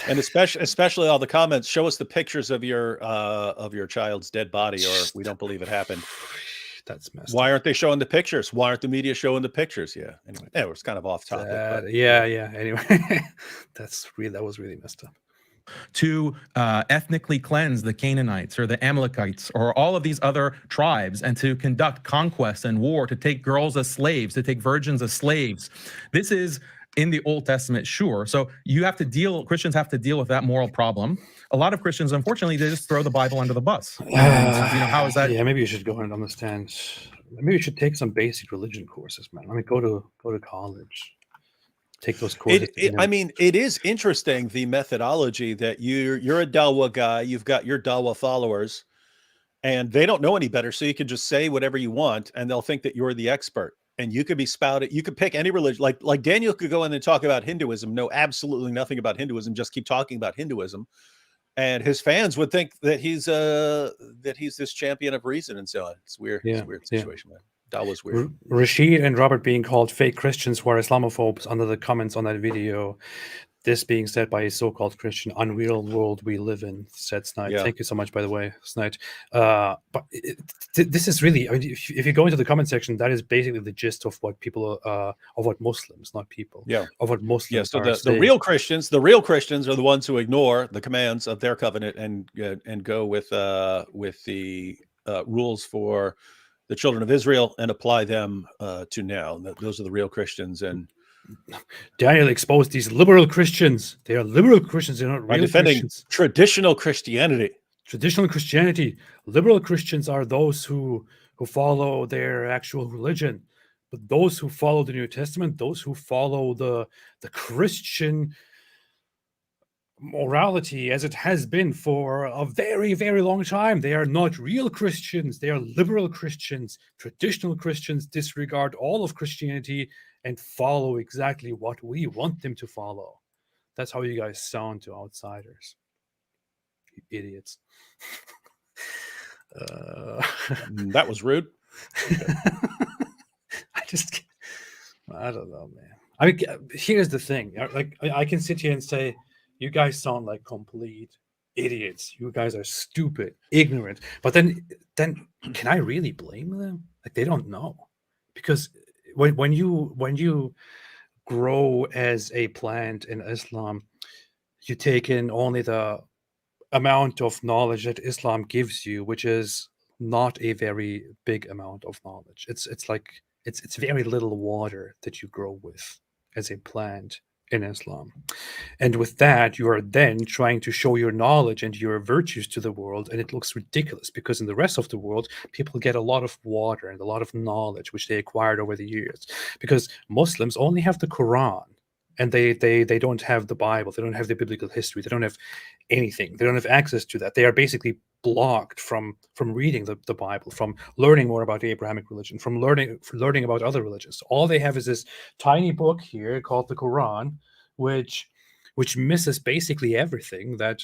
And especially all the comments, show us the pictures of your child's dead body, or we don't believe it happened.
That's messed
Why
up.
aren't they showing the pictures? Why aren't the media showing the pictures? Yeah. Anyway, it was kind of off topic. But,
yeah. Anyway, that was really messed up.
To ethnically cleanse the Canaanites or the Amalekites or all of these other tribes, and to conduct conquest and war, to take girls as slaves, to take virgins as slaves. This is in the Old Testament, sure. So Christians have to deal with that moral problem. A lot of Christians, unfortunately, they just throw the Bible under the bus. And, how is that?
Yeah, maybe you should go and understand. Maybe you should take some basic religion courses, man. I mean, go to college. Take those courses.
I mean, it is interesting, the methodology that you're a Dawa guy, you've got your Dawa followers, and they don't know any better, so you can just say whatever you want, and they'll think that you're the expert. And you could be spouted. You could pick any religion. Like Daniel could go in and talk about Hinduism, know absolutely nothing about Hinduism, just keep talking about Hinduism, and his fans would think that he's this champion of reason and so on. It's weird.
Yeah,
it's a weird situation, man. That was weird.
Rashid and Robert being called fake Christians who are Islamophobes under the comments on that video. This being said by a so-called Christian, unreal world we live in, said Snide.
Yeah.
Thank you so much, by the way, Snide. But this is really, I mean, if you go into the comment section, that is basically the gist of what people, of what Muslims, not people, of what Muslims
so
are
the real Christians are the ones who ignore the commands of their covenant and go with the rules for the children of Israel and apply them to now. Those are the real Christians. And
Daniel exposed these liberal Christians. They are liberal Christians. They're not real
defending
Christians.
Traditional Christianity.
Traditional Christianity. Liberal Christians are those who follow their actual religion. But those who follow the New Testament, those who follow the Christian morality as it has been for a very, very long time, they are not real Christians. They are liberal Christians. Traditional Christians disregard all of Christianity and follow exactly what we want them to follow. That's how you guys sound to outsiders. You idiots.
That was rude.
I don't know, man. I mean, here's the thing. Like, I can sit here and say, you guys sound like complete idiots. You guys are stupid, ignorant. But then can I really blame them? Like, they don't know. Because when you grow as a plant in Islam, you take in only the amount of knowledge that Islam gives you, which is not a very big amount of knowledge. It's very little water that you grow with as a plant in Islam. And with that, you are then trying to show your knowledge and your virtues to the world, and it looks ridiculous because in the rest of the world, people get a lot of water and a lot of knowledge which they acquired over the years. Because Muslims only have the Quran, and they don't have the Bible, they don't have the biblical history, they don't have anything, they don't have access to that. They are basically blocked from reading the Bible, from learning more about the Abrahamic religion, from learning about other religions. All they have is this tiny book here called the Quran, which misses basically everything that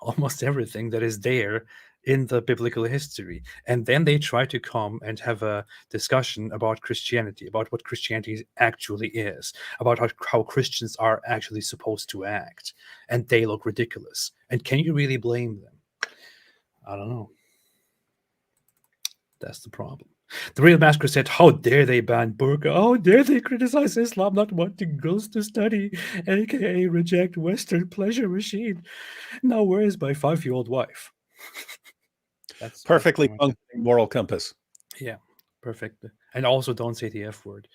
almost everything that is there in the biblical history. And then they try to come and have a discussion about Christianity, about what Christianity actually is, about how Christians are actually supposed to act, and they look ridiculous. And can you really blame them? I don't know. That's the problem. The Real Masker said, how dare they ban burqa? How dare they criticize Islam not wanting girls to study, aka reject Western pleasure machine? Now where is my 5-year-old wife?
That's perfectly functioning moral compass.
Yeah, perfect. And also don't say the F word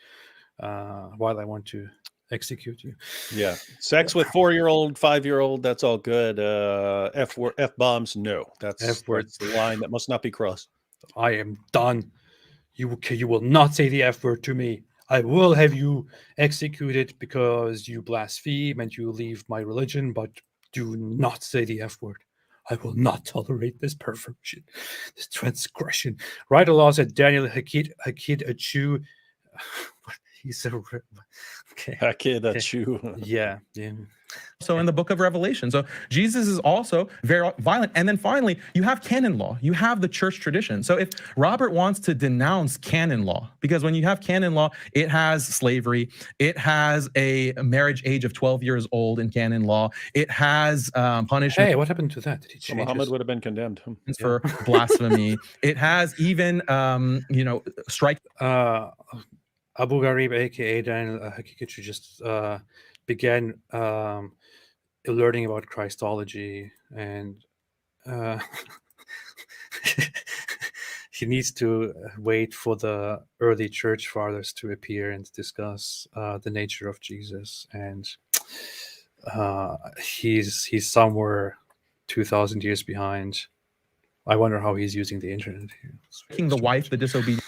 while I want to execute you.
Yeah. Sex with 4-year-old, 5-year-old, that's all good. F bombs, no. That's the line that must not be crossed.
I am done. You will not say the F word to me. I will have you executed because you blaspheme and you leave my religion, but do not say the F word. I will not tolerate this perversion, this transgression. Right Allah said, Daniel Hakid Achu. He's a Yeah.
So in the book of Revelation. So Jesus is also very violent. And then finally, you have canon law. You have the church tradition. So if Robert wants to denounce canon law, because when you have canon law, it has slavery, it has a marriage age of 12 years old in canon law, it has punishment.
Hey, what happened to that? Did he change
Muhammad would have been condemned
for blasphemy. It has even, strike.
Abu Gharib, aka Daniel Hakikichu, just began learning about Christology, and he needs to wait for the early church fathers to appear and discuss the nature of Jesus, and he's somewhere 2,000 years behind. I wonder how he's using the internet here.
Taking the wife, the disobedient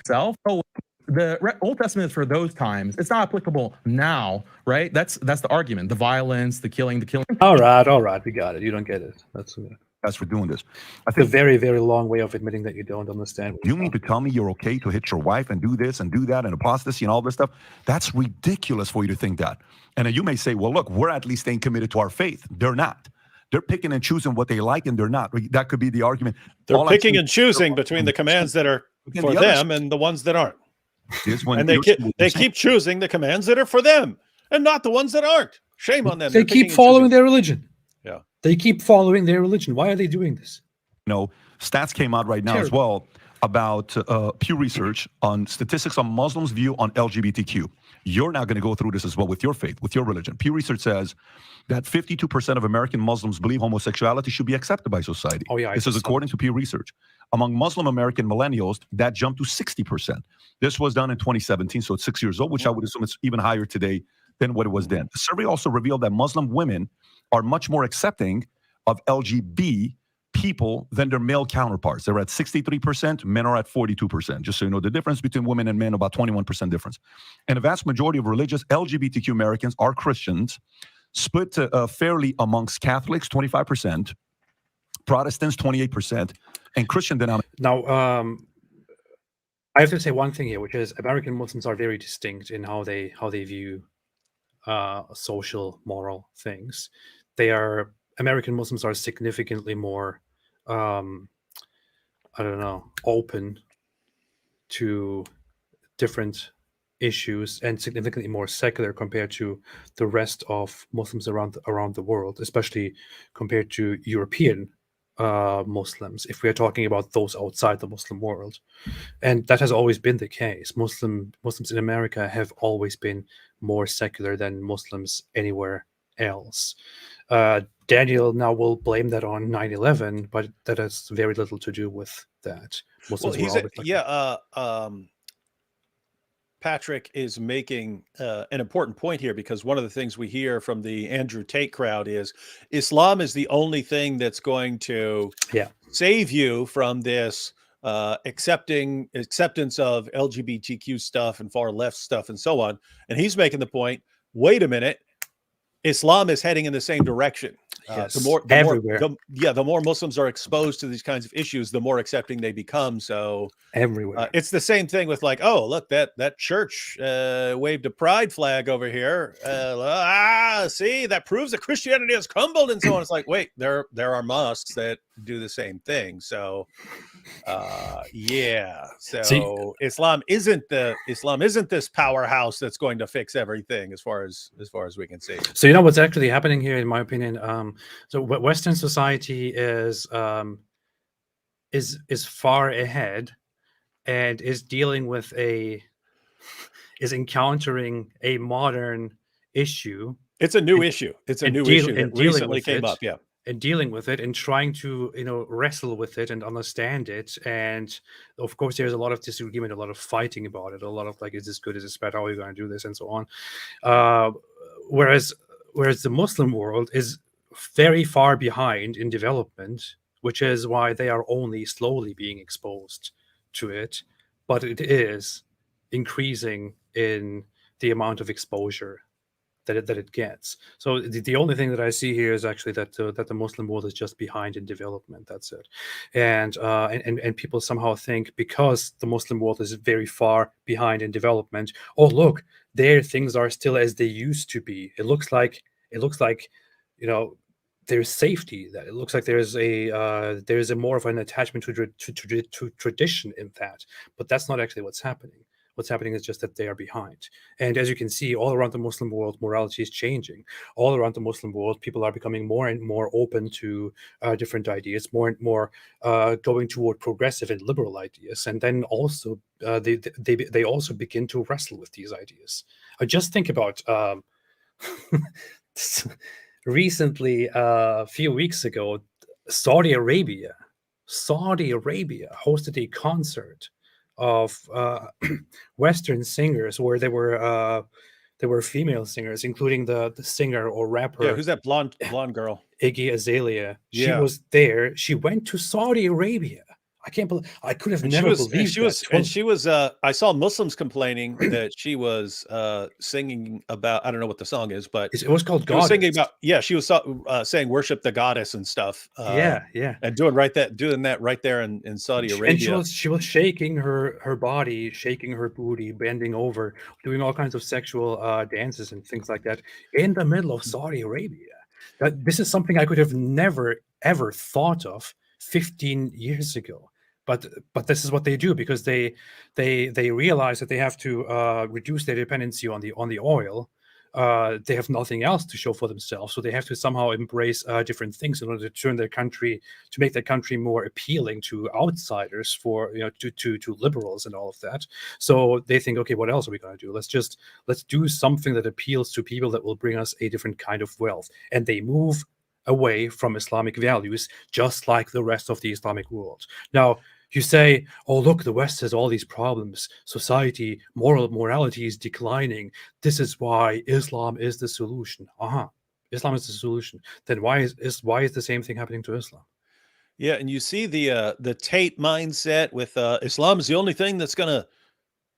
self. Oh, the Old Testament is for those times. It's not applicable now, right? That's the argument. The violence, the killing.
All right, we got it. You don't get it. That's
for doing this.
I think a very, very long way of admitting that you don't understand.
You mean to tell me you're okay to hit your wife and do this and do that and apostasy and all this stuff? That's ridiculous for you to think that. And then you may say, well, look, we're at least staying committed to our faith. They're not. They're picking and choosing what they like, and they're not. That could be the argument.
They're picking and choosing between the commands that are for them and the ones that aren't. And they keep choosing the commands that are for them and not the ones that aren't. Shame on them.
They keep following their religion.
Yeah.
They keep following their religion. Why are they doing this?
Stats came out right now as well about Pew Research on statistics on Muslims' view on LGBTQ. You're now going to go through this as well with your faith, with your religion. Pew Research says that 52% of American Muslims believe homosexuality should be accepted by society.
Oh, yeah.
This is according to Pew Research. Among Muslim American millennials, that jumped to 60%. This was done in 2017, so it's 6 years old, which I would assume it's even higher today than what it was then. The survey also revealed that Muslim women are much more accepting of LGBT people than their male counterparts. They're at 63%, men are at 42%. Just so you know, the difference between women and men, about 21% difference. And a vast majority of religious LGBTQ Americans are Christians, split fairly amongst Catholics, 25%, Protestants, 28%, and Christian denominations.
Now, I have to say one thing here, which is American Muslims are very distinct in how they view social, moral things. American Muslims are significantly more, open to different issues and significantly more secular compared to the rest of Muslims around the world, especially compared to European Muslims, if we are talking about those outside the Muslim world. And that has always been the case. Muslims in America have always been more secular than Muslims anywhere else. Daniel now will blame that on 9/11, but that has very little to do with that.
Patrick is making an important point here, because one of the things we hear from the Andrew Tate crowd is Islam is the only thing that's going to save you from this acceptance of LGBTQ stuff and far left stuff and so on. And he's making the point, wait a minute, Islam is heading in the same direction. The more Muslims are exposed to these kinds of issues, the more accepting they become. So
everywhere,
it's the same thing with like, oh, look, that church waved a pride flag over here. See, that proves that Christianity has crumbled and so on. It's like, wait, there are mosques that do the same thing. So Islam isn't this powerhouse that's going to fix everything as far as we can see.
So you know what's actually happening here, in my opinion. So Western society is far ahead and is encountering a modern issue.
It's a new issue. It's a new issue that recently came up. Yeah.
And dealing with it and trying to wrestle with it and understand it. And of course there's a lot of disagreement, a lot of fighting about it, a lot of like, is this good, is this bad, how are you going to do this, and so on. Whereas the Muslim world is very far behind in development, which is why they are only slowly being exposed to it, but it is increasing in the amount of exposure that it gets. So the only thing that I see here is actually that the Muslim world is just behind in development. That's it, and people somehow think because the Muslim world is very far behind in development. Oh, look, there things are still as they used to be. It looks like there's safety. That it looks like there's a more of an attachment to tradition in that, but that's not actually what's happening. What's happening is just that they are behind. And as you can see, all around the Muslim world, morality is changing. All around the Muslim world, people are becoming more and more open to different ideas, more and more going toward progressive and liberal ideas. And then also, they also begin to wrestle with these ideas. Just think about recently, a few weeks ago, Saudi Arabia hosted a concert of Western singers where there were female singers, including the singer or rapper.
Yeah, who's that blonde girl?
Iggy Azalea. She
Yeah.
was there. She went to Saudi Arabia. I can't believe. I could have never believed
she
that.
was. I saw Muslims complaining that she was singing about. I don't know what the song is, but
It was called
she was singing
Goddess.
about. Yeah, she was saying worship the goddess and stuff.
Yeah.
and doing that right there in Saudi
And
Arabia.
she was shaking her body, shaking her booty, bending over, doing all kinds of sexual dances and things like that in the middle of Saudi Arabia. This is something I could have never ever thought of 15 years ago. But this is what they do because they realize that they have to reduce their dependency on the oil. They have nothing else to show for themselves, so they have to somehow embrace different things in order to make their country more appealing to outsiders, for to liberals and all of that. So they think, okay, what else are we going to do? Let's do something that appeals to people that will bring us a different kind of wealth, and they move away from Islamic values, just like the rest of the Islamic world. Now, you say, oh, look, the West has all these problems. Society, morality is declining. This is why Islam is the solution. Islam is the solution. Then why is the same thing happening to Islam?
Yeah, and you see the Tate mindset with Islam is the only thing that's going to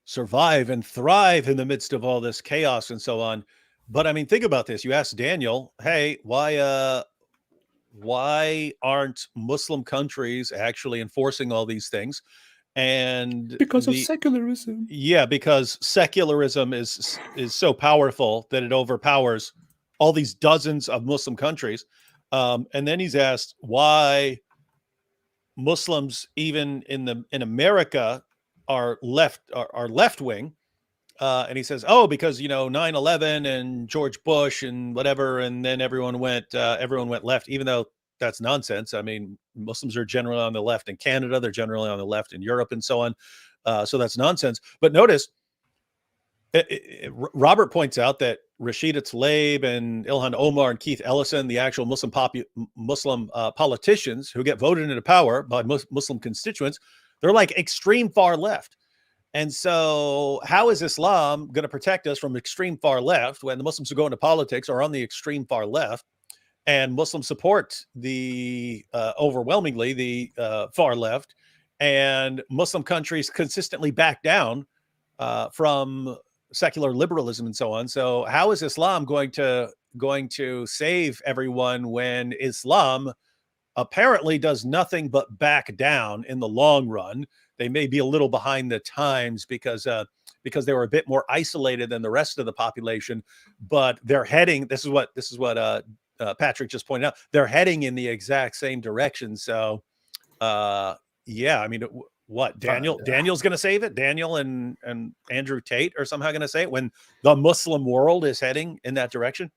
survive and thrive in the midst of all this chaos and so on. But I mean, think about this. You ask Daniel, hey, why aren't Muslim countries actually enforcing all these things? And
because of secularism.
Yeah, because secularism is so powerful that it overpowers all these dozens of Muslim countries. And then he's asked why Muslims, even in America, are left wing. And he says, oh, because 9/11 and George Bush and whatever, and then everyone went left, even though that's nonsense. I mean, Muslims are generally on the left in Canada, they're generally on the left in Europe, and so on. So that's nonsense. But notice, Robert points out that Rashida Tlaib and Ilhan Omar and Keith Ellison, the actual Muslim politicians who get voted into power by Muslim constituents, they're like extreme far left. And so how is Islam going to protect us from extreme far left when the Muslims who go into politics are on the extreme far left, and Muslims support the overwhelmingly the far left, and Muslim countries consistently back down from secular liberalism and so on? So how is Islam going to save everyone when Islam apparently does nothing but back down in the long run? They may be a little behind the times because they were a bit more isolated than the rest of the population, but they're heading. This is what Patrick just pointed out. They're heading in the exact same direction. So, yeah, I mean, what Daniel's going to save it? Daniel and Andrew Tate are somehow going to say it when the Muslim world is heading in that direction.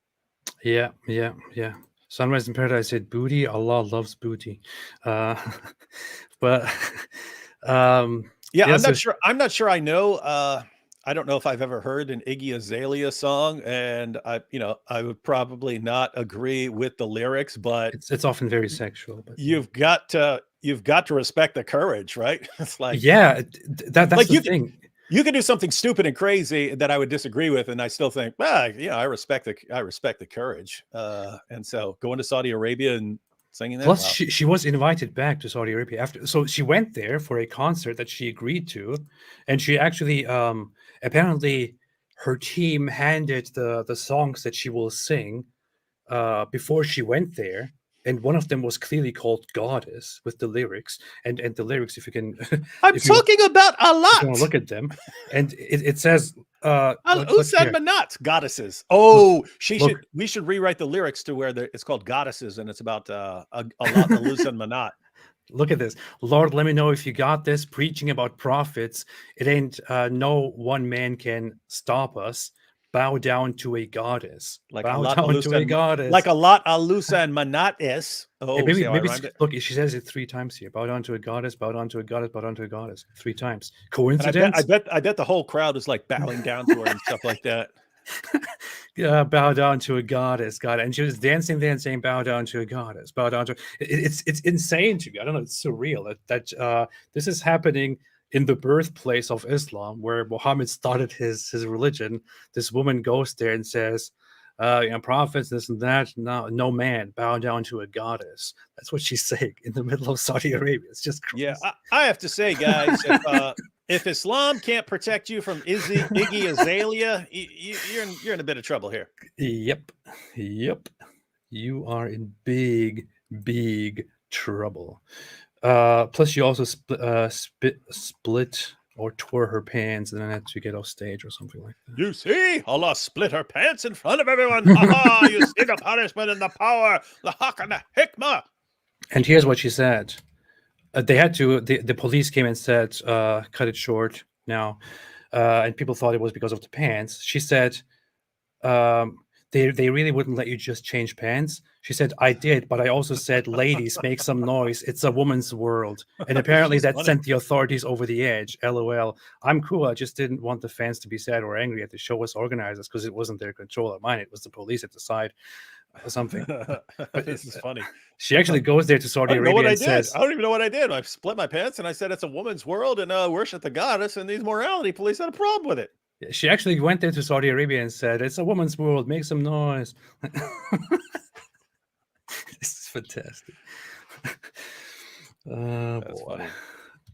Yeah. Sunrise in Paradise said booty. Allah loves booty. But.
I'm not sure I know. I don't know if I've ever heard an Iggy Azalea song, and I would probably not agree with the lyrics, but
it's often very sexual. But
you've got to respect the courage, right? It's like,
yeah, that's like the thing.
You can do something stupid and crazy that I would disagree with, and I still think, I respect the courage. And so going to Saudi Arabia and singing that.
Plus, she was invited back to Saudi Arabia after, so she went there for a concert that she agreed to, and she actually apparently her team handed the songs that she will sing before she went there, and one of them was clearly called Goddess with the lyrics, and the lyrics, if you can,
I'm
if you
talking about a
want to
lot.
look at them, and it says
Al
look
Usan
here.
Manat, goddesses. Oh,
look.
we should rewrite the lyrics to where it's called goddesses, and it's about a lot Al Usan Manat.
Look at this. Lord, let me know if you got this. Preaching about prophets. It ain't no one man can stop us. Bow down to a goddess.
Like
Bow
a lot
down to a goddess.
Like a lot Alusa and Manatis. Oh,
Hey, maybe
see how I rhymed it?
look, she says it 3 times here. Bow down to a goddess, bow down to a goddess, bow down to a goddess. 3 times.
And
Coincidence?
I bet the whole crowd is like bowing down to her and stuff like that.
Yeah, bow down to a goddess, God. And she was dancing there and saying, bow down to a goddess, bow down to it's insane to me. I don't know, it's surreal that this is happening in the birthplace of Islam, where Muhammad started his religion. This woman goes there and says, prophets, this and that. No man, bow down to a goddess. That's what she's saying in the middle of Saudi Arabia. It's just crazy.
Yeah, I have to say, guys, if Islam can't protect you from Iggy Azalea, you're in a bit of trouble here.
Yep. You are in big trouble. Plus, you also split or tore her pants and then had to get off stage or something like that.
You see, Allah split her pants in front of everyone. Ha! You see the punishment and the power, the haq and the hikmah.
And here's what she said. They had to. The police came and said, "Cut it short now," and people thought it was because of the pants. She said, "They really wouldn't let you just change pants." She said, "I did, but I also said, ladies, make some noise. It's a woman's world." And apparently that sent the authorities over the edge. LOL. I'm cool. I just didn't want the fans to be sad or angry at the show's organizers because it wasn't their control of mine. It was the police at the side or something. But
This is funny.
She actually goes there to Saudi Arabia and says,
I don't even know what I did. I split my pants and I said it's a woman's world and worship the goddess, and these morality police had a problem with it.
she actually went there to Saudi Arabia and said, "It's a woman's world. Make some noise." This is fantastic.
That's funny.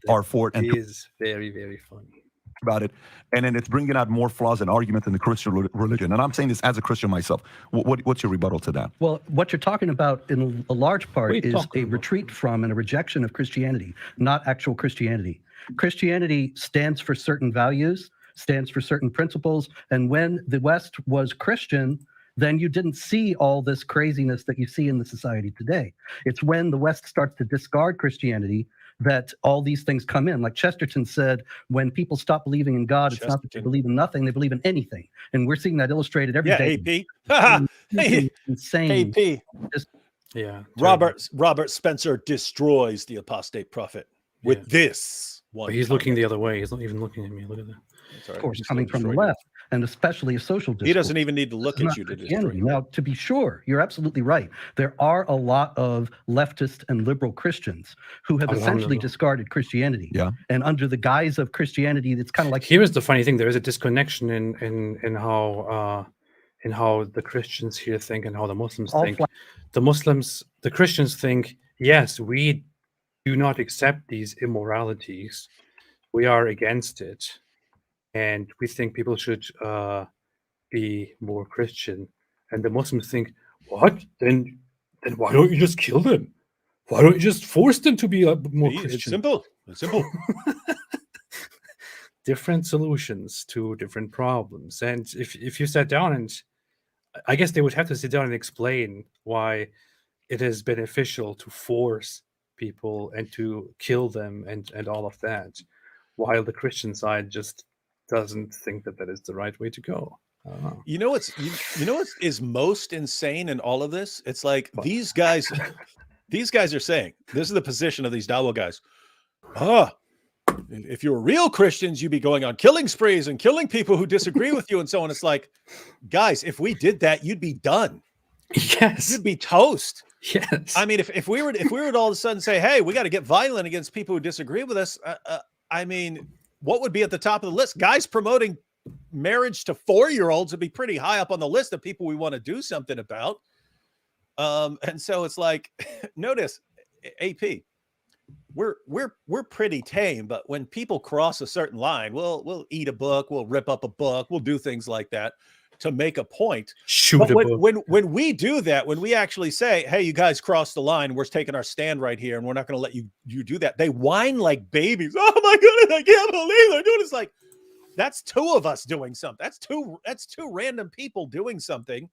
Are for it and
It is very funny.
about it, and then it's bringing out more flaws and arguments in the Christian religion. And I'm saying this as a Christian myself. What's your rebuttal to that?
Well, what you're talking about in a large part
What are you
is
talking
a
about?
retreat from and a rejection of Christianity, not actual Christianity. Christianity stands for certain values, stands for certain principles. And when the West was Christian, then you didn't see all this craziness that you see in the society today. It's when the West starts to discard Christianity that all these things come in. Like Chesterton said, when people stop believing in God, it's not that they believe in nothing, they believe in anything. And we're seeing that illustrated every day.
AP.
Insane.
AP.
Yeah.
Robert Spencer destroys the apostate prophet with this one.
But he's looking the other way. He's not even looking at me. Look at that.
Of course, coming from the left, and especially a social discourse.
He doesn't even need to look
It's
at you
not
to destroy
Christianity.
you.
Now, to be sure, you're absolutely right. There are a lot of leftist and liberal Christians who have essentially discarded Christianity.
Yeah.
And under the guise of Christianity, it's kind of like
Here is the funny thing: there is a disconnection in how the Christians here think and how the Muslims
All
think. The Christians think, yes, we do not accept these immoralities. We are against it, and we think people should be more Christian. And the Muslims think, what? Then why don't you just kill them? Why don't you just force them to be more Christian?
It's simple. It's simple.
Different solutions to different problems. And if you sat down, and I guess they would have to sit down and explain why it is beneficial to force people and to kill them and all of that, while the Christian side just doesn't think that that is the right way to go. I don't know.
You know what is most insane in all of this? It's like these guys are saying, this is the position of these Dawa guys. If you were real Christians, you'd be going on killing sprees and killing people who disagree with you and so on. It's like, guys, if we did that, you'd be done.
Yes.
You'd be toast.
Yes.
I mean, if we were to all of a sudden say, hey, we got to get violent against people who disagree with us, I mean, what would be at the top of the list? Guys promoting marriage to 4-year-olds would be pretty high up on the list of people we want to do something about. And so it's like, notice, AP, we're pretty tame, but when people cross a certain line, we'll eat a book, we'll rip up a book, we'll do things like that to make a point.
Shoot
But
a book.
when we do that, when we actually say, hey, you guys crossed the line, we're taking our stand right here, and we're not going to let you do that, they whine like babies. Oh my goodness, I can't believe they're doing this. Like, that's two of us doing something. That's two random people doing something,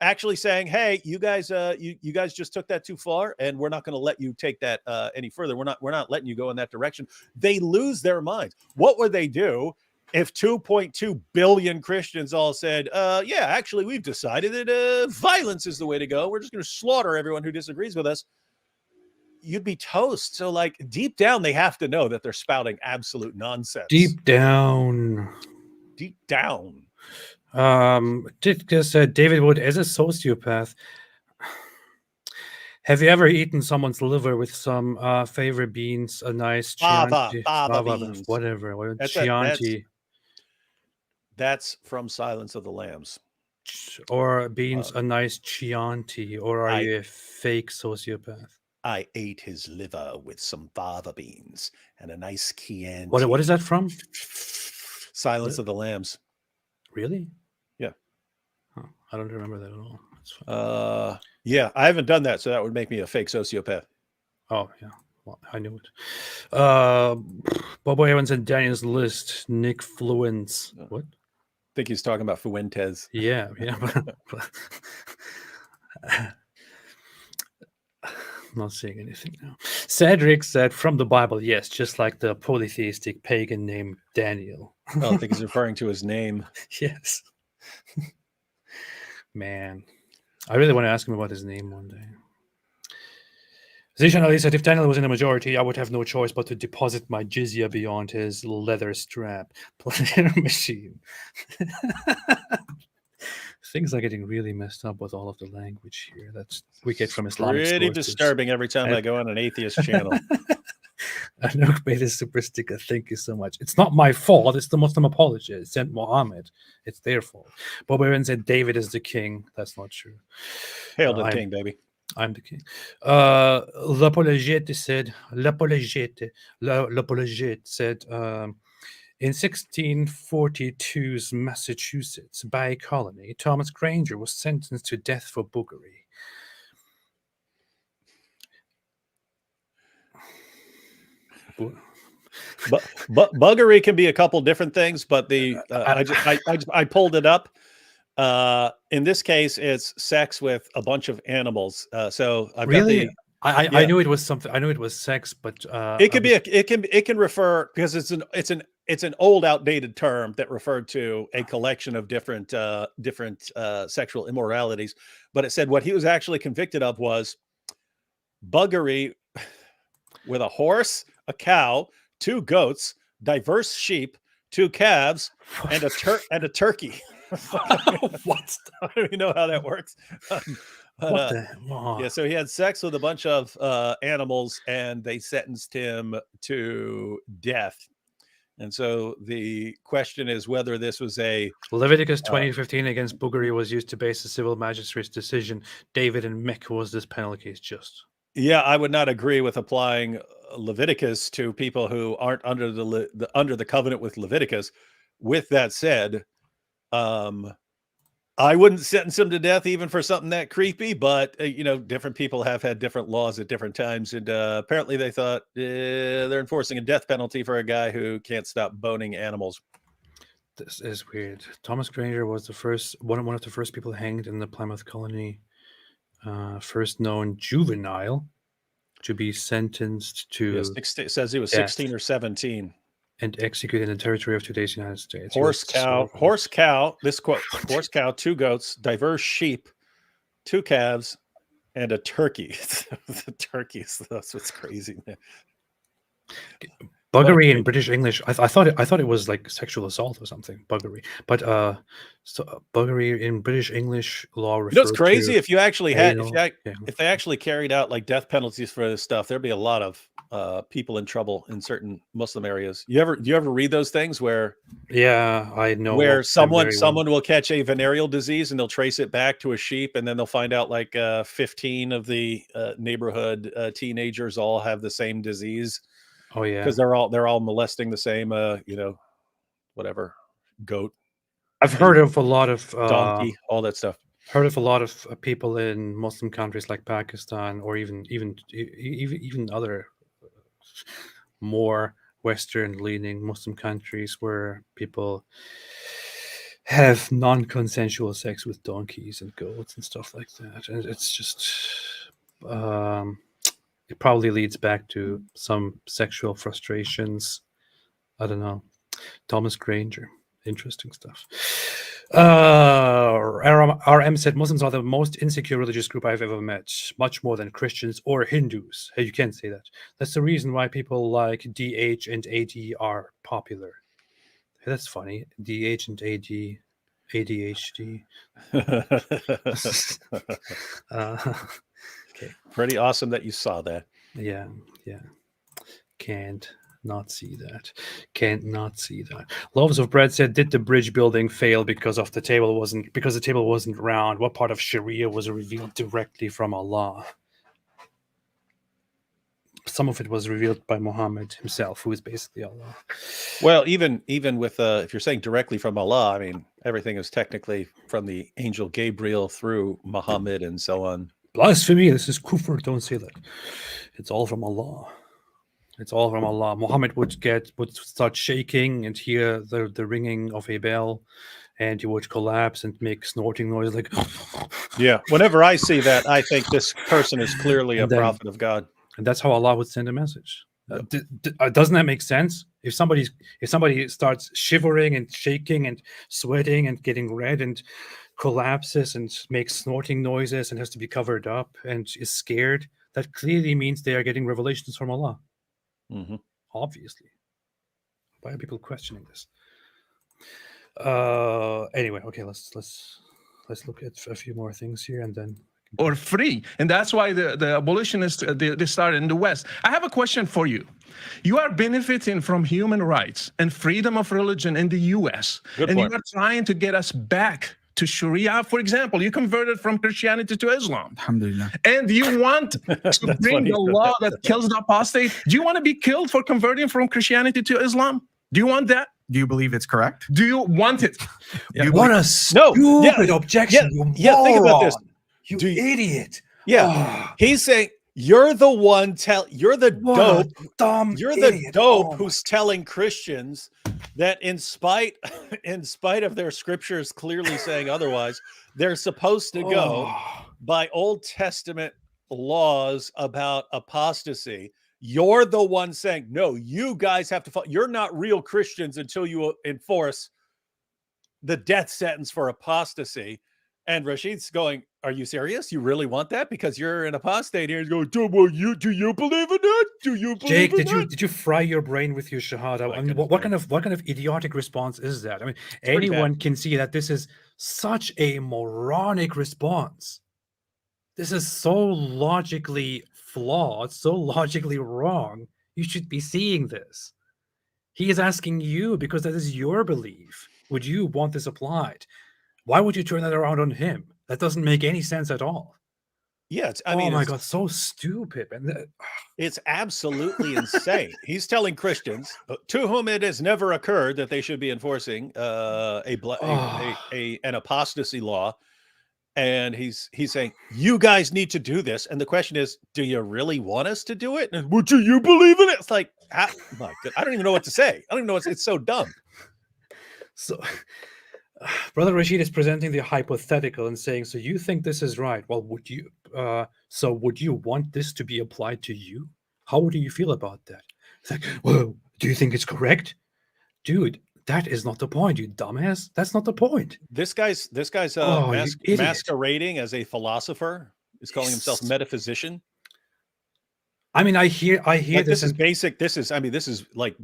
actually saying, hey, you guys you guys just took that too far, and we're not going to let you take that any further. We're not letting you go in that direction. They lose their minds. What would they do if 2.2 billion Christians all said, yeah, actually, we've decided that violence is the way to go. We're just going to slaughter everyone who disagrees with us? You'd be toast. So, like, deep down, they have to know that they're spouting absolute nonsense.
Deep down. Because David Wood, as a sociopath, have you ever eaten someone's liver with some favorite beans, a nice Chianti,
fava beans,
whatever, or
That's
Chianti,
that's from Silence of the Lambs.
or beans, a nice Chianti, or are
I-
you a fake sociopath?
I ate his liver with some fava beans and a nice Chianti.
What is that from?
Silence of the Lambs.
Really?
Yeah.
Huh, I don't remember that at all. That's fine.
Yeah, I haven't done that, so that would make me a fake sociopath.
Oh yeah, well, I knew it. Bobo Evans and Daniel's list. Nick Fluence. What?
I think he's talking about Fuentes.
Yeah. Not saying anything now. Cedric said from the Bible, yes, just like the polytheistic pagan name Daniel.
Oh, I think he's referring to his name.
Yes. Man, I really want to ask him about his name one day. Zishan Ali said, if Daniel was in a majority, I would have no choice but to deposit my jizya beyond his leather strap. Player machine. Things are getting really messed up with all of the language here. That's we get from Islamic
Pretty
sources.
disturbing every time I go on an atheist channel.
I know, made a super sticker. Thank you so much. It's not my fault. It's the Muslim apologists sent Muhammad. It's their fault. Bob Evans said David is the king. That's not true.
Hail to the king, baby.
I'm the king. L'Apologete said, L'Apologete said, in 1642's Massachusetts Bay Colony, Thomas Granger was sentenced to death for boogery.
But buggery can be a couple different things, but the I pulled it up. In this case, it's sex with a bunch of animals. So I've
Really?
got
I knew it was something. I knew it was sex, but
it could be it can refer, because it's an old outdated term that referred to a collection of different sexual immoralities. But it said what he was actually convicted of was buggery with a horse, a cow, 2 goats, diverse sheep, 2 calves, and a turkey.
What?
I don't even know how that works.
Wow.
Yeah, so he had sex with a bunch of animals, and they sentenced him to death. And so the question is whether this was a
Leviticus 20:15 against boogery was used to base the civil magistrate's decision. David and Mick, was this penal case just?
Yeah, I would not agree with applying Leviticus to people who aren't under the covenant with Leviticus. With that said, I wouldn't sentence him to death even for something that creepy, but different people have had different laws at different times, and apparently they thought they're enforcing a death penalty for a guy who can't stop boning animals.
This is weird. Thomas Granger was the first one of the first people hanged in the Plymouth colony. First known juvenile to be sentenced to
It says he was 16 or 17.
And executed in the territory of today's United States.
Horse cow, this quote, horse cow, 2 goats, diverse sheep, 2 calves, and a turkey. The turkeys, that's what's crazy.
Buggery in British English. I thought it was like sexual assault or something. Buggery, but buggery in British English law refers
You know, it's crazy
to
if you actually had
yeah.
if they actually carried out like death penalties for this stuff, there'd be a lot of people in trouble in certain Muslim areas. Do you ever read those things where
Yeah, I know
where
of them very well.
someone will catch a venereal disease and they'll trace it back to a sheep, and then they'll find out like 15 of the neighborhood teenagers all have the same disease
Oh yeah,
because they're all molesting the same whatever goat,
I've heard of a lot of
donkey, all that stuff.
heard of a lot of people in Muslim countries like Pakistan, or even other more Western-leaning Muslim countries where people have non-consensual sex with donkeys and goats and stuff like that, and it's just it probably leads back to some sexual frustrations. I don't know. Thomas Granger, interesting stuff. RM said Muslims are the most insecure religious group I've ever met, much more than Christians or Hindus. Hey, you can't say that. That's the reason why people like DH and AD are popular. Hey, that's funny. DH and AD, ADHD. Okay.
Pretty awesome that you saw that.
Yeah. Can't not see that. Can't not see that. Loaves of Bread said, did the bridge building fail because the table wasn't round? What part of Sharia was revealed directly from Allah? Some of it was revealed by Muhammad himself, who is basically Allah.
Well, even with if you're saying directly from Allah, I mean everything is technically from the angel Gabriel through Muhammad and so on.
Blasphemy! This is kufr. Don't say that. It's all from Allah. It's all from Allah. Muhammad would start shaking and hear the ringing of a bell, and he would collapse and make snorting noise like.
Yeah. Whenever I see that, I think this person is clearly a prophet of God.
And that's how Allah would send a message. Doesn't that make sense? If somebody starts shivering and shaking and sweating and getting red and collapses and makes snorting noises and has to be covered up and is scared, that clearly means they are getting revelations from Allah.
Mm-hmm.
Obviously. Why are people questioning this? Anyway, okay, let's look at a few more things here and then.
Or free, and that's why the abolitionists they started in the West. I have a question for you. You are benefiting from human rights and freedom of religion in the U.S.
Good
and
point.
you are trying to get us back to Sharia. For example, you converted from Christianity to Islam.
Alhamdulillah.
And you want to bring the law that kills the apostate. Do you want to be killed for converting from Christianity to Islam? Do you want that?
Do you believe it's correct?
Do you want it?
What a stupid objection!
Yeah, think about this.
You idiot!
Yeah, he's saying you're the one you're the dope. You're the dope who's telling Christians that in spite of their scriptures clearly saying otherwise, they're supposed to go by Old Testament laws about apostasy. You're the one saying, no, you guys have to follow. You're not real Christians until you enforce the death sentence for apostasy. And Rashid's going, are you serious? You really want that? Because you're an apostate here. He's going, do you believe in that? Do you believe
Jake,
in that?
did you fry your brain with your shahada? I mean, what kind of idiotic response is that? I mean, anyone can see that this is such a moronic response. This is so logically flawed, so logically wrong. You should be seeing this. He is asking you because that is your belief. Would you want this applied? Why would you turn that around on him? That doesn't make any sense at all.
Yeah,
I mean, my God, so stupid.
It's absolutely insane. He's telling Christians to whom it has never occurred that they should be enforcing an apostasy law. And he's saying, you guys need to do this. And the question is, do you really want us to do it? And do you believe in it? It's like, my God, I don't even know what to say. I don't even know. It's so dumb.
So Brother Rashid is presenting the hypothetical and saying, so you think this is right? Well, would you want this to be applied to you? How do you feel about that? It's like, well, do you think it's correct? Dude, that is not the point, you dumbass. That's not the point.
This guy's masquerading as a philosopher. He's calling himself metaphysician.
I mean, I hear
Like,
this.
this is basic. This is like,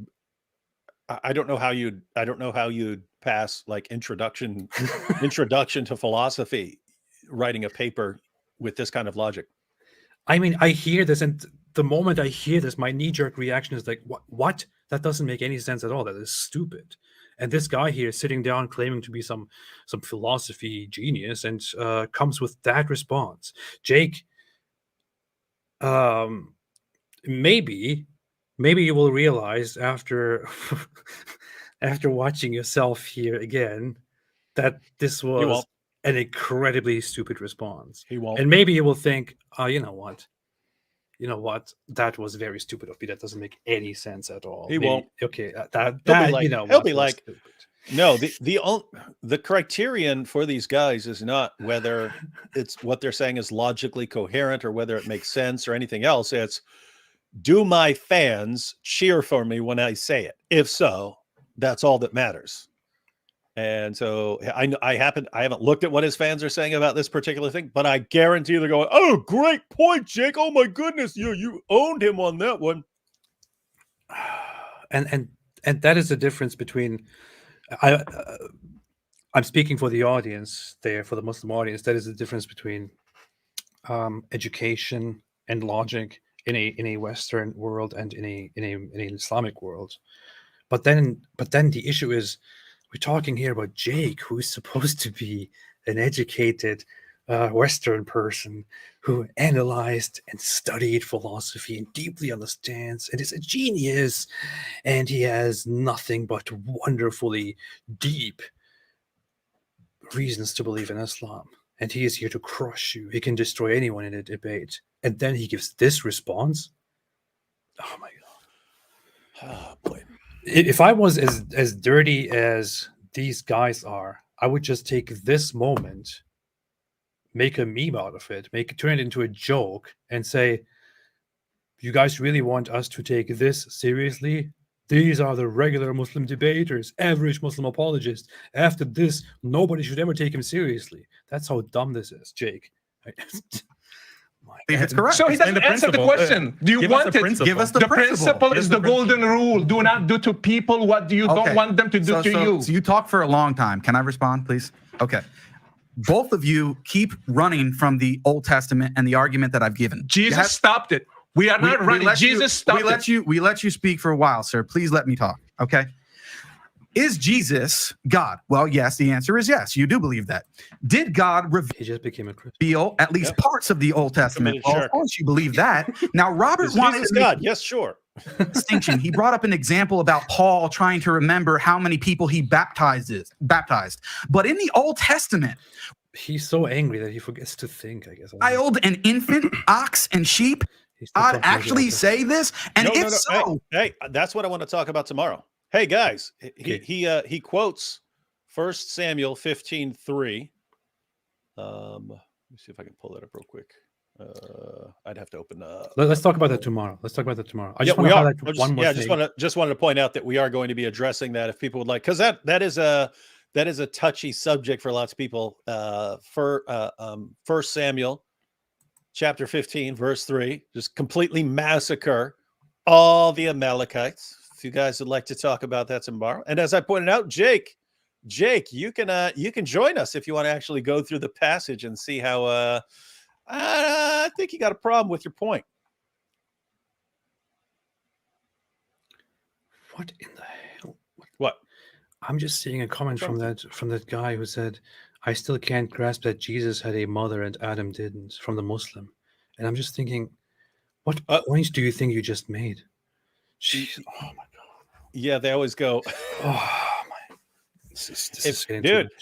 I don't know how you'd pass like introduction to philosophy, writing a paper with this kind of logic.
I mean, I hear this, and the moment I hear this, my knee-jerk reaction is like, what? That doesn't make any sense at all. That is stupid. And this guy here is sitting down claiming to be some philosophy genius and comes with that response. Jake, maybe you will realize after after watching yourself here again that this was an incredibly stupid response.
He won't.
And maybe you will think, oh, you know what? That was very stupid of me. That doesn't make any sense at all.
He won't.
Okay,
He'll be like, no, the criterion for these guys is not whether it's what they're saying is logically coherent or whether it makes sense or anything else. It's, do my fans cheer for me when I say it? If so, that's all that matters. And so I haven't looked at what his fans are saying about this particular thing, but I guarantee they're going, oh, great point, Jake. Oh my goodness, you owned him on that one.
And that is the difference between I'm speaking for the audience there, for the Muslim audience. That is the difference between education and logic in a Western world and in an Islamic world. But then the issue is, we're talking here about Jake, who's supposed to be an educated Western person who analyzed and studied philosophy and deeply understands and is a genius, and he has nothing but wonderfully deep reasons to believe in Islam, and he is here to crush you. He can destroy anyone in a debate, and then he gives this response. Oh my god!
Oh boy!
If I was as dirty as these guys are, I would just take this moment, make a meme out of it, turn it into a joke, and say, you guys really want us to take this seriously? These are the regular Muslim debaters, average Muslim apologists. After this, nobody should ever take him seriously. That's how dumb this is, Jake.
If it's correct.
So he doesn't answer the question. Do you want it?
Give us the
principle is the golden rule. Do not do to people what you don't want them to do to you.
So you talk for a long time. Can I respond, please? Okay. Both of you keep running from the Old Testament and the argument that I've given.
Jesus stopped it. We are not running. Jesus stopped it.
We let you speak for a while, sir. Please let me talk. Okay. Is Jesus God? Well, yes. The answer is yes. You do believe that. Did God
He just became a Christian.
reveal at least parts of the Old Testament? Well, of course you believe that. Now, Robert wanted
Jesus God. Yes, sure.
Distinction. He brought up an example about Paul trying to remember how many people he baptized. But in the Old Testament,
he's so angry that he forgets to think, I guess.
Child and infant, ox and sheep. God actually say this? And if so,
hey, that's what I want to talk about tomorrow. Hey guys, he quotes 1 Samuel 15:3. Let me see if I can pull that up real quick. I'd have to open.
Let's talk about that tomorrow. I just want to highlight one more thing.
Just wanted to point out that we are going to be addressing that if people would like, because that is a touchy subject for lots of people. 1 Samuel chapter 15 verse 3, just completely massacre all the Amalekites. If you guys would like to talk about that tomorrow, and as I pointed out, Jake, you can join us if you want to actually go through the passage and see how. I think you got a problem with your point.
What in the hell?
What?
I'm just seeing a comment from that guy who said, I still can't grasp that Jesus had a mother and Adam didn't, from the Muslim. And I'm just thinking, what points do you think you just made? Jeez, oh my god.
Yeah, they always go.
Oh my.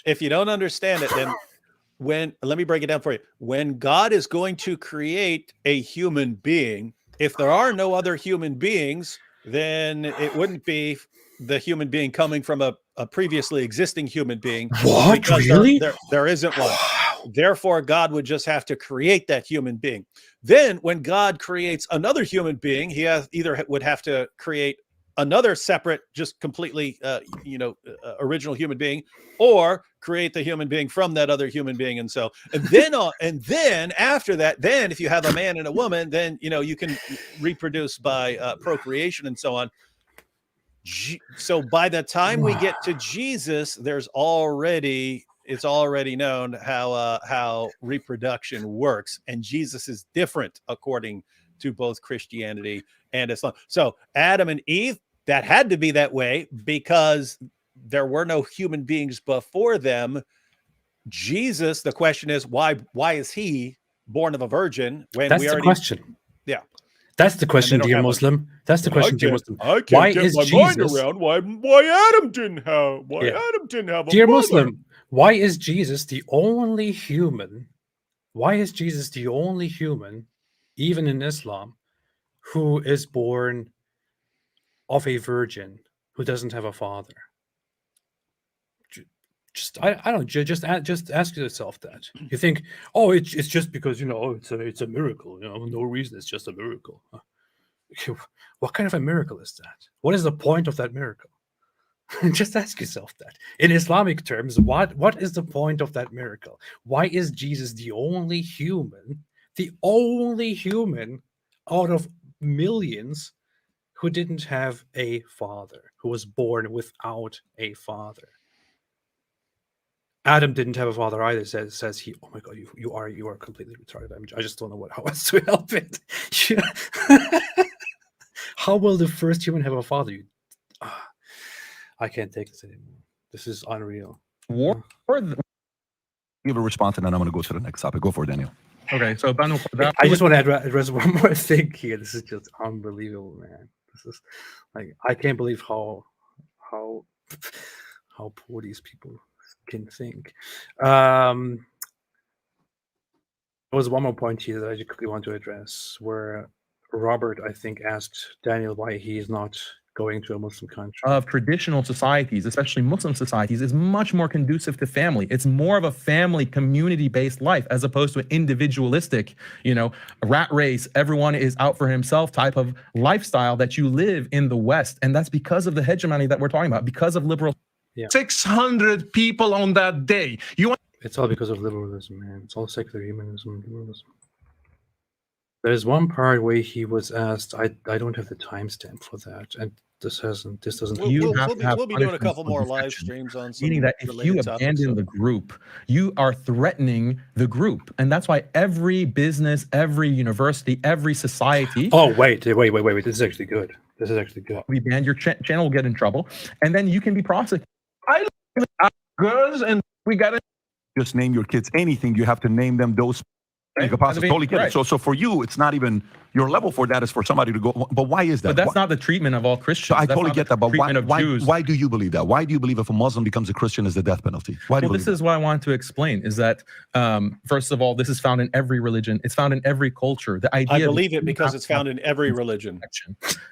If you don't understand it, then let me break it down for you. When God is going to create a human being, if there are no other human beings, then it wouldn't be the human being coming from a previously existing human being.
What? Really?
There isn't one. Therefore, God would just have to create that human being. Then when God creates another human being, he either would have to create another separate, just completely, original human being, or create the human being from that other human being. And then after that, then if you have a man and a woman, then, you can reproduce by procreation and so on. So by the time we get to Jesus, it's already known how reproduction works, and Jesus is different according to both Christianity and Islam. So Adam and Eve, that had to be that way because there were no human beings before them. Jesus, the question is, why is he born of a virgin when
That's the question.
Yeah.
That's the question, dear Muslim. That's the question, dear Muslim.
Why is Jesus around why Adam didn't have a
dear
mother?
Muslim, why is Jesus the only human? Why is Jesus the only human, even in Islam, who is born of a virgin who doesn't have a father? Just ask yourself that. You think, oh, it's just because it's a miracle. No reason. It's just a miracle. What kind of a miracle is that? What is the point of that miracle? Just ask yourself that. In Islamic terms, what is the point of that miracle? Why is Jesus the only human out of millions who didn't have a father, who was born without a father? Adam didn't have a father either. Says he. Oh my God, you are completely retarded. I just don't know how else to help it. How will the first human have a father? I can't take this anymore. This is unreal.
Give a response, and then I'm going to go to the next topic. Go for it, Daniel.
Okay, so
I just want to address one more thing here. This is just unbelievable, man. This is like, I can't believe how poor these people can think. There was one more point here that I quickly want to address, where Robert, I think, asked Daniel why he is not going to a Muslim country.
Of traditional societies, especially Muslim societies, is much more conducive to family. It's more of a family, community-based life as opposed to an individualistic, rat race, everyone is out for himself type of lifestyle that you live in the West. And that's because of the hegemony that we're talking about, because of liberal.
Yeah.
600 people on that day.
It's all because of liberalism, man. It's all secular humanism and liberalism. There's one part where he was asked, I don't have the timestamp for that, and this doesn't.
We'll be doing a couple more live streams on some.
Meaning that if you abandon the group, you are threatening the group, and that's why every business, every university, every society.
Oh wait! This is actually good.
We ban your channel, will get in trouble, and then you can be prosecuted.
I love girls, and we got to
just name your kids anything. You have to name them those. Totally get it. So for you, it's not even your level for that is for somebody to go. But why is that?
But that's not the treatment of all Christians.
So I totally get that. But why do you believe that? Why do you believe if a Muslim becomes a Christian is the death penalty? Why do you believe
this is what I want to explain is that, first of all, this is found in every religion. It's found in every culture. The idea
I believe it because it's found in every religion,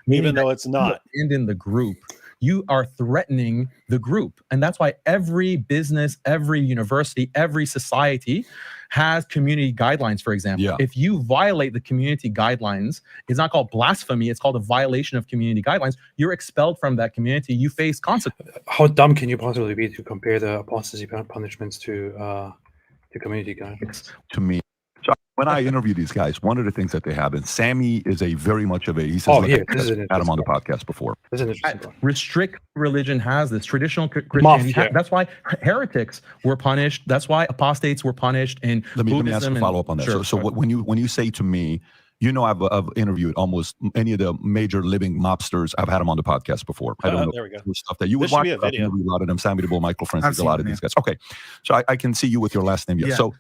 even though it's not.
And in the group, you are threatening the group. And that's why every business, every university, every society has community guidelines, for example.
Yeah.
If you violate the community guidelines, it's not called blasphemy, it's called a violation of community guidelines. You're expelled from that community, you face consequences.
How dumb can you possibly be to compare the apostasy punishments to community guidelines?
To me, so when I interview these guys, one of the things that they have, and Sammy is a very much of a, he says, had him on the podcast before.
This is an interesting point.
Restrict religion has this traditional Christianity. That's why heretics were punished. That's why apostates were punished in
Let me ask a follow up on that.
Sure,
so when you say to me, I've interviewed almost any of the major living mobsters. I've had them on the podcast before. I don't know
there we go.
Stuff that you would watch. A lot of them. Sammy the Bull, Michael Francis, a lot of these guys. Okay, so I can see you with your last name. Yeah. So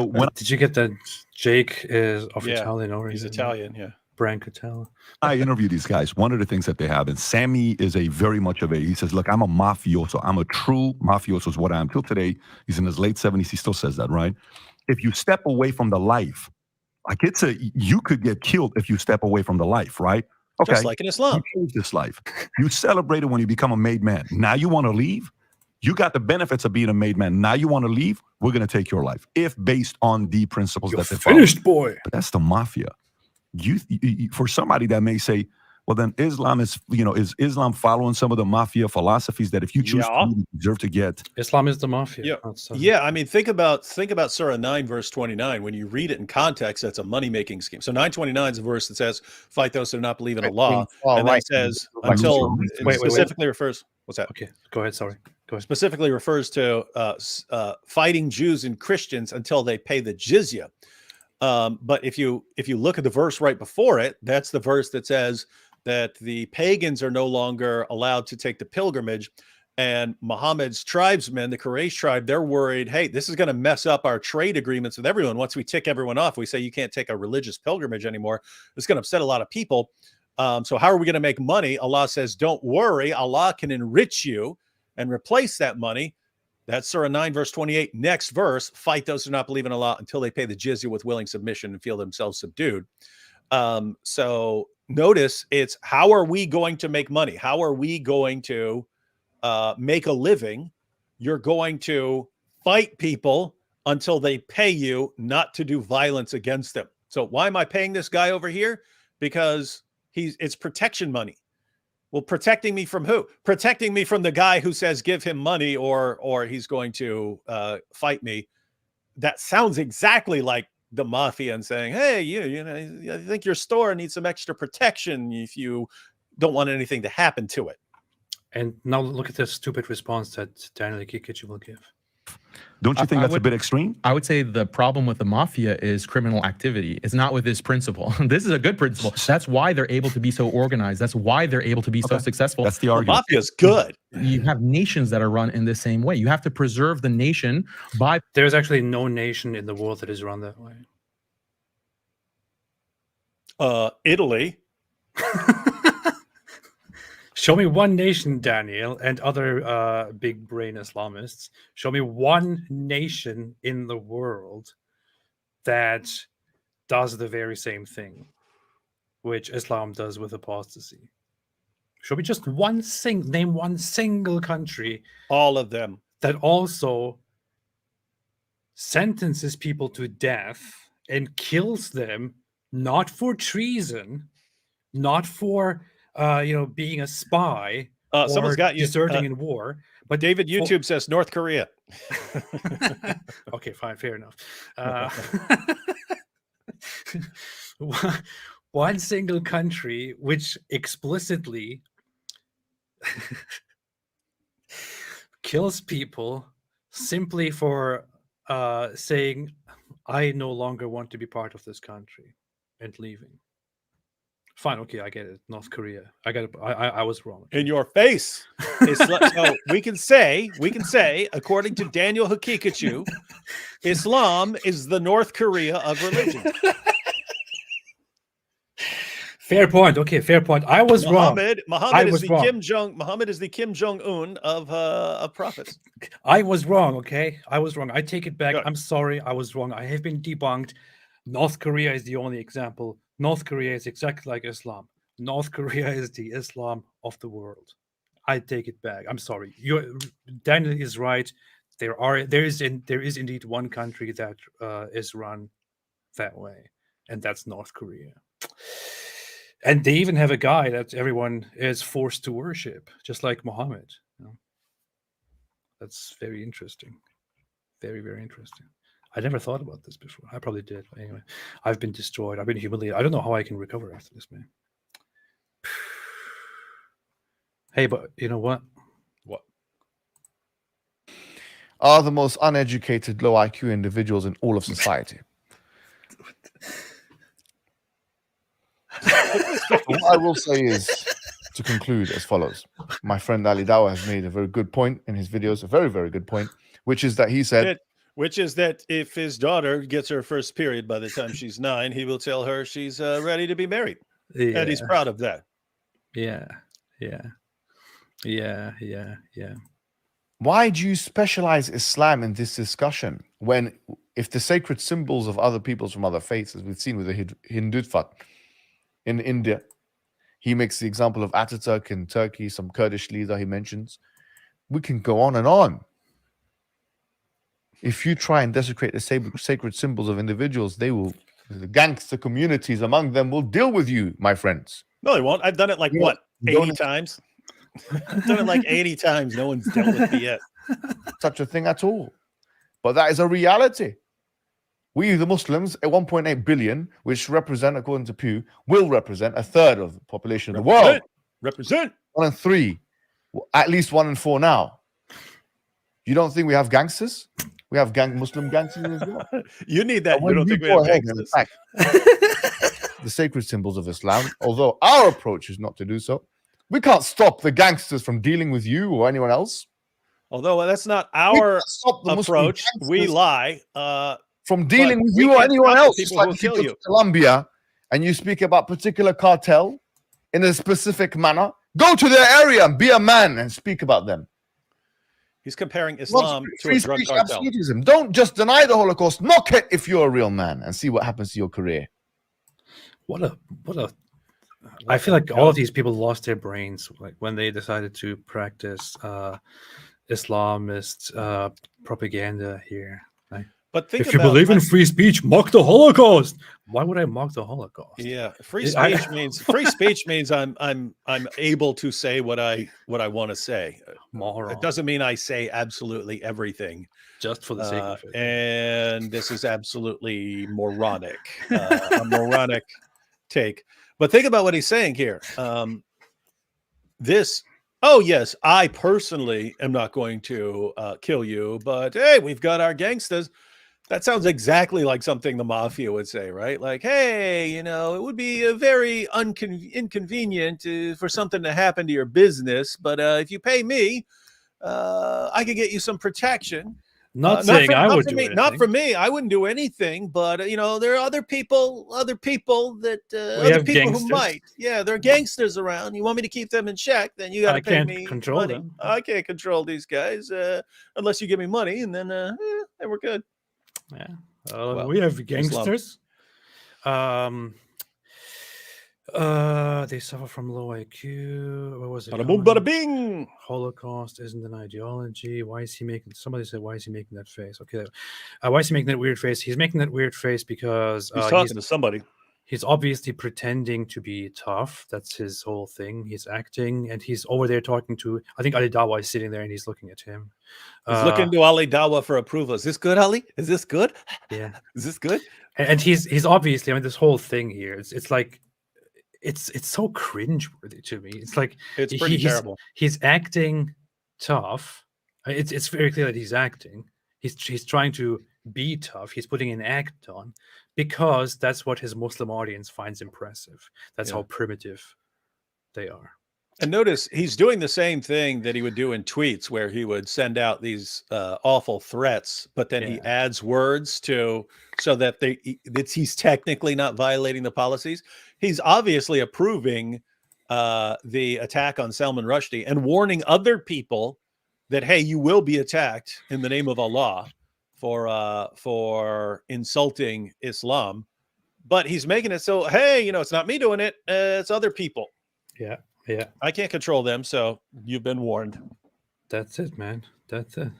when
did you get that Jake is of Italian origin?
He's Italian, yeah.
Brancatello.
I interview these guys. One of the things that they have, and Sammy is a very much of a, he says, look, I'm a mafioso. I'm a true mafioso is what I am. Till today, he's in his late 70s. He still says that, right? If you step away from the life, like you could get killed if you step away from the life, right? Okay.
Just like in Islam.
You choose this life. You celebrate it when you become a made man. Now you want to leave? You got the benefits of being a made man. Now you want to leave? We're going to take your life. If based on the principles that they follow.
Finished, boy.
But that's the mafia. For somebody that may say, well, then Islam is Islam following some of the mafia philosophies that if you choose to, you deserve to get?
Islam is the mafia.
Yeah. I mean, think about Surah 9, verse 29. When you read it in context, that's a money-making scheme. So 929 is a verse that says, "Fight those who do not believe in Allah," and then says until specifically refers. What's that?
Okay, go ahead. Sorry, go ahead.
Specifically refers to fighting Jews and Christians until they pay the jizya. But if you look at the verse right before it, that's the verse that says that the pagans are no longer allowed to take the pilgrimage, and Muhammad's tribesmen, the Quraysh tribe, they're worried, hey, this is going to mess up our trade agreements with everyone. Once we tick everyone off, we say you can't take a religious pilgrimage anymore. It's going to upset a lot of people. So how are we going to make money? Allah says, don't worry, Allah can enrich you and replace that money. That's Surah 9, verse 28. Next verse, fight those who do not believe in Allah until they pay the jizya with willing submission and feel themselves subdued. So notice it's how are we going to make money? How are we going to make a living? You're going to fight people until they pay you not to do violence against them. So why am I paying this guy over here? Because it's protection money. Well, protecting me from who? Protecting me from the guy who says give him money or he's going to fight me. That sounds exactly like the mafia and saying, hey, you know, I think your store needs some extra protection if you don't want anything to happen to it.
And now look at the stupid response that Daniel Kikic will give.
Don't you think that's a bit extreme?
I would say the problem with the mafia is criminal activity. It's not with this principle. This is a good principle. That's why they're able to be so organized. That's why they're able to be so successful.
That's the argument.
The mafia's good.
You have nations that are run in the same way. You have to preserve the nation by...
There's actually no nation in the world that is run that way.
Italy.
Show me one nation, Daniel, and other big brain Islamists. Show me one nation in the world that does the very same thing, which Islam does with apostasy. Show me just name one single country.
All of them.
That also sentences people to death and kills them, not for treason, not for being a spy,
someone's got you
deserting in war. But
David YouTube says North Korea.
Okay, fine, fair enough. One single country which explicitly kills people simply for saying, I no longer want to be part of this country and leaving. Fine, okay, I get it. North Korea. I got it. I was wrong.
In your face. So we can say, according to Daniel Hakikachu, Islam is the North Korea of religion.
Fair point. Okay, fair point. I was wrong.
Muhammad is the Kim Jong-un of prophets.
I was wrong. Okay, I was wrong. I take it back. I'm sorry. I was wrong. I have been debunked. North Korea is the only example. North Korea is exactly like Islam. North Korea is the Islam of the world. I take it back. I'm sorry. Daniel is right. There is indeed one country that is run that way, and that's North Korea. And they even have a guy that everyone is forced to worship, just like Muhammad. That's very interesting. Very, very interesting. I never thought about this before. I probably did. But anyway, I've been destroyed. I've been humiliated. I don't know how I can recover after this, man. Hey, but you know what?
What?
Are the most uneducated, low IQ individuals in all of society. What I will say is, to conclude, as follows. My friend Ali Dawa has made a very good point in his videos, a very, very good point, which is that he said...
Which is that if his daughter gets her first period by the time she's 9, he will tell her she's ready to be married. Yeah. And he's proud of that.
Yeah.
Why do you specialize Islam in this discussion when, if the sacred symbols of other peoples from other faiths, as we've seen with the Hindutva in India, he makes the example of Ataturk in Turkey, some Kurdish leader he mentions. We can go on and on. If you try and desecrate the sacred symbols of individuals, they will The gangster communities among them will deal with you, my friends.
No, they won't. I've done it like
Yeah,
what,
don't-
80 times? I've done it like 80 times. No one's dealt with me yet.
Such a thing at all. But that is a reality. We, the Muslims, at 1.8 billion, which represent, according to Pew, will represent a third of the population of the world.
Represent.
1 in 3, at least 1 in 4 now. You don't think we have gangsters? We have Muslim gangsters as well.
You need that.
And
You
when
don't
you
think we
go
have
ahead and
gangsters.
attack the sacred symbols of Islam, although our approach is not to do so, we can't stop the gangsters from dealing with you or anyone else.
Although that's not
We
our
can't stop the Muslim
approach. We
gangsters
lie.
from dealing
but
with
we
you or
can't
anyone
stop the
else.
people
Like
who
if you
kill
go
you.
to Colombia and you speak about particular cartel in a specific manner, go to their area and be a man and speak about them.
He's comparing Islam to
Free
a drug
speech
cartel.
absolutism. Don't just deny the Holocaust. Mock it if you're a real man and see what happens to your career.
What a I feel like all of these people lost their brains like when they decided to practice Islamist propaganda here. Like,
But think
if you
about,
believe in free speech, mock the Holocaust. Why would I mock the Holocaust?
yeah, free speech means I'm able to say what I want to say.
Moron.
It doesn't mean I say absolutely everything.
Just for the sake of it.
And this is absolutely moronic, a moronic take. But think about what he's saying here. Oh, yes, I personally am not going to kill you, but hey, we've got our gangsters. That sounds exactly like something the mafia would say, right? Like, hey, it would be a very inconvenient for something to happen to your business, but if you pay me, I can get you some protection.
Not saying I would do
me,
anything.
not for me. I wouldn't do anything, but there are other people that other people who might. Yeah, there are gangsters around. You want me to keep them in check? Then you got to pay me
control
money.
them.
I can't control these guys unless you give me money, and then we're good.
Yeah.
Well,
we have gangsters. They suffer from low IQ. What was it?
Bada boom, bada bing.
Holocaust isn't an ideology. Why is he making? Somebody said, "Why is he making that face?" Okay, why is he making that weird face? He's making that weird face because
He's talking to somebody.
He's obviously pretending to be tough. That's his whole thing. He's acting, and he's over there talking to. I think Ali Dawa is sitting there, and he's looking at him.
He's looking to Ali Dawa for approval. Is this good, Ali? Is this good?
Yeah.
Is this good?
And he's obviously. I mean, this whole thing here. It's like. It's so cringeworthy to me. It's like
it's pretty terrible.
He's acting tough. It's very clear that he's acting. He's trying to be tough. He's putting an act on because that's what his Muslim audience finds impressive. That's how primitive they are.
And notice he's doing the same thing that he would do in tweets, where he would send out these awful threats, but then he adds words so that he's technically not violating the policies. He's obviously approving the attack on Salman Rushdie and warning other people that, hey, you will be attacked in the name of Allah for insulting Islam. But he's making it so, hey, it's not me doing it. It's other people.
Yeah. Yeah.
I can't control them, so you've been warned.
That's it, man. That's it.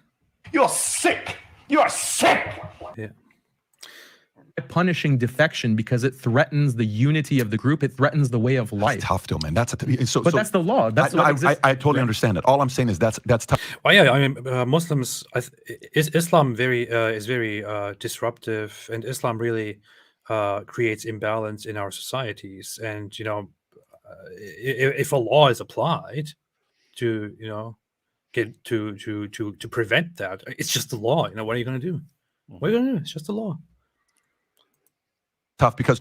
You're sick. You're sick.
Yeah.
Punishing defection because it threatens the unity of the group. It threatens the way of life.
That's tough, though, man. That's
that's the law. That's
I totally understand that. All I'm saying is that's tough.
Well, yeah, I mean, Muslims, Islam is very disruptive, and Islam really creates imbalance in our societies. And if a law is applied to get to prevent that, it's just the law. What are you going to do? What are you going to do? It's just the law.
Tough because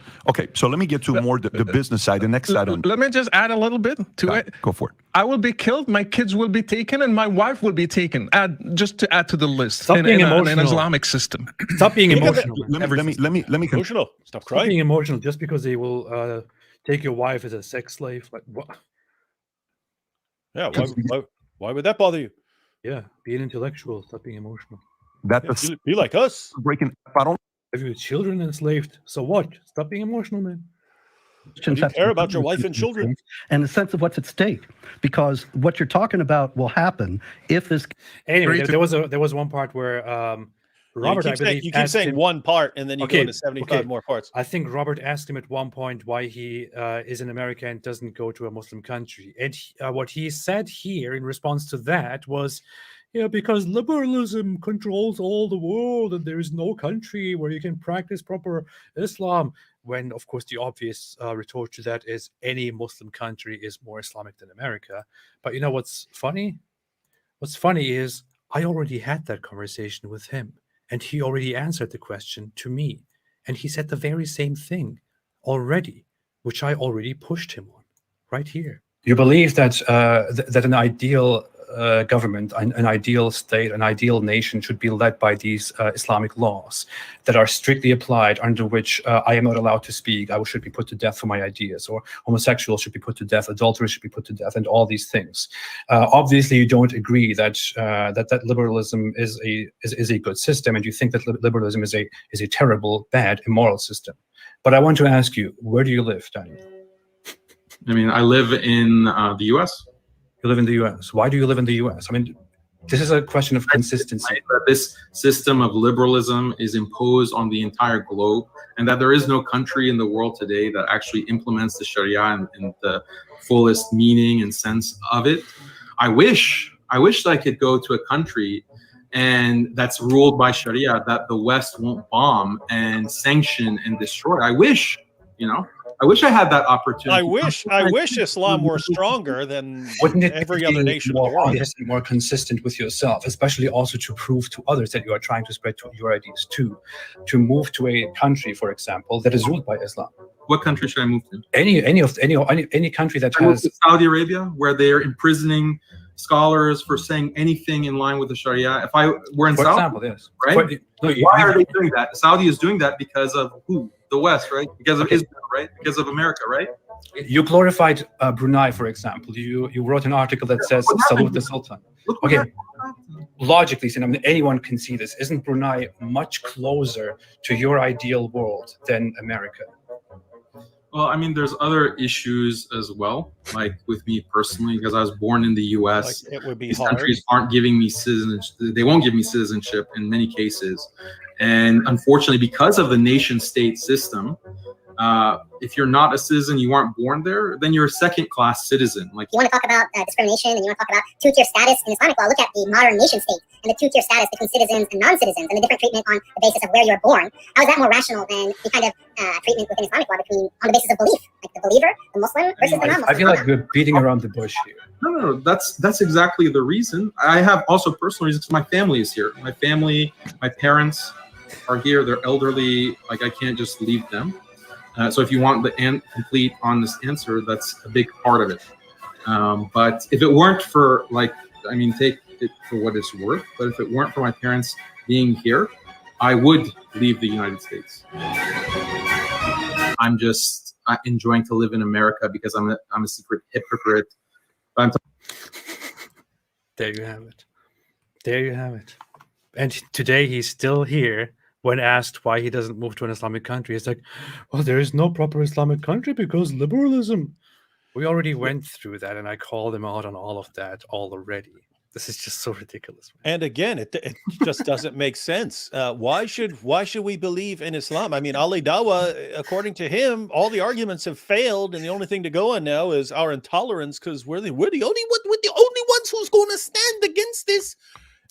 so let me get to more the business side, the next side on.
Let me just add a little bit to it.
Go for it.
I will be killed, my kids will be taken, and my wife will be taken. Just to add to the list.
Stop being emotional.
In an Islamic system.
Stop being emotional.
Let me
emotional. Stop crying.
Stop being emotional just because they will take your wife as a sex slave. Like what?
Yeah. Why would that bother you?
Yeah. Be an intellectual. Stop being emotional.
Be like us.
Breaking. I don't.
Have your children enslaved? So what? Stop being emotional, man.
You care about your wife and children,
and the sense of what's at stake, because what you're talking about will happen if this.
Anyway, there was one part where Robert, I believe,
you keep
asked
saying
him,
one part, and then you go into 75 more parts.
I think Robert asked him at one point why he is in America and doesn't go to a Muslim country. And what he said here in response to that was, because liberalism controls all the world and there is no country where you can practice proper Islam. When, of course, the obvious retort to that is any Muslim country is more Islamic than America. But you know what's funny? What's funny is I already had that conversation with him. And he already answered the question to me. And he said the very same thing already, which I already pushed him on right here. You believe that that an ideal government, an ideal state, an ideal nation should be led by these Islamic laws that are strictly applied, under which I am not allowed to speak, I should be put to death for my ideas, or homosexuals should be put to death, adulterers should be put to death, and all these things. Obviously, you don't agree that that liberalism is a good system, and you think that liberalism is a terrible, bad, immoral system. But I want to ask you, where do you live, Daniel?
I mean, I live in the U.S.
You live in the U.S. Why do you live in the U.S.? I mean, this is a question of consistency.
That this system of liberalism is imposed on the entire globe, and that there is no country in the world today that actually implements the Sharia in the fullest meaning and sense of it. I wish that I could go to a country and that's ruled by Sharia, that the West won't bomb and sanction and destroy. I wish I had that opportunity.
I wish Islam were stronger than every other nation in the world.
More consistent with yourself, especially also to prove to others that you are trying to spread your ideas too. To move to a country, for example, that is ruled by Islam.
What country should I move to?
Any country that has
Saudi Arabia, where they're imprisoning scholars for saying anything in line with the Sharia. If I were in Saudi,
example, yes,
right? Why are they doing that? Saudi is doing that because of who? The West, right? Because of Israel, right? Because of America, right?
You glorified Brunei, for example. You wrote an article that says salute the Sultan. Okay, logically, anyone can see this. Isn't Brunei much closer to your ideal world than America?
Well, I mean, there's other issues as well, like with me personally, because I was born in the U.S.
Like it would be
These
hard.
countries aren't giving me citizenship. They won't give me citizenship in many cases. And unfortunately, because of the nation-state system, if you're not a citizen, you aren't born there, then you're a second-class citizen. Like,
you want to talk about discrimination, and you want to talk about two-tier status in Islamic law, look at the modern nation-state and the two-tier status between citizens and non-citizens, and the different treatment on the basis of where you're born. How is that more rational than the kind of treatment within Islamic law on the basis of belief, like the believer, the Muslim versus the non-Muslim?
I feel like we're beating around the bush here.
No, that's exactly the reason. I have also personal reasons. My family is here. My family, my parents are here. They're elderly. Like, I can't just leave them. So if you want the complete honest answer, that's a big part of it. But if it weren't for, take it for what it's worth, but if it weren't for my parents being here, I would leave the United States. I'm just enjoying to live in America because I'm a secret hypocrite.
There you have it. There you have it. And today he's still here. When asked why he doesn't move to an Islamic country, it's like, well, there is no proper Islamic country because liberalism. We already went through that, and I called him out on all of that already. This is just so ridiculous.
And again, it just doesn't make sense. Why should we believe in Islam? I mean, Ali Dawah, according to him, all the arguments have failed, and the only thing to go on now is our intolerance because we're the only ones who's going to stand against this.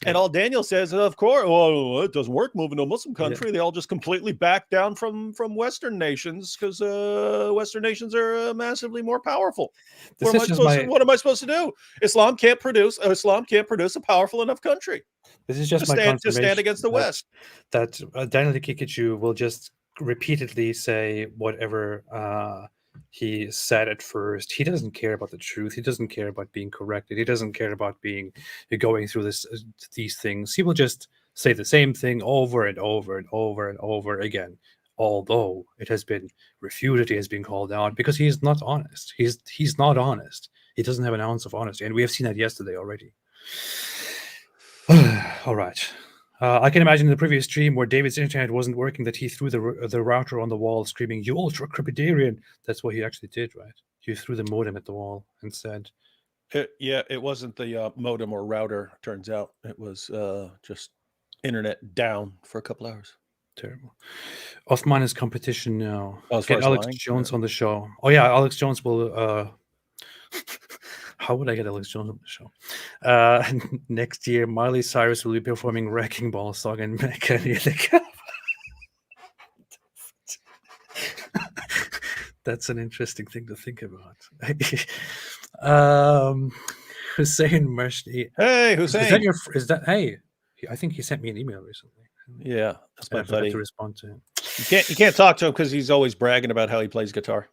And all Daniel says, of course, well, it doesn't work moving to a Muslim country. Yeah. They all just completely back down from Western nations because Western nations are massively more powerful. What am I supposed to do? Islam can't produce a powerful enough country.
This is just
to stand against the West.
That Daniel Kikichu will just repeatedly say whatever he said at first. He doesn't care about the truth. He doesn't care about being corrected. He doesn't care about going through these things. He will just say the same thing over and over and over and over again, although it has been refuted. He has been called out because he is not honest. He's not honest. He doesn't have an ounce of honesty, and we have seen that yesterday already. All right. I can imagine in the previous stream where David's internet wasn't working that he threw the router on the wall screaming, "You ultra-crepidarian." That's what he actually did, right? He threw the modem at the wall and said...
It wasn't the modem or router, turns out. It was just internet down for a couple hours.
Terrible. Osman is competition now.
Oh, as far
Get
as
Alex
lying?
Jones on the show. Oh yeah, Alex Jones will. How would I get Alex Jones on the show? Next year, Miley Cyrus will be performing "Wrecking Ball" song in Mecca near the Kaaba. That's an interesting thing to think about. Hussein Mashni.
Hey, Hussein.
Is that your? Is that? Hey, I think he sent me an email recently.
Yeah, that's my
I forgot
buddy.
to respond to him.
You can't talk to him because he's always bragging about how he plays guitar.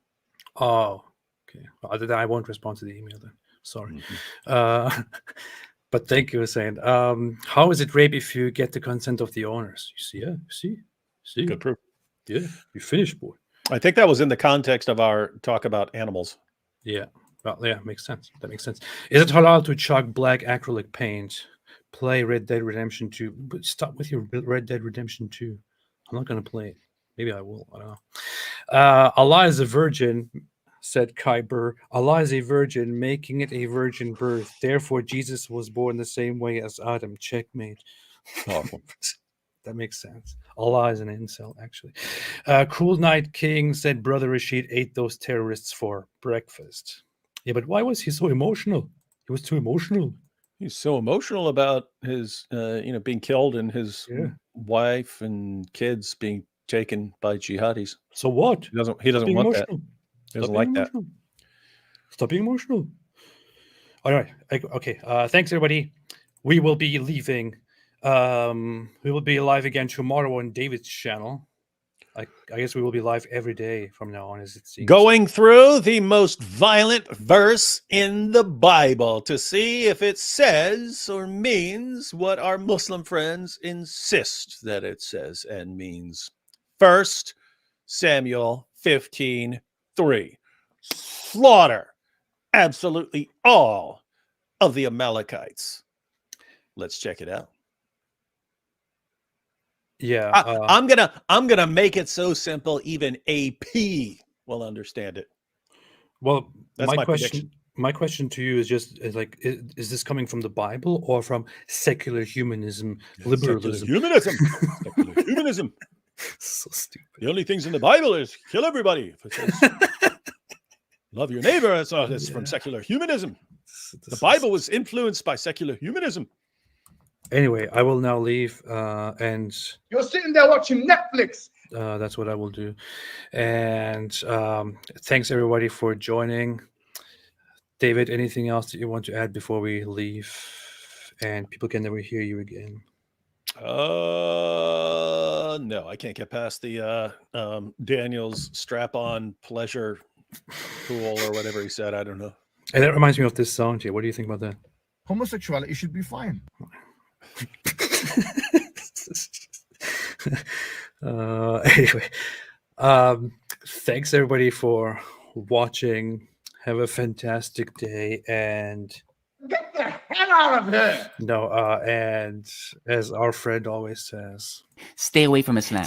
Oh, okay. Well, then I won't respond to the email then. Sorry. But thank you, Hussein. How is it rape if you get the consent of the owners? You see, yeah, see.
Good proof.
Yeah, you finished, boy.
I think that was in the context of our talk about animals.
Yeah. Well, yeah, makes sense. That makes sense. Is it halal to chalk black acrylic paint? Play Red Dead Redemption 2. But stop with your Red Dead Redemption 2. I'm not going to play it. Maybe I will. I don't know. Allah is a virgin, said Kyber. Allah is a virgin, making it a virgin birth. Therefore, Jesus was born the same way as Adam. Checkmate.
Awful.
That makes sense. Allah is an incel, actually. Cool Night King said Brother Rashid ate those terrorists for breakfast. Yeah, but why was he so emotional? He was too emotional.
He's so emotional about his, being killed and his wife and kids being taken by jihadis.
So what?
He doesn't want that. He doesn't like that.
Stop being emotional. All right. Okay. Thanks, everybody. We will be leaving. We will be live again tomorrow on David's channel. I guess we will be live every day from now on, as it seems.
Going through the most violent verse in the Bible to see if it says or means what our Muslim friends insist that it says and means. 1 Samuel 15:3. Slaughter absolutely all of the Amalekites. Let's check it out.
Yeah,
I'm gonna make it so simple even AP will understand it.
Well,
That's my prediction.
My question to you is just is this coming from the Bible or from secular humanism, liberalism?
Secular humanism.
So stupid.
The only things in the Bible is kill everybody. If it says, love your neighbor. It's from secular humanism. The Bible was influenced by secular humanism.
Anyway, I will now leave, and
You're sitting there watching Netflix.
That's what I will do. And thanks everybody for joining. David, anything else that you want to add before we leave? And people can never hear you again.
No, I can't get past the Daniel's strap-on pleasure pool or whatever he said. I don't know.
And that reminds me of this song, Jay. What do you think about that?
Homosexuality should be fine.
Anyway, thanks everybody for watching. Have a fantastic day, and
Get the hell out of here!
and as our friend always says,
stay away from Islam.